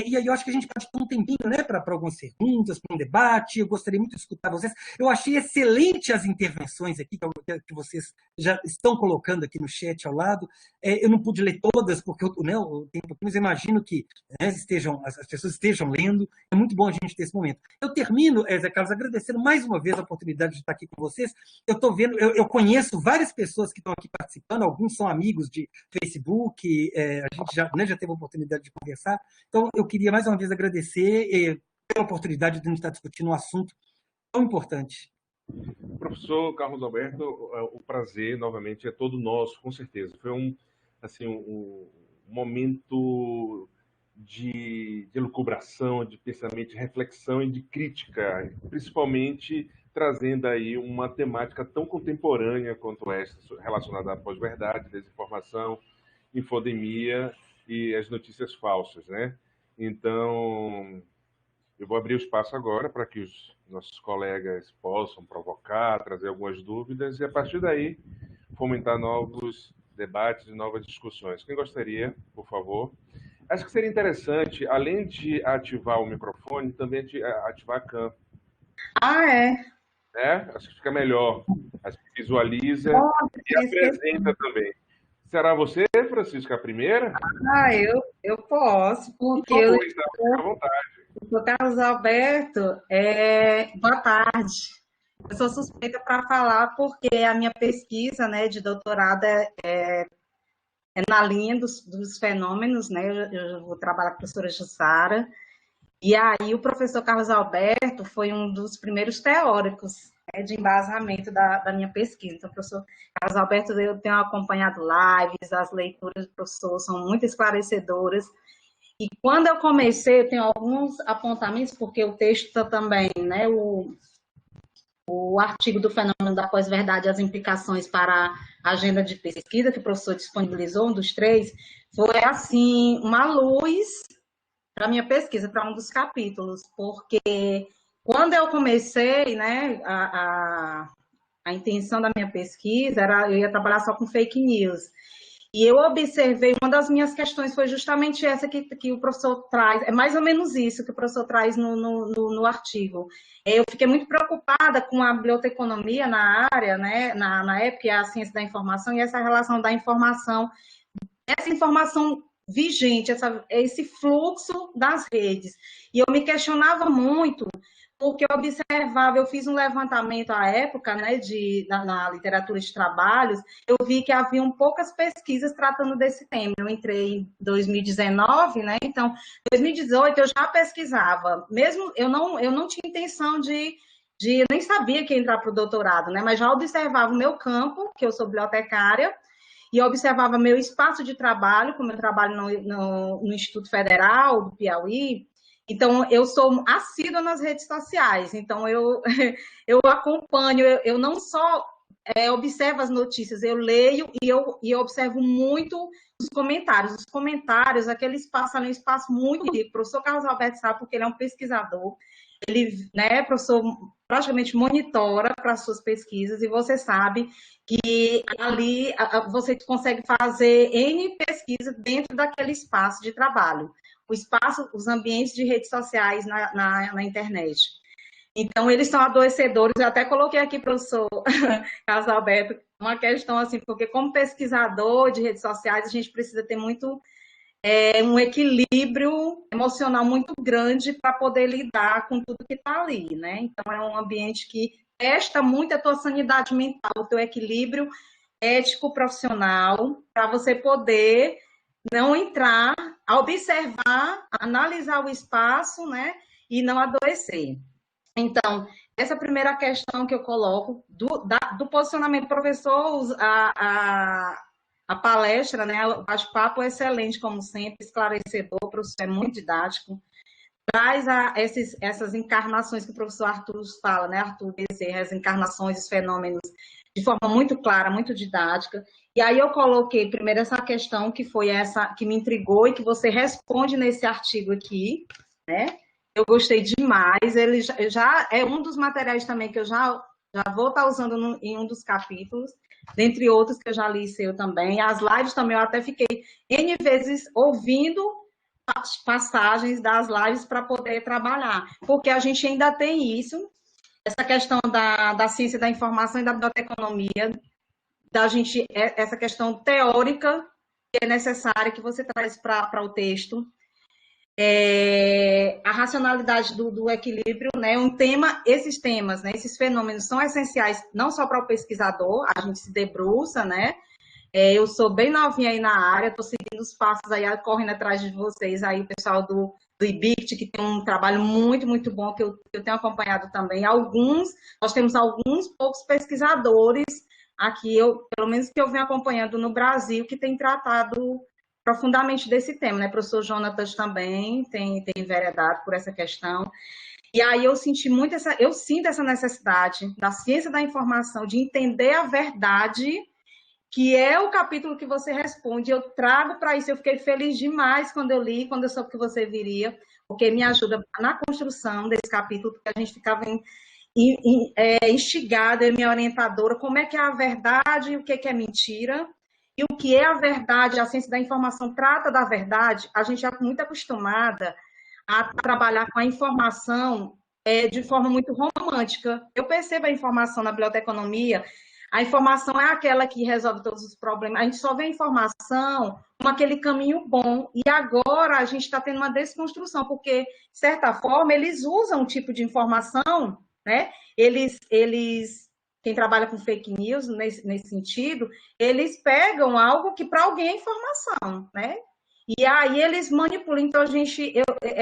E aí eu acho que a gente pode ter um tempinho, né, para algumas perguntas, para um debate. Eu gostaria muito de escutar vocês. Eu achei excelente as intervenções aqui que vocês já estão colocando aqui no chat ao lado. Eu não pude ler todas, porque o tempo, mas eu imagino que as pessoas estejam lendo. É muito bom a gente ter esse momento. Eu termino, Zé Carlos, agradecendo mais uma vez a oportunidade de estar aqui com vocês. Eu estou vendo, eu conheço várias pessoas que estão aqui participando, alguns são amigos de Facebook, a gente já teve a oportunidade de conversar. Então, eu queria mais uma vez agradecer pela oportunidade de a gente estar discutindo um assunto tão importante.
Professor Carlos Alberto, o prazer novamente é todo nosso, com certeza. Foi um momento de elucubração, de pensamento, de reflexão e de crítica, principalmente trazendo aí uma temática tão contemporânea quanto esta, relacionada à pós-verdade, desinformação, infodemia e as notícias falsas, né? Então, eu vou abrir o espaço agora para que os nossos colegas possam provocar, trazer algumas dúvidas e, a partir daí, fomentar novos debates e novas discussões. Quem gostaria, por favor? Acho que seria interessante, além de ativar o microfone, também ativar a cam. Acho que fica melhor. Acho que visualiza e apresenta também. Será você, Francisca, a primeira?
Eu posso, porque
fica à vontade.
O Carlos Alberto, boa tarde. Eu sou suspeita para falar porque a minha pesquisa, né, de doutorado é na linha dos fenômenos, né? Eu vou trabalhar com a professora Jussara. E aí o professor Carlos Alberto foi um dos primeiros teóricos, né, de embasamento da minha pesquisa. Então, o professor Carlos Alberto, eu tenho acompanhado lives, as leituras do professor são muito esclarecedoras. E quando eu comecei, eu tenho alguns apontamentos, porque o texto também, né, o o artigo do fenômeno da pós-verdade e as implicações para a agenda de pesquisa, que o professor disponibilizou, um dos 3, foi, assim, uma luz para a minha pesquisa, para um dos capítulos, porque quando eu comecei, né, a intenção da minha pesquisa era, eu ia trabalhar só com fake news, e eu observei, uma das minhas questões foi justamente essa que o professor traz, é mais ou menos isso que o professor traz no artigo. Eu fiquei muito preocupada com a biblioteconomia na área, né, na época, a ciência da informação, e essa relação da informação, essa informação vigente, esse fluxo das redes. E eu me questionava muito, porque eu observava, eu fiz um levantamento à época, né, na literatura de trabalhos, eu vi que haviam poucas pesquisas tratando desse tema. Eu entrei em 2019, né, então, em 2018 eu já pesquisava, mesmo eu não tinha intenção eu nem sabia que ia entrar para o doutorado, né, mas já observava o meu campo, que eu sou bibliotecária, e eu observava meu espaço de trabalho, como eu trabalho no Instituto Federal do Piauí. Então, eu sou assídua nas redes sociais, então eu acompanho, eu não só observo as notícias, eu leio e eu observo muito os comentários. Os comentários, aquele espaço ali é um espaço muito rico. O professor Carlos Alberto sabe, porque ele é um pesquisador, ele, né, professor, praticamente monitora para as suas pesquisas, e você sabe que ali você consegue fazer N pesquisas dentro daquele espaço de trabalho. O espaço, os ambientes de redes sociais na internet. Então, eles são adoecedores. Eu até coloquei aqui, professor Carlos Alberto, uma questão assim, porque como pesquisador de redes sociais, a gente precisa ter muito um equilíbrio emocional muito grande para poder lidar com tudo que está ali, né? Então, é um ambiente que testa muito a tua sanidade mental, o teu equilíbrio ético profissional, para você poder não entrar, observar, analisar o espaço, né, e não adoecer. Então, essa primeira questão que eu coloco, do posicionamento do professor, a palestra, né, o bate-papo é excelente, como sempre, esclarecedor, o professor é muito didático, traz essas encarnações que o professor Arthur fala, né, Arthur Bezerra, as encarnações, os fenômenos, de forma muito clara, muito didática. E aí eu coloquei primeiro essa questão, que foi essa que me intrigou e que você responde nesse artigo aqui, né? Eu gostei demais, ele já é um dos materiais também que eu já vou estar usando em um dos capítulos, dentre outros que eu já li seu também. As lives também eu até fiquei N vezes ouvindo passagens das lives para poder trabalhar, porque a gente ainda tem isso, essa questão da ciência da informação e da biblioteconomia, essa questão teórica que é necessária, que você traz para o texto, a racionalidade do equilíbrio, né? Esses temas, né? Esses fenômenos são essenciais não só para o pesquisador, a gente se debruça, né? Eu sou bem novinha aí na área, estou seguindo os passos aí, correndo atrás de vocês aí, o pessoal do IBICT, que tem um trabalho muito, muito bom, que eu tenho acompanhado também. Nós temos alguns poucos pesquisadores aqui, pelo menos que eu venho acompanhando no Brasil, que tem tratado profundamente desse tema, né? O professor Jonatas também tem enveredado por essa questão. E aí eu sinto essa necessidade da ciência da informação, de entender a verdade, que é o capítulo que você responde. Eu trago para isso, eu fiquei feliz demais quando eu li, quando eu soube que você viria, porque me ajuda na construção desse capítulo, porque a gente ficava instigada, é minha orientadora, como é que é a verdade e o que é mentira, e o que é a verdade, a ciência da informação trata da verdade. A gente é muito acostumada a trabalhar com a informação de forma muito romântica. Eu percebo a informação na biblioteconomia. A informação é aquela que resolve todos os problemas. A gente só vê a informação como aquele caminho bom. E agora a gente está tendo uma desconstrução, porque, de certa forma, eles usam um tipo de informação, né? Quem trabalha com fake news, nesse sentido, eles pegam algo que para alguém é informação, né? E aí eles manipulam. Então,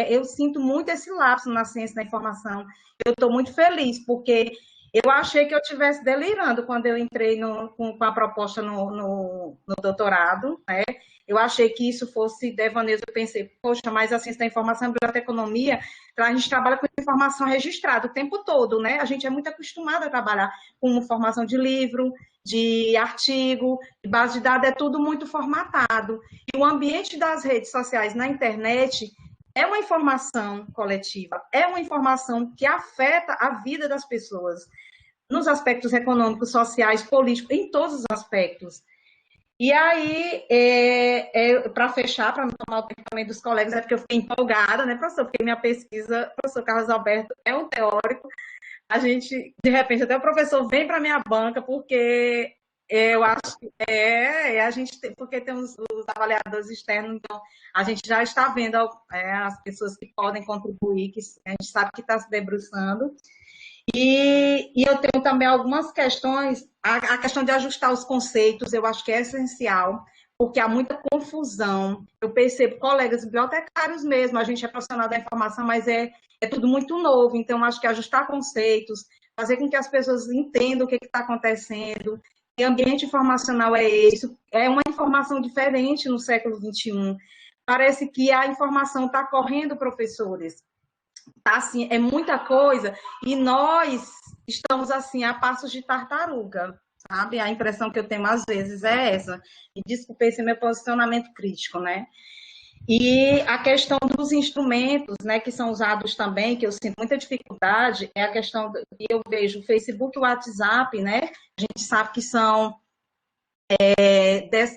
eu sinto muito esse lapso na ciência da informação. Eu estou muito feliz, porque eu achei que eu estivesse delirando quando eu entrei com a proposta no doutorado, né? Eu achei que isso fosse devaneio, eu pensei, poxa, mas a ciência da informação e a biblioteconomia, a gente trabalha com informação registrada o tempo todo, né? A gente é muito acostumado a trabalhar com formação de livro, de artigo, de base de dados, é tudo muito formatado. E o ambiente das redes sociais na internet é uma informação coletiva, é uma informação que afeta a vida das pessoas, nos aspectos econômicos, sociais, políticos, em todos os aspectos. E aí, para fechar, para não tomar o tempo também dos colegas, é porque eu fiquei empolgada, né, professor? Porque minha pesquisa, o professor Carlos Alberto é um teórico, a gente, de repente, até o professor vem para a minha banca, porque eu acho que a gente tem, porque tem os avaliadores externos, então a gente já está vendo as pessoas que podem contribuir, que a gente sabe que está se debruçando. E eu tenho também algumas questões, a questão de ajustar os conceitos, eu acho que é essencial, porque há muita confusão. Eu percebo colegas bibliotecários mesmo, a gente é profissional da informação, mas é tudo muito novo, então acho que ajustar conceitos, fazer com que as pessoas entendam o que está acontecendo, que ambiente informacional é esse, é uma informação diferente no século XXI. Parece que a informação está correndo, professores. Tá, assim, é muita coisa, e nós estamos, assim, a passos de tartaruga, sabe? A impressão que eu tenho, às vezes, é essa. E desculpe esse meu posicionamento crítico, né? E a questão dos instrumentos, né, que são usados também, que eu sinto muita dificuldade, é a questão que eu vejo o Facebook e o WhatsApp, né? A gente sabe que são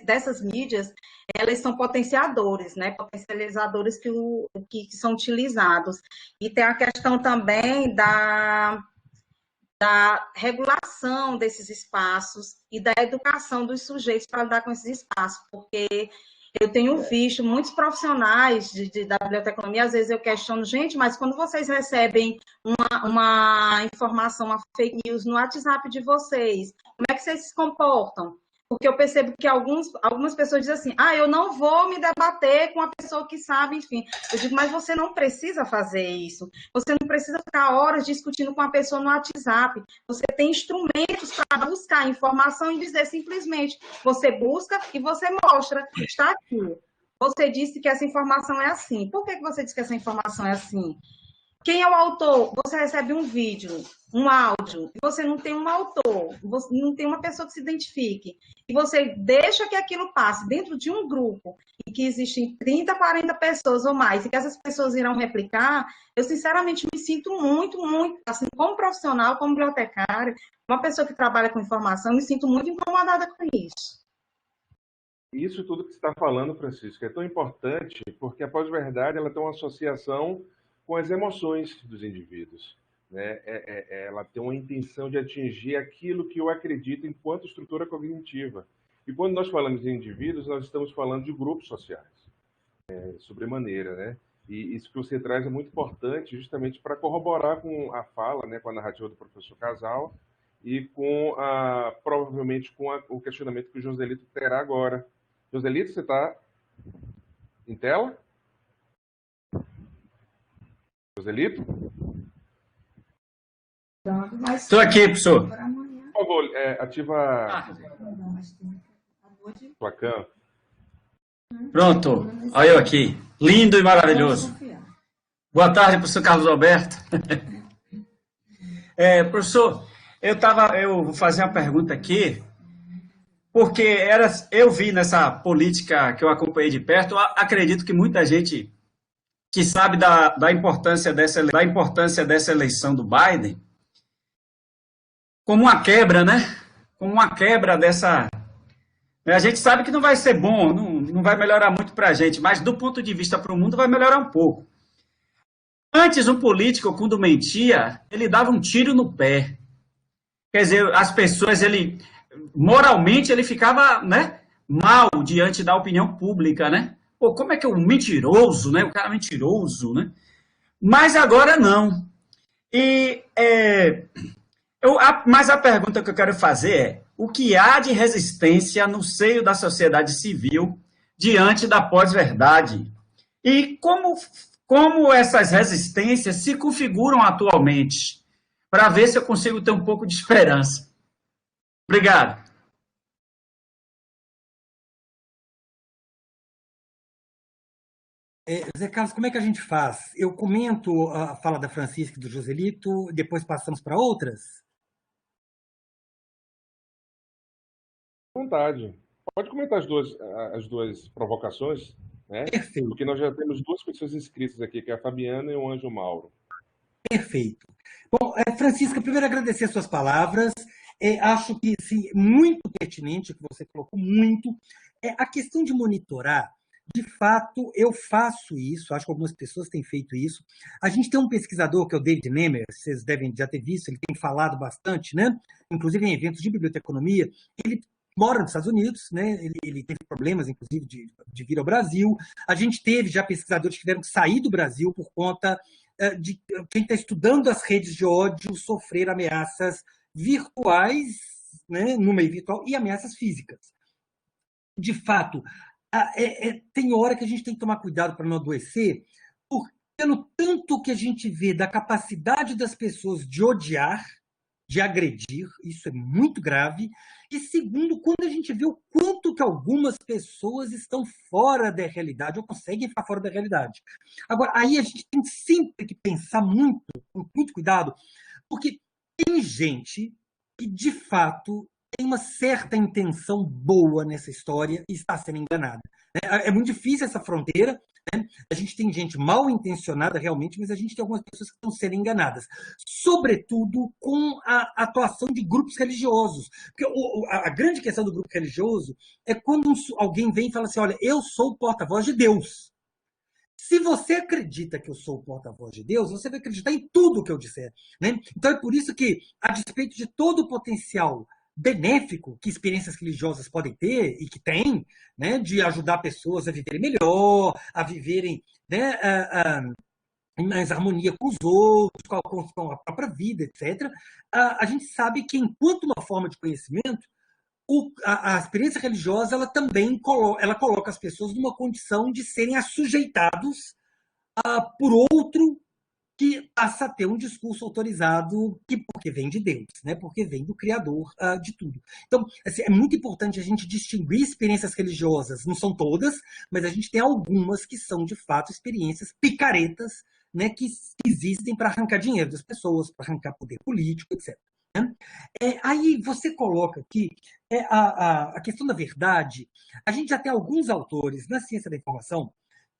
dessas mídias, elas são potenciadores, né? Potencializadores que são utilizados. E tem a questão também da regulação desses espaços e da educação dos sujeitos para lidar com esses espaços, porque eu tenho visto muitos profissionais da biblioteconomia, às vezes eu questiono, gente, mas quando vocês recebem uma informação, uma fake news no WhatsApp de vocês, como é que vocês se comportam? Porque eu percebo que algumas pessoas dizem assim, eu não vou me debater com a pessoa que sabe, enfim. Eu digo, mas você não precisa fazer isso. Você não precisa ficar horas discutindo com a pessoa no WhatsApp. Você tem instrumentos para buscar informação e dizer simplesmente, você busca e você mostra, está aqui. Você disse que essa informação é assim. Por que você disse que essa informação é assim? Quem é o autor? Você recebe um vídeo, um áudio, e você não tem um autor, você não tem uma pessoa que se identifique, e você deixa que aquilo passe dentro de um grupo, e que existem 30, 40 pessoas ou mais, e que essas pessoas irão replicar, eu sinceramente me sinto muito, assim, como profissional, como bibliotecária, uma pessoa que trabalha com informação, me sinto muito incomodada com isso.
Isso tudo que você está falando, Francisco, é tão importante, porque a pós-verdade ela tem uma associação com as emoções dos indivíduos, né? Ela tem uma intenção de atingir aquilo que eu acredito enquanto estrutura cognitiva. E quando nós falamos em indivíduos, nós estamos falando de grupos sociais, sobremaneira, né? E isso que você traz é muito importante, justamente para corroborar com a fala, né, com a narrativa do professor Casal e com provavelmente com o questionamento que o Joselito terá agora. Joselito, você está em tela? Joselito?
Estou aqui, professor.
Por favor, ativa sua câmera.
Pronto, olha eu aqui. Lindo e maravilhoso. Boa tarde, professor Carlos Alberto. Professor, eu vou fazer uma pergunta aqui, porque eu vi nessa política que eu acompanhei de perto, eu acredito que muita gente que sabe da importância dessa eleição do Biden, como uma quebra, né? Como uma quebra dessa... A gente sabe que não vai ser bom, não vai melhorar muito para a gente, mas do ponto de vista para o mundo vai melhorar um pouco. Antes, um político, quando mentia, ele dava um tiro no pé. Quer dizer, as pessoas, moralmente, ele ficava, né, mal diante da opinião pública, né? Pô, como é que é um mentiroso, né? O cara é mentiroso, né? Mas agora não. Mas a pergunta que eu quero fazer é: o que há de resistência no seio da sociedade civil diante da pós-verdade? E como essas resistências se configuram atualmente? Para ver se eu consigo ter um pouco de esperança. Obrigado.
Zé Carlos, como é que a gente faz? Eu comento a fala da Francisca e do Joselito, depois passamos para outras?
À vontade. Pode comentar as duas provocações, né?
Perfeito,
Porque nós já temos duas pessoas inscritas aqui, que é a Fabiana e o Anjo Mauro.
perfeito. Bom, Francisca, primeiro agradecer as suas palavras. Acho que sim, muito pertinente, que você colocou muito. A questão de monitorar, de fato, eu faço isso, acho que algumas pessoas têm feito isso. A gente tem um pesquisador, que é o David Nemer, vocês devem já ter visto, ele tem falado bastante, né? Inclusive em eventos de biblioteconomia. Ele mora nos Estados Unidos, né? Ele teve problemas, inclusive, de vir ao Brasil. A gente teve já pesquisadores que tiveram que sair do Brasil por conta de quem está estudando as redes de ódio sofrer ameaças virtuais, né, no meio virtual, e ameaças físicas. De fato, tem hora que a gente tem que tomar cuidado para não adoecer, pelo tanto que a gente vê da capacidade das pessoas de odiar, de agredir, isso é muito grave, e segundo, quando a gente vê o quanto que algumas pessoas estão fora da realidade, ou conseguem ficar fora da realidade. Agora, aí a gente tem sempre que pensar muito, com muito cuidado, porque tem gente que, de fato, tem uma certa intenção boa nessa história e está sendo enganada. É muito difícil essa fronteira, né? A gente tem gente mal intencionada realmente, mas a gente tem algumas pessoas que estão sendo enganadas, sobretudo com a atuação de grupos religiosos. Porque a grande questão do grupo religioso é quando alguém vem e fala assim, olha, eu sou o porta-voz de Deus. Se você acredita que eu sou o porta-voz de Deus, você vai acreditar em tudo que eu disser, né? Então é por isso que, a despeito de todo o potencial benéfico que experiências religiosas podem ter, e que têm, né, de ajudar pessoas a viverem melhor, a viverem, né, em mais harmonia com os outros, com a própria vida, etc., a gente sabe que, enquanto uma forma de conhecimento, a experiência religiosa ela também ela coloca as pessoas numa condição de serem assujeitados por outro que passa a ter um discurso autorizado porque vem de Deus, né? Porque vem do Criador de tudo. Então, assim, é muito importante a gente distinguir experiências religiosas, não são todas, mas a gente tem algumas que são, de fato, experiências picaretas, né? Que existem para arrancar dinheiro das pessoas, para arrancar poder político, etc. Né? Aí você coloca que a questão da verdade, a gente já tem alguns autores na ciência da informação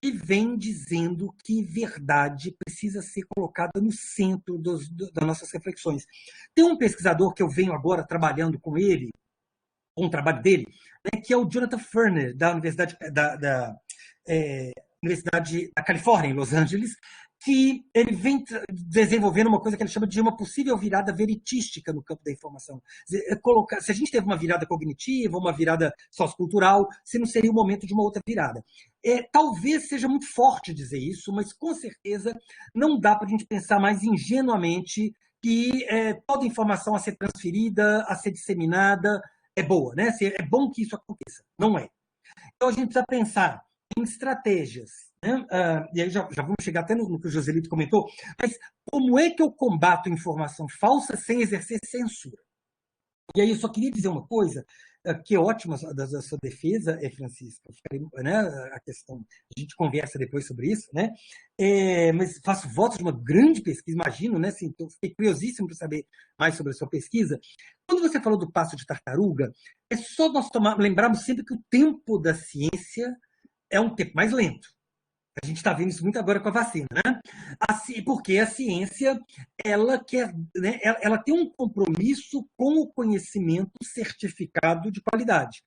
que vem dizendo que verdade precisa ser colocada no centro das nossas reflexões. Tem um pesquisador que eu venho agora trabalhando com ele, com o trabalho dele, né, que é o Jonathan Ferner, da Universidade da Califórnia, em Los Angeles, que ele vem desenvolvendo uma coisa que ele chama de uma possível virada veritística no campo da informação. Se a gente teve uma virada cognitiva, uma virada sociocultural, se não seria o momento de uma outra virada. Talvez seja muito forte dizer isso, mas com certeza não dá para a gente pensar mais ingenuamente que toda informação a ser transferida, a ser disseminada, é boa, né? É bom que isso aconteça. Não é. Então a gente precisa pensar em estratégias, né? E aí já vamos chegar até no que o Joselito comentou, mas como é que eu combato informação falsa sem exercer censura? E aí eu só queria dizer uma coisa, que é ótima da sua defesa, Francisco, né, a questão, a gente conversa depois sobre isso, né? Mas faço votos de uma grande pesquisa, imagino, né? Assim, fiquei curiosíssimo para saber mais sobre a sua pesquisa. Quando você falou do passo de tartaruga, é só nós lembrarmos sempre que o tempo da ciência é um tempo mais lento. A gente está vendo isso muito agora com a vacina, né? Porque a ciência ela quer, né, ela tem um compromisso com o conhecimento certificado de qualidade,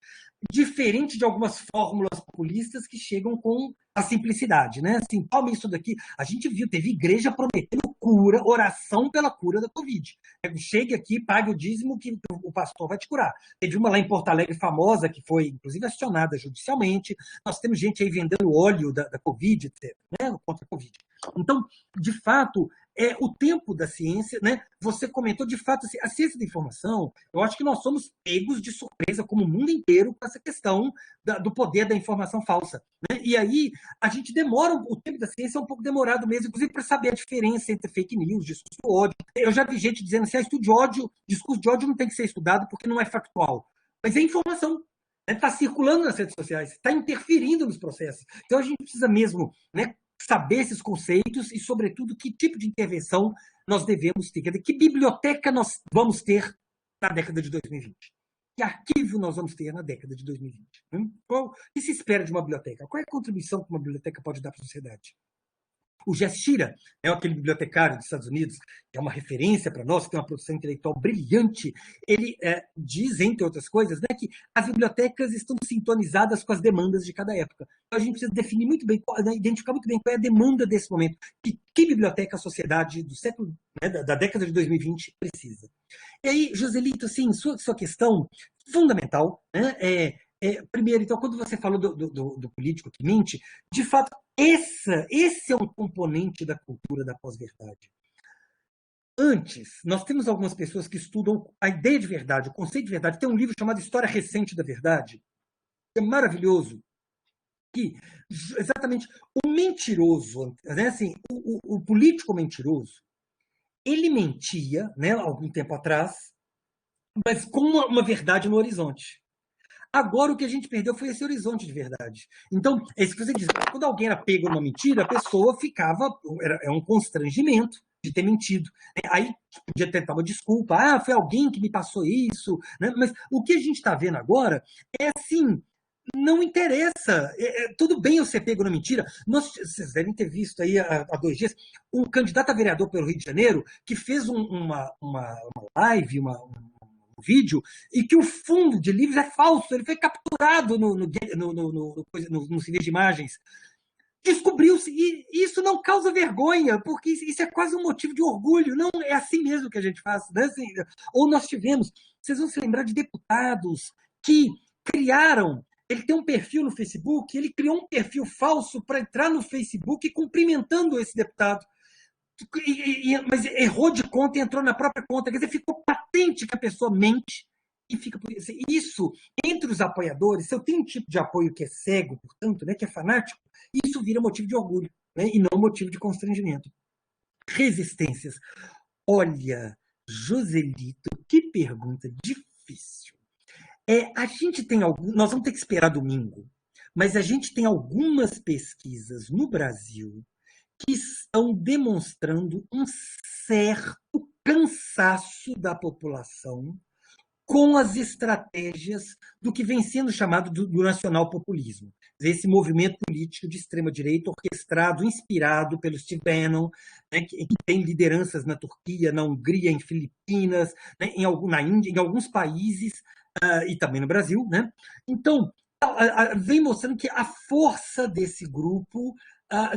diferente de algumas fórmulas populistas que chegam com a simplicidade, né? Assim, tome isso daqui. A gente viu, teve igreja prometendo cura, oração pela cura da Covid. Chegue aqui, pague o dízimo que o pastor vai te curar. Teve uma lá em Porto Alegre famosa, que foi, inclusive, acionada judicialmente. Nós temos gente aí vendendo óleo da Covid, etc., né? Contra a Covid. Então, de fato, o tempo da ciência, né? Você comentou, de fato, assim, a ciência da informação, eu acho que nós somos pegos de surpresa, como o mundo inteiro, com essa questão do poder da informação falsa, né? E aí, a gente demora, o tempo da ciência é um pouco demorado mesmo, inclusive para saber a diferença entre fake news, discurso de ódio. Eu já vi gente dizendo assim, discurso de ódio não tem que ser estudado porque não é factual. Mas é informação. está circulando nas redes sociais, está interferindo nos processos. Então, a gente precisa mesmo, né, saber esses conceitos e, sobretudo, que tipo de intervenção nós devemos ter. Quer dizer, que biblioteca nós vamos ter na década de 2020? Que arquivo nós vamos ter na década de 2020? O que se espera de uma biblioteca? Qual é a contribuição que uma biblioteca pode dar para a sociedade? O Jess Sheeran é aquele bibliotecário dos Estados Unidos, que é uma referência para nós, que tem uma produção intelectual brilhante. Ele diz, entre outras coisas, né, que as bibliotecas estão sintonizadas com as demandas de cada época. Então, a gente precisa definir muito bem, identificar muito bem qual é a demanda desse momento. Que biblioteca a sociedade do século, né, da década de 2020 precisa. E aí, Joselito, assim, sua questão fundamental, né, primeiro, então, quando você falou do político que mente, de fato, esse é um componente da cultura da pós-verdade. Antes, nós temos algumas pessoas que estudam a ideia de verdade, o conceito de verdade. Tem um livro chamado História Recente da Verdade, que é maravilhoso, que exatamente o mentiroso, né, assim, o político mentiroso, ele mentia, né, algum tempo atrás, mas com uma verdade no horizonte. Agora, o que a gente perdeu foi esse horizonte de verdade. Então, é isso que você diz. Quando alguém era pego numa mentira, a pessoa ficava... É um constrangimento de ter mentido. Aí podia tentar uma desculpa. Ah, foi alguém que me passou isso. Né? Mas o que a gente está vendo agora é assim... Não interessa. Tudo bem eu ser pego na mentira. Vocês devem ter visto aí há 2 dias um candidato a vereador pelo Rio de Janeiro que fez uma live, um vídeo, e que o fundo de livros é falso. Ele foi capturado no serviço de imagens. Descobriu-se, e isso não causa vergonha, porque isso é quase um motivo de orgulho. Não é assim mesmo que a gente faz. Né? Assim, ou nós tivemos, vocês vão se lembrar de deputados que criaram. Ele tem um perfil no Facebook, ele criou um perfil falso para entrar no Facebook cumprimentando esse deputado. Mas errou de conta e entrou na própria conta. Quer dizer, ficou patente que a pessoa mente e fica por isso. Isso, entre os apoiadores, se eu tenho um tipo de apoio que é cego, portanto, né, que é fanático, isso vira motivo de orgulho, né, e não motivo de constrangimento. Resistências. Olha, Joselito, que pergunta difícil. A gente tem nós vamos ter que esperar domingo, mas a gente tem algumas pesquisas no Brasil que estão demonstrando um certo cansaço da população com as estratégias do que vem sendo chamado do nacional-populismo. Esse movimento político de extrema-direita orquestrado, inspirado pelo Steve Bannon, né, que tem lideranças na Turquia, na Hungria, em Filipinas, né, na Índia, em alguns países, e também no Brasil. Né? Então, vem mostrando que a força desse grupo,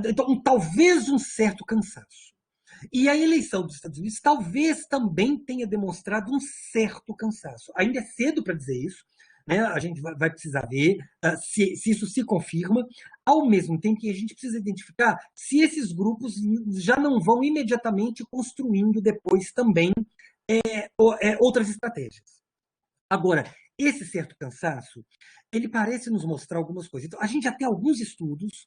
então, talvez um certo cansaço. E a eleição dos Estados Unidos talvez também tenha demonstrado um certo cansaço. Ainda é cedo para dizer isso, né? A gente vai precisar ver se isso se confirma, ao mesmo tempo que a gente precisa identificar se esses grupos já não vão imediatamente construindo depois também outras estratégias. Agora, esse certo cansaço, ele parece nos mostrar algumas coisas. Então, a gente já tem alguns estudos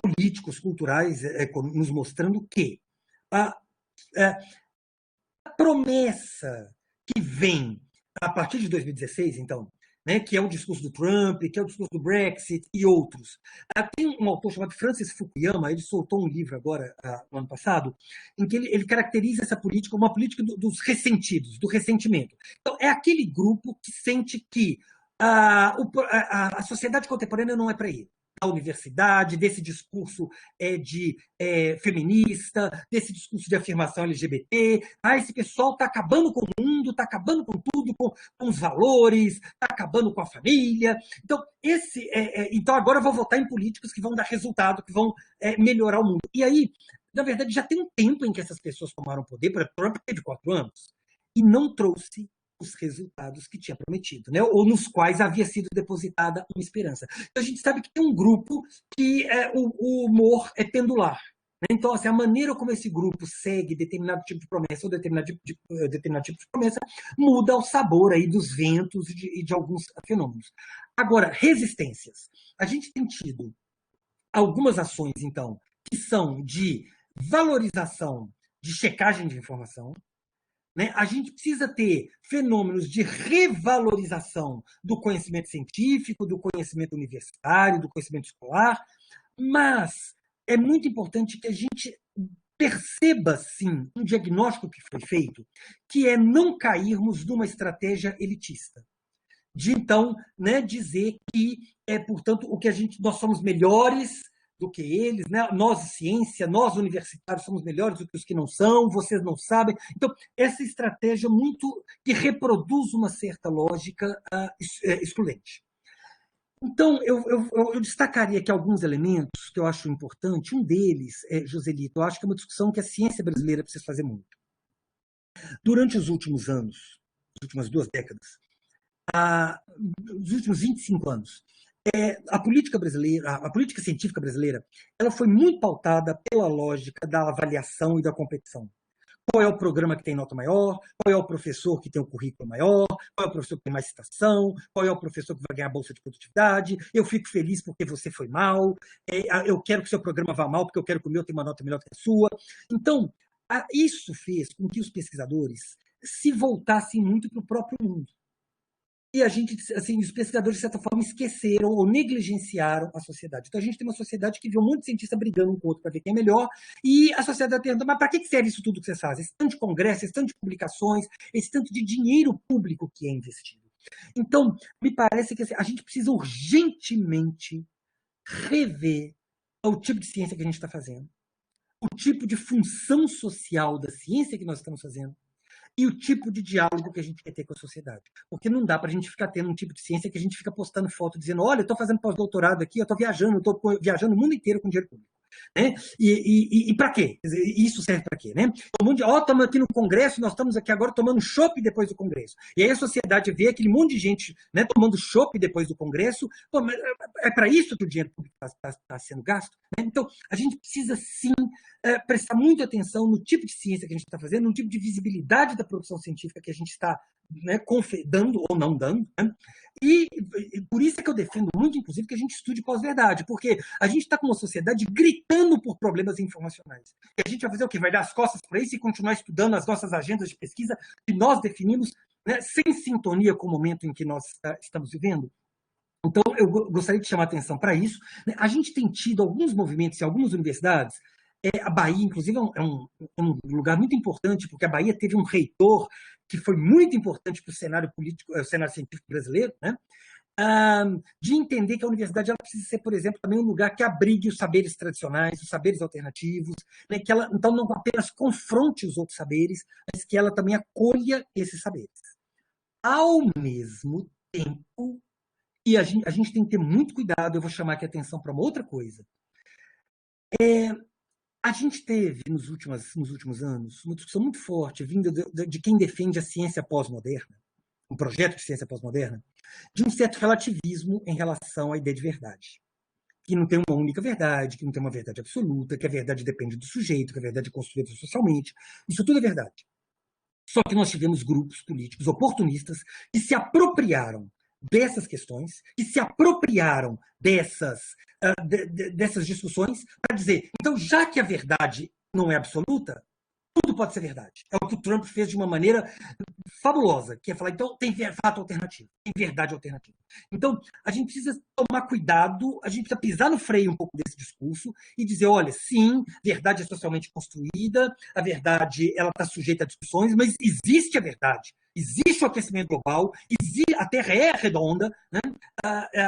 políticos, culturais, nos mostrando que a promessa que vem a partir de 2016, então, né, que é o discurso do Trump, que é o discurso do Brexit e outros. Tem um autor chamado Francis Fukuyama, ele soltou um livro agora, no ano passado, em que ele caracteriza essa política como uma política dos ressentidos, do ressentimento. Então, é aquele grupo que sente que a sociedade contemporânea não é para ele. Da universidade, desse discurso feminista, desse discurso de afirmação LGBT. Esse pessoal está acabando com o mundo, está acabando com tudo, com os valores, está acabando com a família. Então, então agora eu vou votar em políticos que vão dar resultado, que vão melhorar o mundo. E aí, na verdade, já tem um tempo em que essas pessoas tomaram poder, por exemplo, Trump teve 4 anos, e não trouxe os resultados que tinha prometido, né? Ou nos quais havia sido depositada uma esperança. Então, a gente sabe que tem um grupo que o humor é pendular. Né? Então, assim, a maneira como esse grupo segue determinado tipo de promessa ou determinado tipo de promessa muda o sabor aí dos ventos e de alguns fenômenos. Agora, resistências. A gente tem tido algumas ações, então, que são de valorização de checagem de informação, né? A gente precisa ter fenômenos de revalorização do conhecimento científico, do conhecimento universitário, do conhecimento escolar, mas é muito importante que a gente perceba, sim, um diagnóstico que foi feito, que é não cairmos numa estratégia elitista. De, então, né, dizer que, portanto, nós somos melhores do que eles, né? Nós, ciência, nós, universitários, somos melhores do que os que não são, vocês não sabem. Então, essa estratégia muito que reproduz uma certa lógica excludente. Então, eu destacaria aqui alguns elementos que eu acho importante. Um deles, Joselito, eu acho que é uma discussão que a ciência brasileira precisa fazer muito. Durante os últimos anos, as últimas 2 décadas, os últimos 25 anos, a política científica brasileira, ela foi muito pautada pela lógica da avaliação e da competição. Qual é o programa que tem nota maior? Qual é o professor que tem o currículo maior? Qual é o professor que tem mais citação? Qual é o professor que vai ganhar a bolsa de produtividade? Eu fico feliz porque você foi mal. Eu quero que o seu programa vá mal porque eu quero que o meu tenha uma nota melhor que a sua. Então, isso fez com que os pesquisadores se voltassem muito para o próprio mundo. E a gente, assim, os pesquisadores, de certa forma, esqueceram ou negligenciaram a sociedade. Então, a gente tem uma sociedade que vê um monte de cientista brigando um com o outro para ver quem é melhor, e a sociedade pergunta, mas para que serve isso tudo que vocês fazem? Esse tanto de congresso, esse tanto de publicações, esse tanto de dinheiro público que é investido. Então, me parece que assim, a gente precisa urgentemente rever o tipo de ciência que a gente está fazendo, o tipo de função social da ciência que nós estamos fazendo, e o tipo de diálogo que a gente quer ter com a sociedade. Porque não dá para a gente ficar tendo um tipo de ciência que a gente fica postando foto dizendo, olha, eu estou fazendo pós-doutorado aqui, eu estou viajando o mundo inteiro com dinheiro público. Né? E para quê? Isso serve para quê? Né? Estamos aqui no Congresso, nós estamos aqui agora tomando chopp depois do Congresso. E aí a sociedade vê aquele monte de gente, né, tomando chopp depois do Congresso. Pô, mas é para isso que o dinheiro público está sendo gasto? Né? Então, a gente precisa sim prestar muita atenção no tipo de ciência que a gente está fazendo, no tipo de visibilidade da produção científica que a gente está, né, dando ou não dando. Né? E por isso é que eu defendo muito, inclusive, que a gente estude pós-verdade, porque a gente está com uma sociedade gritando por problemas informacionais. E a gente vai fazer o quê? Vai dar as costas para isso e continuar estudando as nossas agendas de pesquisa que nós definimos, né, sem sintonia com o momento em que nós estamos vivendo? Então, eu gostaria de chamar a atenção para isso. A gente tem tido alguns movimentos em algumas universidades. A Bahia, inclusive, é um lugar muito importante, porque a Bahia teve um reitor que foi muito importante para o cenário político, o cenário científico brasileiro, né? De entender que a universidade ela precisa ser, por exemplo, também um lugar que abrigue os saberes tradicionais, os saberes alternativos, né? Que ela, então, não apenas confronte os outros saberes, mas que ela também acolha esses saberes. Ao mesmo tempo, e a gente tem que ter muito cuidado, eu vou chamar aqui a atenção para uma outra coisa. A gente teve, nos últimos anos, uma discussão muito forte, vinda de quem defende a ciência pós-moderna, um projeto de ciência pós-moderna, de um certo relativismo em relação à ideia de verdade. Que não tem uma única verdade, que não tem uma verdade absoluta, que a verdade depende do sujeito, que a verdade é construída socialmente. Isso tudo é verdade. Só que nós tivemos grupos políticos oportunistas que se apropriaram dessas questões, que se apropriaram dessas discussões para dizer, então, já que a verdade não é absoluta, tudo pode ser verdade. É o que o Trump fez de uma maneira fabulosa, que é falar, então, tem fato alternativo, tem verdade alternativa. Então, a gente precisa tomar cuidado, a gente precisa pisar no freio um pouco desse discurso e dizer, olha, sim, verdade é socialmente construída, a verdade ela está sujeita a discussões, mas existe a verdade. Existe o aquecimento global, a Terra é redonda, né?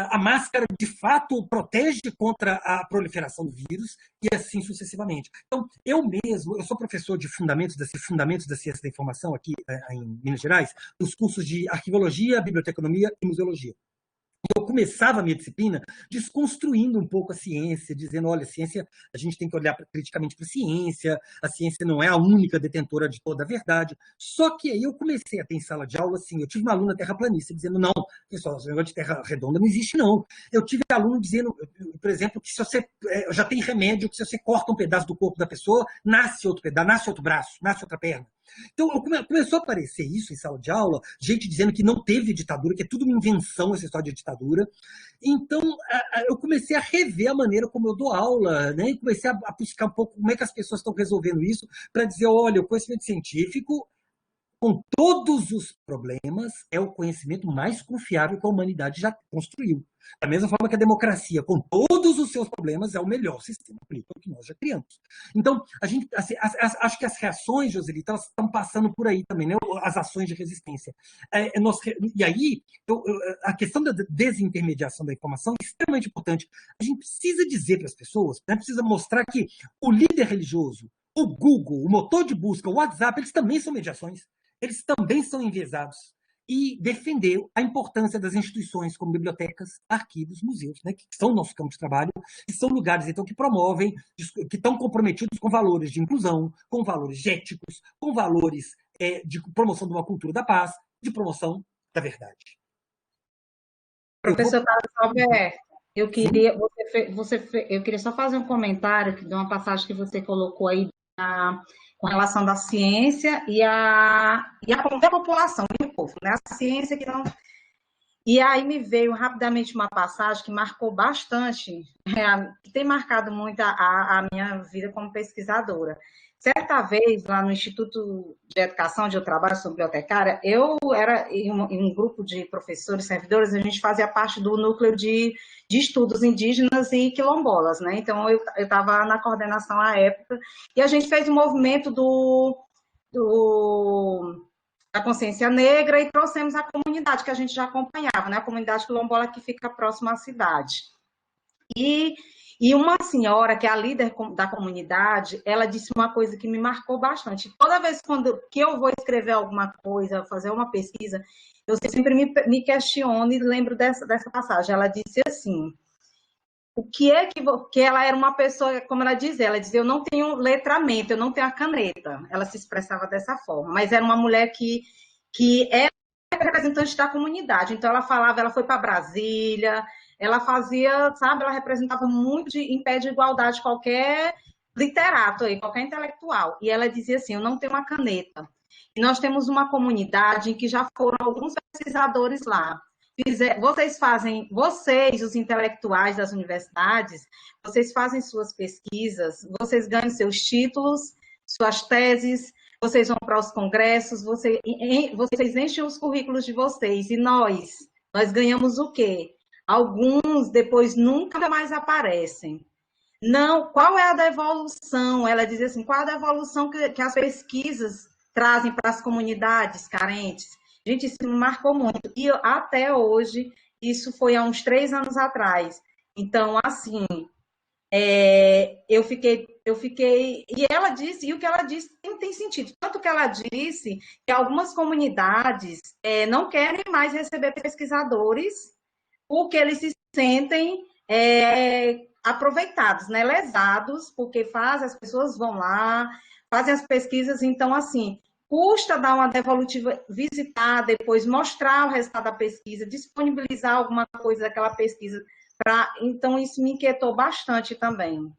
A máscara, de fato, protege contra a proliferação do vírus e assim sucessivamente. Então, eu sou professor de fundamentos da ciência da informação aqui em Minas Gerais, nos cursos de arquivologia, biblioteconomia e museologia. Eu começava a minha disciplina desconstruindo um pouco a ciência, dizendo, olha, a ciência, a gente tem que olhar criticamente para a ciência não é a única detentora de toda a verdade. Só que aí eu comecei a ter em sala de aula, assim, eu tive uma aluna terraplanista dizendo, não, pessoal, esse negócio de terra redonda não existe, não. Eu tive aluno dizendo, por exemplo, que se você já tem remédio, que se você corta um pedaço do corpo da pessoa, nasce outro pedaço, nasce outro braço, nasce outra perna. Então, começou a aparecer isso em sala de aula, gente dizendo que não teve ditadura, que é tudo uma invenção essa história de ditadura. Então, eu comecei a rever a maneira como eu dou aula, né? E comecei a buscar um pouco como é que as pessoas estão resolvendo isso, para dizer, olha, o conhecimento científico com todos os problemas, é o conhecimento mais confiável que a humanidade já construiu. Da mesma forma que a democracia, com todos os seus problemas, é o melhor sistema político que nós já criamos. Então, acho que as reações, Joselita, elas estão passando por aí também, né? As ações de resistência. E aí, a questão da desintermediação da informação é extremamente importante. A gente precisa dizer para as pessoas, né? Precisa mostrar que o líder religioso, o Google, o motor de busca, o WhatsApp, eles também são mediações, eles também são enviesados. E defender a importância das instituições como bibliotecas, arquivos, museus, né, que são o nosso campo de trabalho, que são lugares então, que promovem, que estão comprometidos com valores de inclusão, com valores éticos, com valores de promoção de uma cultura da paz, de promoção da verdade.
Professor Carlos Alberto, eu queria só fazer um comentário de uma passagem que você colocou aí com relação da ciência e a população, e o povo, né? A ciência que não... E aí me veio rapidamente uma passagem que marcou bastante, que tem marcado muito a minha vida como pesquisadora. Certa vez, lá no Instituto de Educação, onde eu trabalho, sou bibliotecária, eu era em um grupo de professores, servidores, a gente fazia parte do núcleo de estudos indígenas e quilombolas, né? Então, eu estava na coordenação à época, e a gente fez um movimento da consciência negra e trouxemos a comunidade que a gente já acompanhava, né? A comunidade quilombola que fica próxima à cidade. E uma senhora, que é a líder da comunidade, ela disse uma coisa que me marcou bastante. Toda vez que eu vou escrever alguma coisa, fazer uma pesquisa, eu sempre me questiono e lembro dessa passagem. Ela disse assim, o que é que ela era uma pessoa, como ela dizia, eu não tenho letramento, eu não tenho a caneta. Ela se expressava dessa forma, mas era uma mulher que é representante da comunidade. Então, ela falava, ela foi para Brasília, ela fazia, sabe, ela representava muito em pé de igualdade qualquer literato aí, qualquer intelectual. E ela dizia assim, eu não tenho uma caneta. E nós temos uma comunidade em que já foram alguns pesquisadores lá. Vocês, os intelectuais das universidades, vocês fazem suas pesquisas, vocês ganham seus títulos, suas teses, vocês vão para os congressos, vocês enchem os currículos de vocês. E nós ganhamos o quê? Alguns depois nunca mais aparecem. Não, qual é a devolução? Ela diz assim, qual é a devolução que as pesquisas trazem para as comunidades carentes? Gente, isso me marcou muito. E até hoje, isso foi há uns 3 anos atrás. Então, assim, eu fiquei... E ela disse, e o que ela disse tem sentido. Tanto que ela disse que algumas comunidades não querem mais receber pesquisadores porque eles se sentem aproveitados, né, lesados, porque as pessoas vão lá, fazem as pesquisas, então, assim, custa dar uma devolutiva, visitar, depois mostrar o resultado da pesquisa, disponibilizar alguma coisa daquela pesquisa, então isso me inquietou bastante também.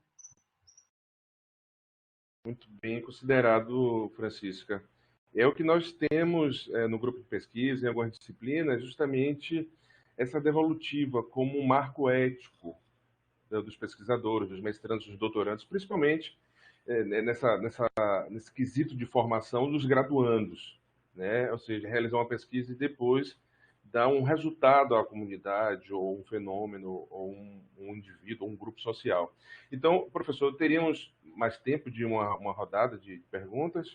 Muito bem considerado, Francisca. É o que nós temos no grupo de pesquisa, em algumas disciplinas, justamente essa devolutiva como um marco ético dos pesquisadores, dos mestrandos, dos doutorandos, principalmente nesse quesito de formação dos graduandos, né? Ou seja, realizar uma pesquisa e depois dar um resultado à comunidade, ou um fenômeno, ou um indivíduo, ou um grupo social. Então, professor, teríamos mais tempo de uma rodada de perguntas,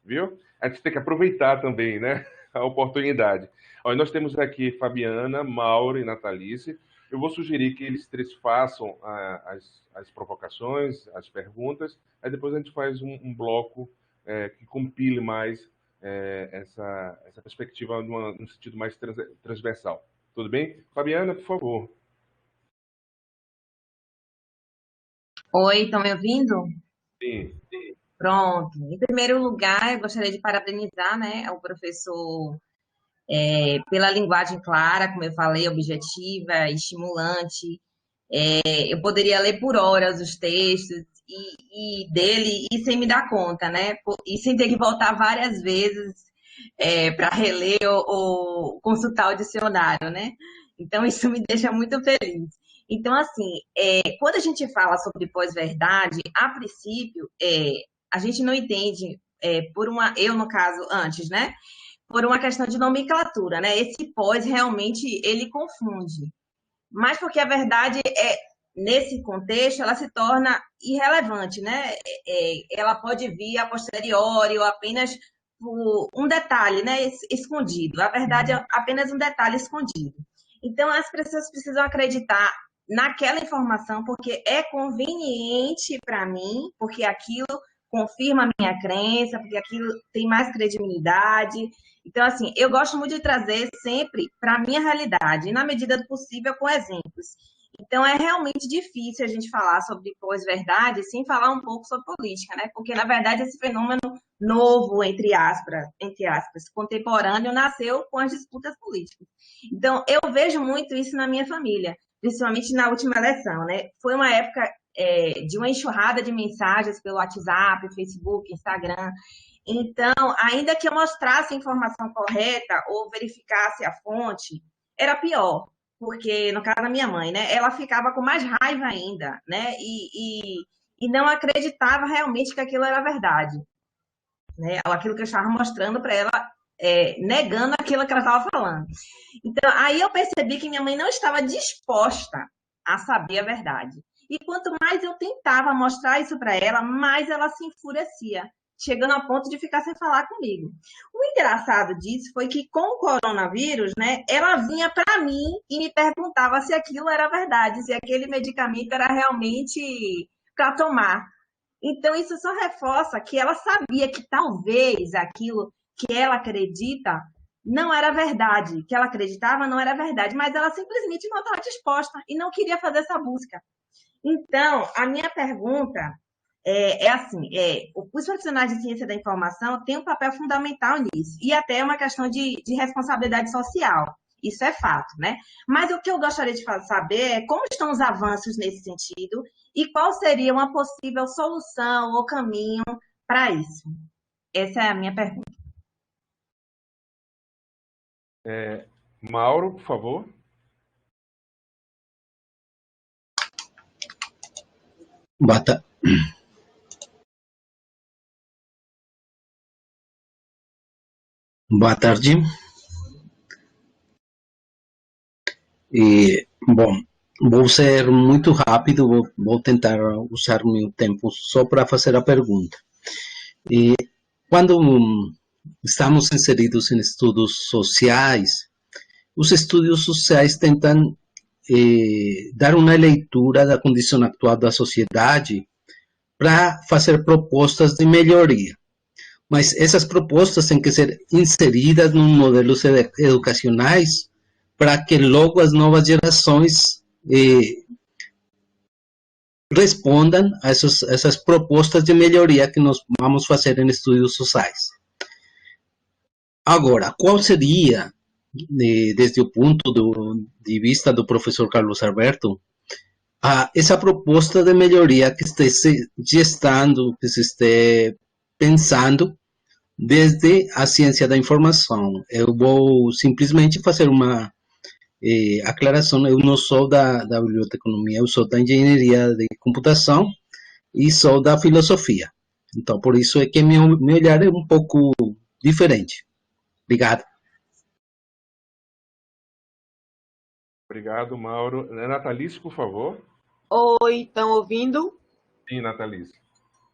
viu? A gente tem que aproveitar também, né, a oportunidade. Olha, nós temos aqui Fabiana, Mauro e Natalice. Eu vou sugerir que eles 3 façam as provocações, as perguntas, aí depois a gente faz um bloco que compile mais essa perspectiva num sentido mais transversal. Tudo bem? Fabiana, por favor.
Oi, estão me ouvindo?
Sim.
Pronto. Em primeiro lugar, eu gostaria de parabenizar, né, ao professor pela linguagem clara, como eu falei, objetiva, estimulante. Eu poderia ler por horas os textos dele e sem me dar conta, né? E sem ter que voltar várias vezes para reler ou consultar o dicionário, né? Então, isso me deixa muito feliz. Então, assim, quando a gente fala sobre pós-verdade, a princípio, a gente não entende eu no caso, antes, né? Por uma questão de nomenclatura, né? Esse pós realmente ele confunde. Mas porque a verdade nesse contexto, ela se torna irrelevante, né? Ela pode vir a posteriori ou apenas por um detalhe, né? Escondido. A verdade é apenas um detalhe escondido. Então, as pessoas precisam acreditar naquela informação porque é conveniente para mim, porque aquilo confirma a minha crença, porque aquilo tem mais credibilidade. Então, assim, eu gosto muito de trazer sempre para a minha realidade, e na medida do possível com exemplos. Então, é realmente difícil a gente falar sobre pós-verdade sem falar um pouco sobre política, né? Porque, na verdade, esse fenômeno novo, entre aspas, contemporâneo, nasceu com as disputas políticas. Então, eu vejo muito isso na minha família, principalmente na última eleição, né? Foi uma época de uma enxurrada de mensagens pelo WhatsApp, Facebook, Instagram. Então, ainda que eu mostrasse a informação correta ou verificasse a fonte, era pior, porque, no caso da minha mãe, né, ela ficava com mais raiva ainda, né, e não acreditava realmente que aquilo era verdade, né, aquilo que eu estava mostrando para ela, negando aquilo que ela estava falando. Então, aí eu percebi que minha mãe não estava disposta a saber a verdade. E quanto mais eu tentava mostrar isso para ela, mais ela se enfurecia, chegando a ponto de ficar sem falar comigo. O engraçado disso foi que com o coronavírus, né, ela vinha para mim e me perguntava se aquilo era verdade, se aquele medicamento era realmente para tomar. Então, isso só reforça que ela sabia que talvez aquilo que ela acredita não era verdade, que ela acreditava não era verdade, mas ela simplesmente não estava disposta e não queria fazer essa busca. Então, a minha pergunta assim, os profissionais de ciência da informação têm um papel fundamental nisso, e até uma questão de responsabilidade social, isso é fato, né? Mas o que eu gostaria de saber é como estão os avanços nesse sentido e qual seria uma possível solução ou caminho para isso. Essa é a minha pergunta.
Mauro, por favor.
Boa tarde. Bom, vou ser muito rápido, vou tentar usar meu tempo só para fazer a pergunta. Quando estamos inseridos em estudos sociais, os estudos sociais tentam dar uma leitura da condição atual da sociedade para fazer propostas de melhoria. Mas essas propostas têm que ser inseridas nos modelos educacionais para que logo as novas gerações respondam a essas propostas de melhoria que nós vamos fazer em estudos sociais. Agora, qual seria, desde o ponto de vista do professor Carlos Alberto, essa proposta de melhoria que está se gestando, que se está pensando desde a ciência da informação? Eu vou simplesmente fazer uma aclaração. Eu não sou da biblioteconomia, eu sou da engenharia de computação e sou da filosofia. Então, por isso é que meu olhar é um pouco diferente. Obrigado.
Obrigado, Mauro. Natalice, por favor.
Oi, estão ouvindo?
Sim, Natalice.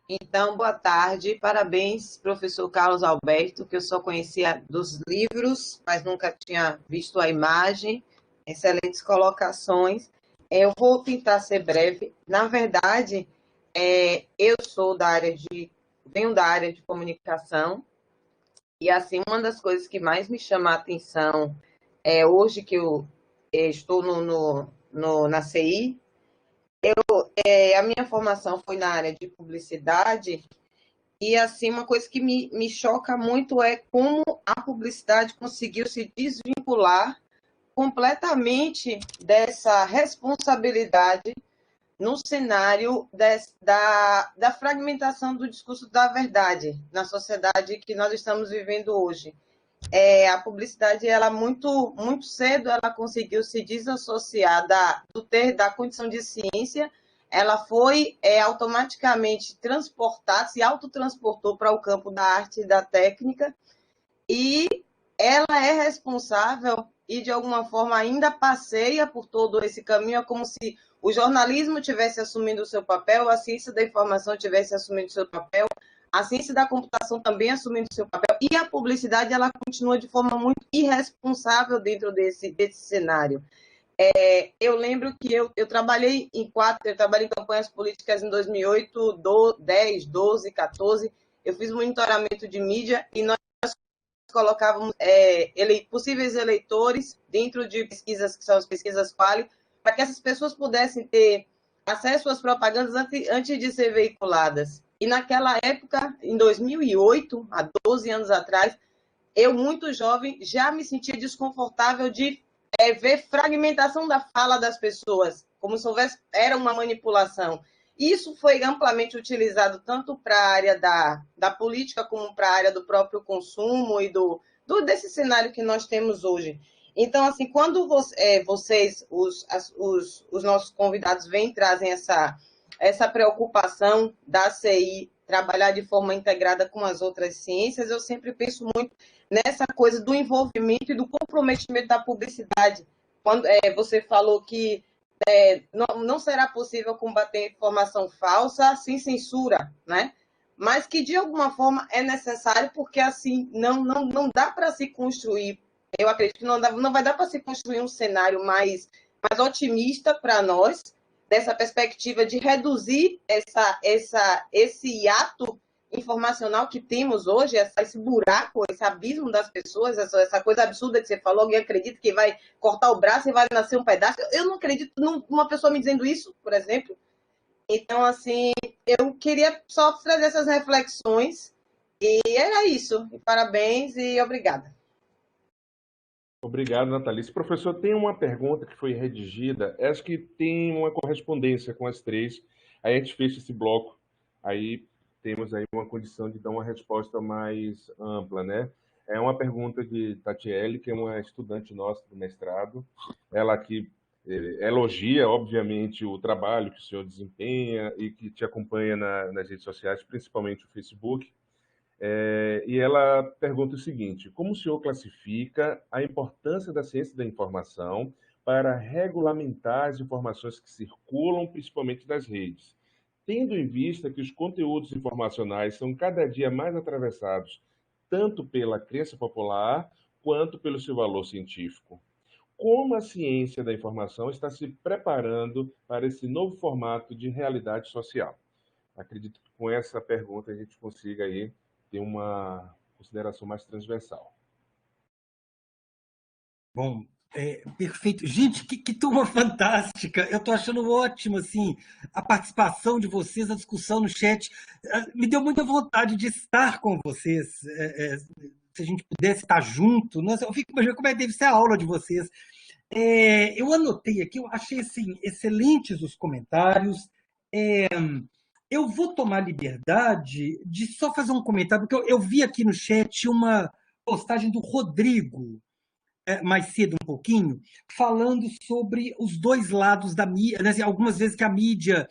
Então, boa tarde. Parabéns, professor Carlos Alberto, que eu só conhecia dos livros, mas nunca tinha visto a imagem. Excelentes colocações. Eu vou tentar ser breve. Na verdade, eu sou venho da área de comunicação, e assim, uma das coisas que mais me chama a atenção é hoje que eu estou na CI, a minha formação foi na área de publicidade, e assim, uma coisa que me choca muito é como a publicidade conseguiu se desvincular completamente dessa responsabilidade no cenário da fragmentação do discurso da verdade na sociedade que nós estamos vivendo hoje. A publicidade, ela muito cedo, ela conseguiu se desassociar da condição de ciência ela foi automaticamente transportada, se autotransportou para o campo da arte e da técnica, e ela é responsável e, de alguma forma, ainda passeia por todo esse caminho, é como se o jornalismo tivesse assumindo o seu papel, a ciência da informação tivesse assumindo o seu papel, a ciência da computação também assumindo o seu papel, e a publicidade ela continua de forma muito irresponsável dentro desse cenário. Eu lembro que eu trabalhei em campanhas políticas em 2008, 10, 12, 14, eu fiz monitoramento de mídia e nós colocávamos possíveis eleitores dentro de pesquisas que são as pesquisas quali, para que essas pessoas pudessem ter acesso às propagandas antes de ser veiculadas. E naquela época, em 2008, há 12 anos atrás, eu, muito jovem, já me sentia desconfortável de ver fragmentação da fala das pessoas, como se houvesse, era uma manipulação. Isso foi amplamente utilizado tanto para a área da política como para a área do próprio consumo e desse cenário que nós temos hoje. Então, assim, quando vocês, os nossos convidados, trazem essa preocupação da CI trabalhar de forma integrada com as outras ciências, eu sempre penso muito nessa coisa do envolvimento e do comprometimento da publicidade. Quando você falou que não será possível combater informação falsa sem censura, né? Mas que, de alguma forma, é necessário, porque assim não dá para se construir, eu acredito que não vai dar para se construir um cenário mais otimista para nós, dessa perspectiva de reduzir esse hiato informacional que temos hoje, esse buraco, esse abismo das pessoas, essa coisa absurda que você falou, alguém acredita que vai cortar o braço e vai nascer um pedaço. Eu não acredito numa pessoa me dizendo isso, por exemplo. Então, assim, eu queria só trazer essas reflexões, e era isso. E parabéns e obrigada.
Obrigado, Natalice. Professor, tem uma pergunta que foi redigida, acho que tem uma correspondência com as três, aí a gente fecha esse bloco, aí temos aí uma condição de dar uma resposta mais ampla, né? É uma pergunta de Tatiele, que é uma estudante nossa do mestrado, ela aqui elogia, obviamente, o trabalho que o senhor desempenha e que te acompanha nas redes sociais, principalmente o Facebook. E ela pergunta o seguinte: como o senhor classifica a importância da ciência da informação para regulamentar as informações que circulam, principalmente nas redes, tendo em vista que os conteúdos informacionais são cada dia mais atravessados tanto pela crença popular quanto pelo seu valor científico? Como a ciência da informação está se preparando para esse novo formato de realidade social? Acredito que com essa pergunta a gente consiga aí ter uma consideração mais transversal.
Bom, perfeito. Gente, que turma fantástica! Eu estou achando ótimo assim, a participação de vocês, a discussão no chat. Me deu muita vontade de estar com vocês. Se a gente pudesse estar junto, nossa, eu fico imaginando como deve ser a aula de vocês. Eu anotei aqui, eu achei assim, excelentes os comentários. Eu vou tomar liberdade de só fazer um comentário, porque eu vi aqui no chat uma postagem do Rodrigo, mais cedo um pouquinho, falando sobre os dois lados da mídia, né? Algumas vezes que a mídia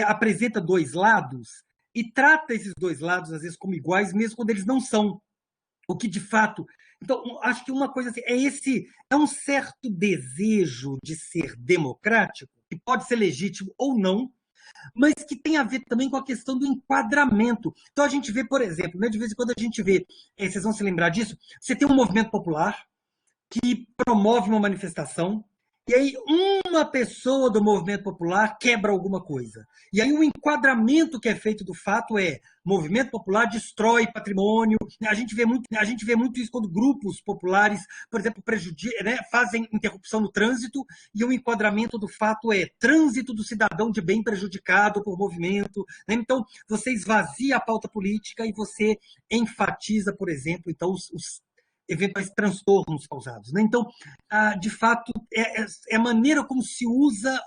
apresenta dois lados e trata esses dois lados, às vezes, como iguais, mesmo quando eles não são. O que, de fato... Então, acho que uma coisa assim, é um certo desejo de ser democrático, que pode ser legítimo ou não, mas que tem a ver também com a questão do enquadramento. Então, a gente vê, por exemplo, né, de vez em quando a gente vê, vocês vão se lembrar disso, você tem um movimento popular que promove uma manifestação, e aí uma pessoa do movimento popular quebra alguma coisa. E aí o enquadramento que é feito do fato movimento popular destrói patrimônio. A gente vê muito isso quando grupos populares, por exemplo, fazem interrupção no trânsito, e o enquadramento do fato trânsito do cidadão de bem prejudicado por movimento. Né? Então, você esvazia a pauta política e você enfatiza, por exemplo, então, os eventuais transtornos causados. Né? Então, de fato, é a maneira como se usa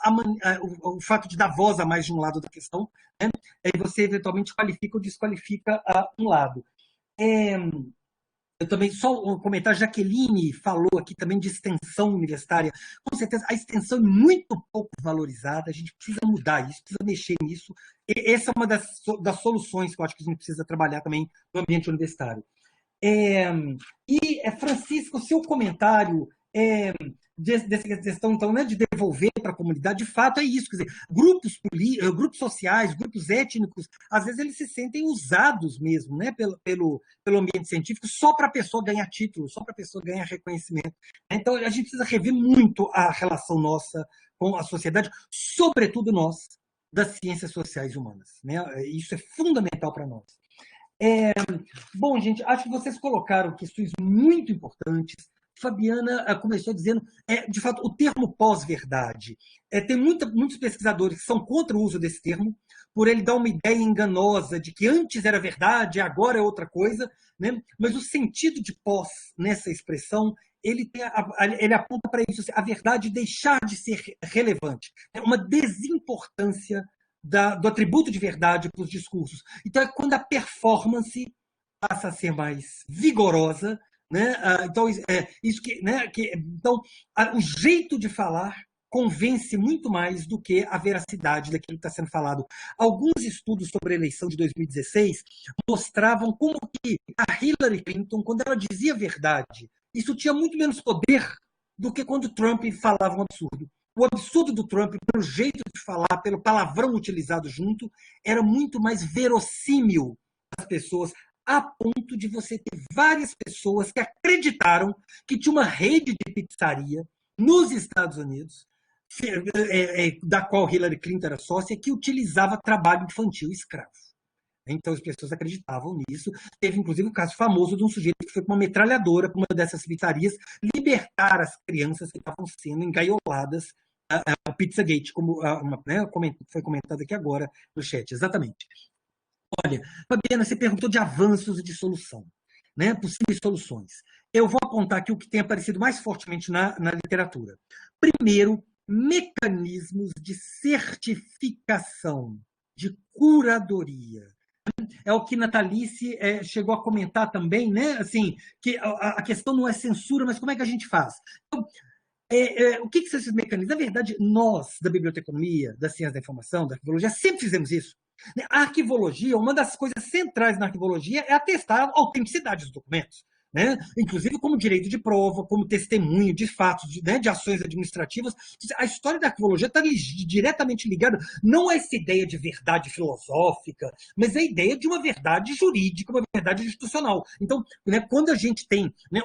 o fato de dar voz a mais de um lado da questão, né? Aí você eventualmente qualifica ou desqualifica um lado. Eu também, só um comentário, Jaqueline falou aqui também de extensão universitária. Com certeza, a extensão é muito pouco valorizada, a gente precisa mudar isso, precisa mexer nisso. E essa é uma das soluções que eu acho que a gente precisa trabalhar também no ambiente universitário. Francisco, seu comentário dessa questão então, né, de devolver para a comunidade, de fato é isso. Quer dizer, grupos sociais, grupos étnicos, às vezes eles se sentem usados mesmo, né, pelo ambiente científico só para a pessoa ganhar título, só para a pessoa ganhar reconhecimento. Então, a gente precisa rever muito a relação nossa com a sociedade, sobretudo nós, das ciências sociais e humanas. Né? Isso é fundamental para nós. Bom, gente, acho que vocês colocaram questões muito importantes. Fabiana começou dizendo, de fato, o termo pós-verdade. Tem muitos pesquisadores que são contra o uso desse termo, por ele dar uma ideia enganosa de que antes era verdade, agora é outra coisa, né? Mas o sentido de pós nessa expressão, ele aponta para isso, a verdade deixar de ser relevante, uma desimportância do atributo de verdade para os discursos. Então, é quando a performance passa a ser mais vigorosa, né? Então, o jeito de falar convence muito mais do que a veracidade daquilo que está sendo falado. Alguns estudos sobre a eleição de 2016 mostravam como que a Hillary Clinton, quando ela dizia a verdade, isso tinha muito menos poder do que quando Trump falava um absurdo. O absurdo do Trump, pelo jeito de falar, pelo palavrão utilizado junto, era muito mais verossímil às pessoas, a ponto de você ter várias pessoas que acreditaram que tinha uma rede de pizzaria nos Estados Unidos, da qual Hillary Clinton era sócia, que utilizava trabalho infantil escravo. Então as pessoas acreditavam nisso. Teve, inclusive, um caso famoso de um sujeito que foi com uma metralhadora para uma dessas pizzarias libertar as crianças que estavam sendo engaioladas ao Pizzagate, como foi comentado aqui agora no chat. Exatamente. Olha, Fabiana, você perguntou de avanços e de solução, né? Possíveis soluções. Eu vou apontar aqui o que tem aparecido mais fortemente na literatura. Primeiro, mecanismos de certificação, de curadoria. É o que Natalice chegou a comentar também, né? Assim, que a questão não é censura, mas como é que a gente faz? Então, o que são esses mecanismos? Na verdade, nós, da biblioteconomia, da ciência da informação, da arquivologia, sempre fizemos isso. A arquivologia, uma das coisas centrais na arquivologia é atestar a autenticidade dos documentos, né? Inclusive como direito de prova, como testemunho de fatos, de ações administrativas. A história da arquivologia está diretamente ligada não a essa ideia de verdade filosófica, mas a ideia de uma verdade jurídica, uma verdade institucional. Então, né, quando a gente tem, né,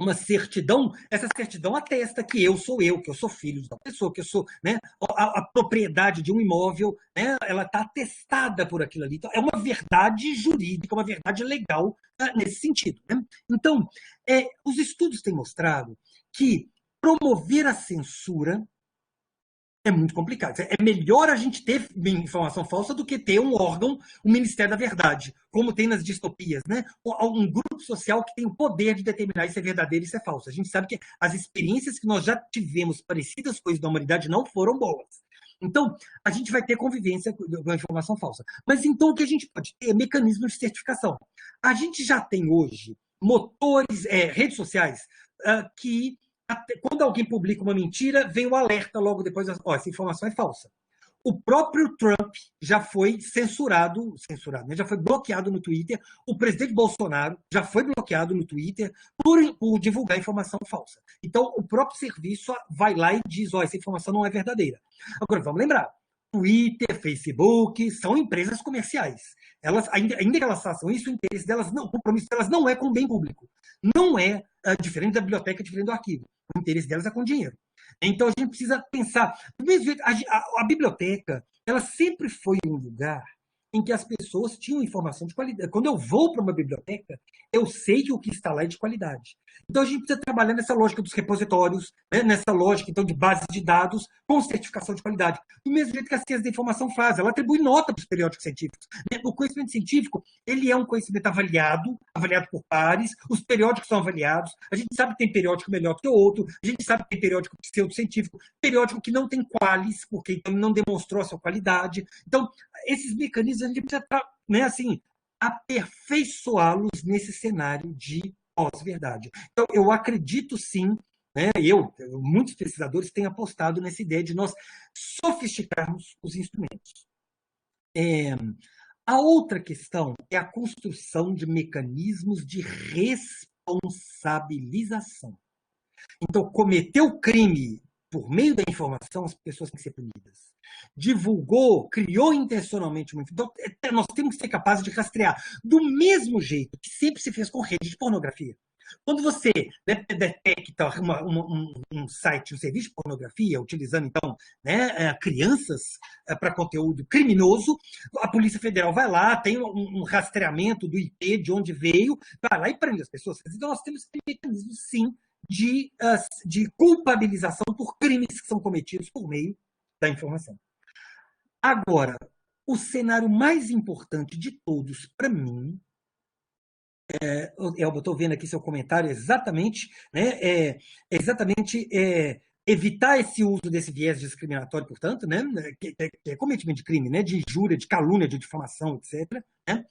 uma certidão, essa certidão atesta que eu, que eu sou filho de uma pessoa, que eu sou, né, a propriedade de um imóvel, né, ela está atestada por aquilo ali. Então, é uma verdade jurídica, uma verdade legal nesse sentido. Né? Então, os estudos têm mostrado que promover a censura é muito complicado. É melhor a gente ter informação falsa do que ter um órgão, o Ministério da Verdade, como tem nas distopias, né? Um grupo social que tem o poder de determinar se é verdadeiro e se é falso. A gente sabe que as experiências que nós já tivemos parecidas com as da humanidade não foram boas. Então, a gente vai ter convivência com a informação falsa. Mas então o que a gente pode ter é mecanismos de certificação. A gente já tem hoje motores, redes sociais que quando alguém publica uma mentira, vem o alerta logo depois, essa informação é falsa. O próprio Trump já foi censurado, né? Já foi bloqueado no Twitter. O presidente Bolsonaro já foi bloqueado no Twitter por divulgar informação falsa. Então, o próprio serviço vai lá e diz, essa informação não é verdadeira. Agora, vamos lembrar, Twitter, Facebook, são empresas comerciais. Elas, ainda que elas façam isso, o compromisso delas não é com o bem público. Não é diferente da biblioteca, diferente do arquivo. O interesse delas é com dinheiro. Então, a gente precisa pensar. Do mesmo jeito, a biblioteca, ela sempre foi um lugar em que as pessoas tinham informação de qualidade. Quando eu vou para uma biblioteca, eu sei que o que está lá é de qualidade. Então, a gente precisa trabalhar nessa lógica dos repositórios, né? Nessa lógica, então, de bases de dados com certificação de qualidade. Do mesmo jeito que a ciência da informação faz, ela atribui nota para os periódicos científicos. O conhecimento científico, ele é um conhecimento avaliado por pares, os periódicos são avaliados, a gente sabe que tem periódico melhor que o outro, a gente sabe que tem periódico pseudocientífico, periódico que não tem qualis, porque então não demonstrou a sua qualidade. Então, esses mecanismos a gente precisa, né, assim, aperfeiçoá-los nesse cenário de pós-verdade. Então, eu acredito sim, né, muitos pesquisadores têm apostado nessa ideia de nós sofisticarmos os instrumentos. A outra questão é a construção de mecanismos de responsabilização. Então, cometeu crime por meio da informação, as pessoas têm que ser punidas. Divulgou, criou intencionalmente uma informação. Então, nós temos que ser capazes de rastrear do mesmo jeito que sempre se fez com rede de pornografia. Quando você detecta um site, um serviço de pornografia, utilizando, então, né, crianças para conteúdo criminoso, a Polícia Federal vai lá, tem um rastreamento do IP, de onde veio, vai lá e prende as pessoas. Então, nós temos mecanismos, sim, de culpabilização por crimes que são cometidos por meio da informação. Agora, o cenário mais importante de todos, para mim, eu estou vendo aqui seu comentário, exatamente, né, evitar esse uso desse viés discriminatório, portanto, né, que é cometimento de crime, né, de injúria, de calúnia, de difamação, etc., né,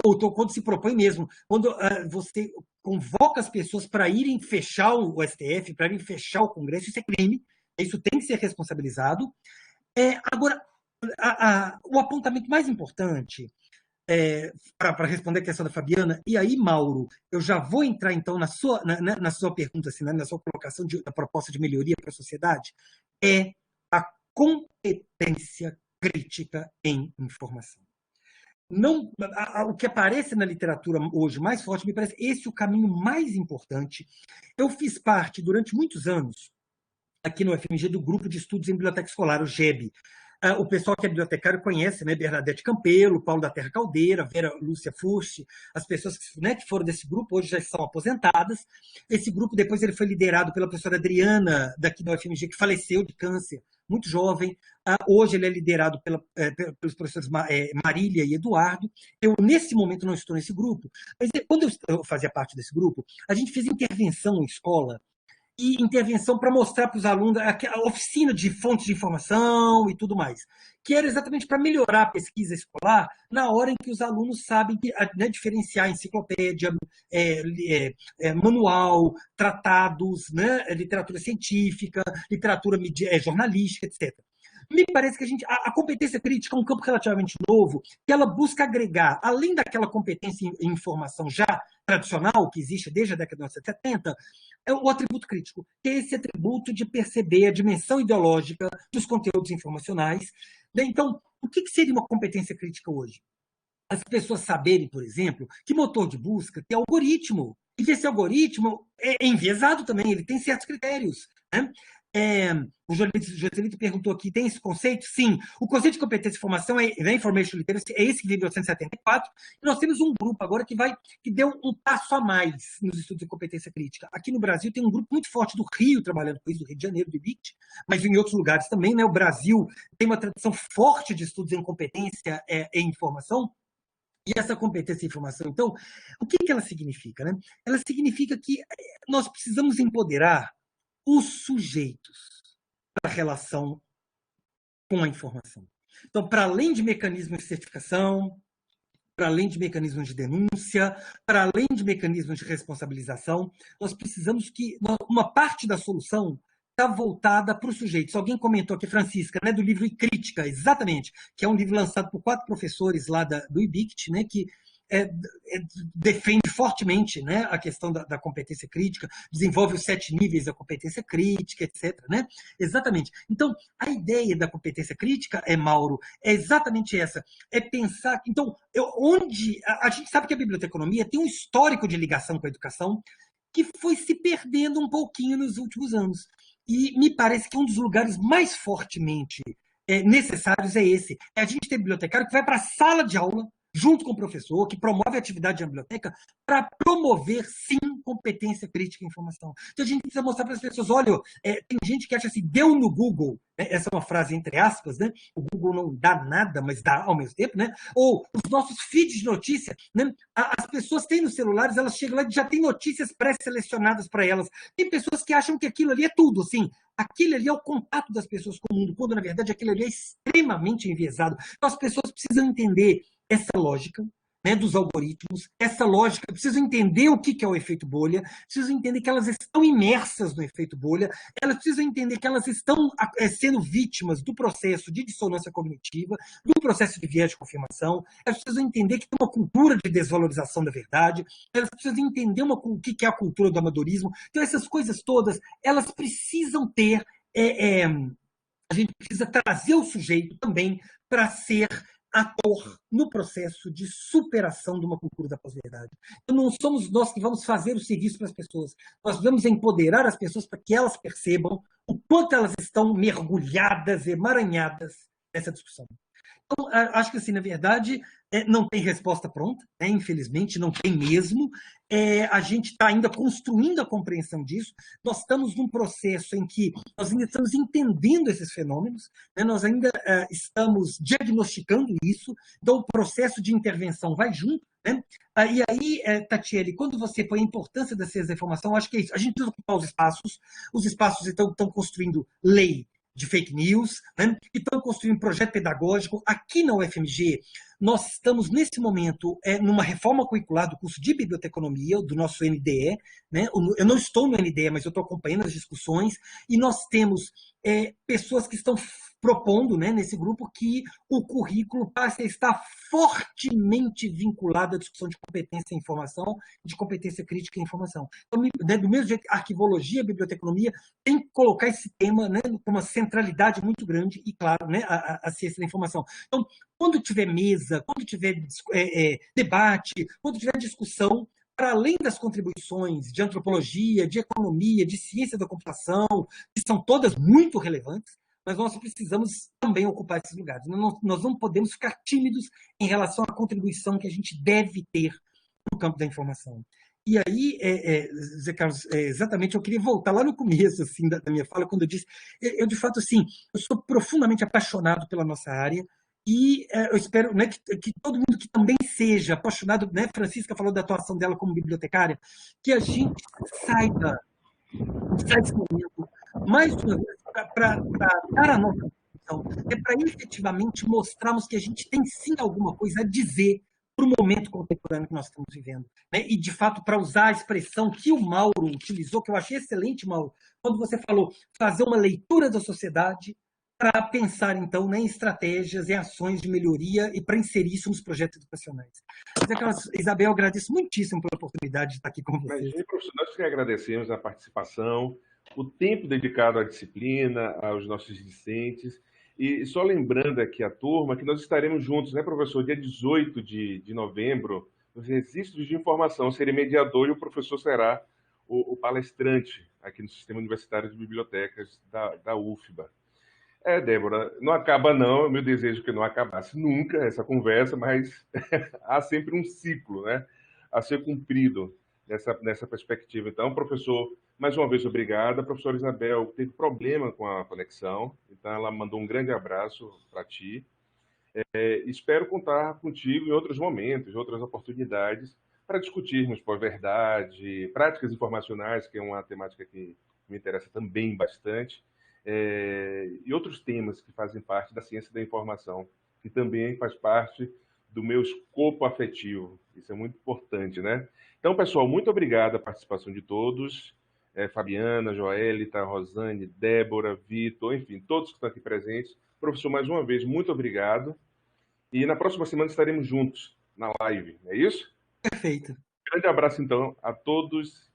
ou quando se propõe mesmo, quando você convoca as pessoas para irem fechar o STF, para irem fechar o Congresso, isso é crime, isso tem que ser responsabilizado. Agora, o apontamento mais importante, para responder a questão da Fabiana, e aí, Mauro, eu já vou entrar, então, na sua pergunta, assim, na sua colocação da proposta de melhoria para a sociedade, é a competência crítica em informação. Não, o que aparece na literatura hoje mais forte, me parece esse o caminho mais importante. Eu fiz parte, durante muitos anos, aqui no UFMG, do Grupo de Estudos em Biblioteca Escolar, o GEB. O pessoal que é bibliotecário conhece, né? Bernadette Campelo, Paulo da Terra Caldeira, Vera Lúcia Furst, as pessoas que foram desse grupo hoje já estão aposentadas. Esse grupo depois ele foi liderado pela professora Adriana, daqui da UFMG, que faleceu de câncer, muito jovem. Hoje ele é liderado pelos professores Marília e Eduardo. Eu, nesse momento, não estou nesse grupo, mas quando eu fazia parte desse grupo, a gente fez intervenção em escola, e intervenção para mostrar para os alunos a oficina de fontes de informação e tudo mais, que era exatamente para melhorar a pesquisa escolar na hora em que os alunos sabem né, diferenciar enciclopédia, manual, tratados, né, literatura científica, literatura jornalística, etc. Me parece que a competência crítica é um campo relativamente novo, que ela busca agregar, além daquela competência em informação já tradicional, que existe desde a década de 70, é o atributo crítico, que é esse atributo de perceber a dimensão ideológica dos conteúdos informacionais. Então, o que seria uma competência crítica hoje? As pessoas saberem, por exemplo, que motor de busca tem algoritmo, e que esse algoritmo é enviesado também, ele tem certos critérios, né? O Joselito perguntou aqui, tem esse conceito? Sim. O conceito de competência de informação Information Literacy, é esse que veio em 1974, e nós temos um grupo agora que deu um passo a mais nos estudos de competência crítica. Aqui no Brasil tem um grupo muito forte do Rio, trabalhando com isso, do Rio de Janeiro, do IBICT, mas em outros lugares também, né? O Brasil tem uma tradição forte de estudos em competência em informação. E essa competência em informação, então, o que ela significa, né? Ela significa que nós precisamos empoderar os sujeitos da relação com a informação. Então, para além de mecanismos de certificação, para além de mecanismos de denúncia, para além de mecanismos de responsabilização, nós precisamos que uma parte da solução está voltada para os sujeitos. Alguém comentou aqui, Francisca, né, do livro E Crítica, exatamente, que é um livro lançado por 4 professores lá do IBICT, né, que defende fortemente, né, a questão da competência crítica, desenvolve os 7 níveis da competência crítica, etc. Né? Exatamente. Então, a ideia da competência crítica, Mauro, é exatamente essa. É pensar... Então, a gente sabe que a biblioteconomia tem um histórico de ligação com a educação que foi se perdendo um pouquinho nos últimos anos. E me parece que um dos lugares mais fortemente necessários é esse. É a gente ter bibliotecário que vai para a sala de aula, junto com o professor, que promove a atividade na biblioteca, para promover, sim, competência crítica em informação. Então, a gente precisa mostrar para as pessoas, olha, tem gente que acha assim, deu no Google, né? Essa é uma frase entre aspas, né? O Google não dá nada, mas dá ao mesmo tempo, né? Ou os nossos feeds de notícia, né? As pessoas têm nos celulares, elas chegam lá e já tem notícias pré-selecionadas para elas. Tem pessoas que acham que aquilo ali é tudo, assim, aquilo ali é o contato das pessoas com o mundo, quando, na verdade, aquilo ali é extremamente enviesado. Então, as pessoas precisam entender essa lógica né, dos algoritmos, essa lógica, precisam entender o que é o efeito bolha, precisam entender que elas estão imersas no efeito bolha, elas precisam entender que elas estão sendo vítimas do processo de dissonância cognitiva, do processo de viés de confirmação, elas precisam entender que tem uma cultura de desvalorização da verdade, elas precisam entender o que é a cultura do amadorismo. Então, essas coisas todas, elas precisam ter... a gente precisa trazer o sujeito também para ser ator no processo de superação de uma cultura da pós-verdade. Então, não somos nós que vamos fazer o serviço para as pessoas. Nós vamos empoderar as pessoas para que elas percebam o quanto elas estão mergulhadas, emaranhadas nessa discussão. Então, acho que, assim, na verdade, não tem resposta pronta, né? Infelizmente, não tem mesmo. A gente está ainda construindo a compreensão disso. Nós estamos num processo em que nós ainda estamos entendendo esses fenômenos, né? Nós ainda estamos diagnosticando isso, então o processo de intervenção vai junto, né? E aí, Tatiele, quando você põe a importância da ciência da informação, acho que é isso. A gente precisa ocupar os espaços estão construindo lei de fake news, né? E estão construindo um projeto pedagógico. Aqui na UFMG, nós estamos, nesse momento, numa reforma curricular do curso de biblioteconomia, do nosso NDE, né? Eu não estou no NDE, mas eu estou acompanhando as discussões, e nós temos pessoas que estão propondo, né, nesse grupo, que o currículo passe a estar fortemente vinculado à discussão de competência em informação, de competência crítica em informação. Então, né, do mesmo jeito que a arquivologia, a biblioteconomia, tem que colocar esse tema, né, com uma centralidade muito grande e, claro, né, a ciência da informação. Então, quando tiver mesa, quando tiver debate, quando tiver discussão, para além das contribuições de antropologia, de economia, de ciência da computação, que são todas muito relevantes, mas nós precisamos também ocupar esses lugares. Nós não podemos ficar tímidos em relação à contribuição que a gente deve ter no campo da informação. E aí, Zé Carlos, exatamente, eu queria voltar lá no começo assim, da minha fala, quando eu disse, eu de fato, assim, eu sou profundamente apaixonado pela nossa área, e eu espero, né, que todo mundo que também seja apaixonado, né, Francisca falou da atuação dela como bibliotecária, que a gente saiba usar esse momento, mais uma vez, para dar a nossa contribuição, para efetivamente mostrarmos que a gente tem sim alguma coisa a dizer para o momento contemporâneo que nós estamos vivendo. Né? E, de fato, para usar a expressão que o Mauro utilizou, que eu achei excelente, Mauro, quando você falou fazer uma leitura da sociedade para pensar, então, né, em estratégias e ações de melhoria e para inserir isso nos projetos educacionais. Isabel, agradeço muitíssimo pela oportunidade de estar aqui com vocês.
Imagina, professor, nós que agradecemos a participação, o tempo dedicado à disciplina, aos nossos discentes, e só lembrando aqui a turma que nós estaremos juntos, né, professor, dia 18 de novembro, nos registros de informação, eu serei mediador e o professor será o palestrante aqui no Sistema Universitário de Bibliotecas da UFBA. Débora, não acaba não, meu desejo é que não acabasse nunca essa conversa, mas há sempre um ciclo, né, a ser cumprido nessa perspectiva. Então, professor, mais uma vez, obrigado. A professora Isabel teve problema com a conexão, então ela mandou um grande abraço para ti. Espero contar contigo em outros momentos, em outras oportunidades, para discutirmos pós-verdade, práticas informacionais, que é uma temática que me interessa também bastante, e outros temas que fazem parte da ciência da informação, que também faz parte do meu escopo afetivo. Isso é muito importante, né? Então, pessoal, muito obrigado a participação de todos. Fabiana, Joelita, Rosane, Débora, Vitor, enfim, todos que estão aqui presentes. Professor, mais uma vez, muito obrigado. E na próxima semana estaremos juntos na live, não é isso?
Perfeito.
Grande abraço, então, a todos.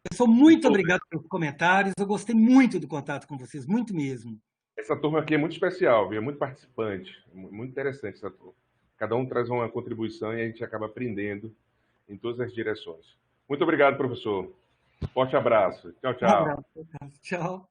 Pessoal, muito obrigado pelos comentários. Eu gostei muito do contato com vocês, muito mesmo.
Essa turma aqui é muito especial, viu? É muito participante, muito interessante essa turma. Cada um traz uma contribuição e a gente acaba aprendendo em todas as direções. Muito obrigado, professor. Forte abraço. Tchau, tchau.
Um abraço. Tchau.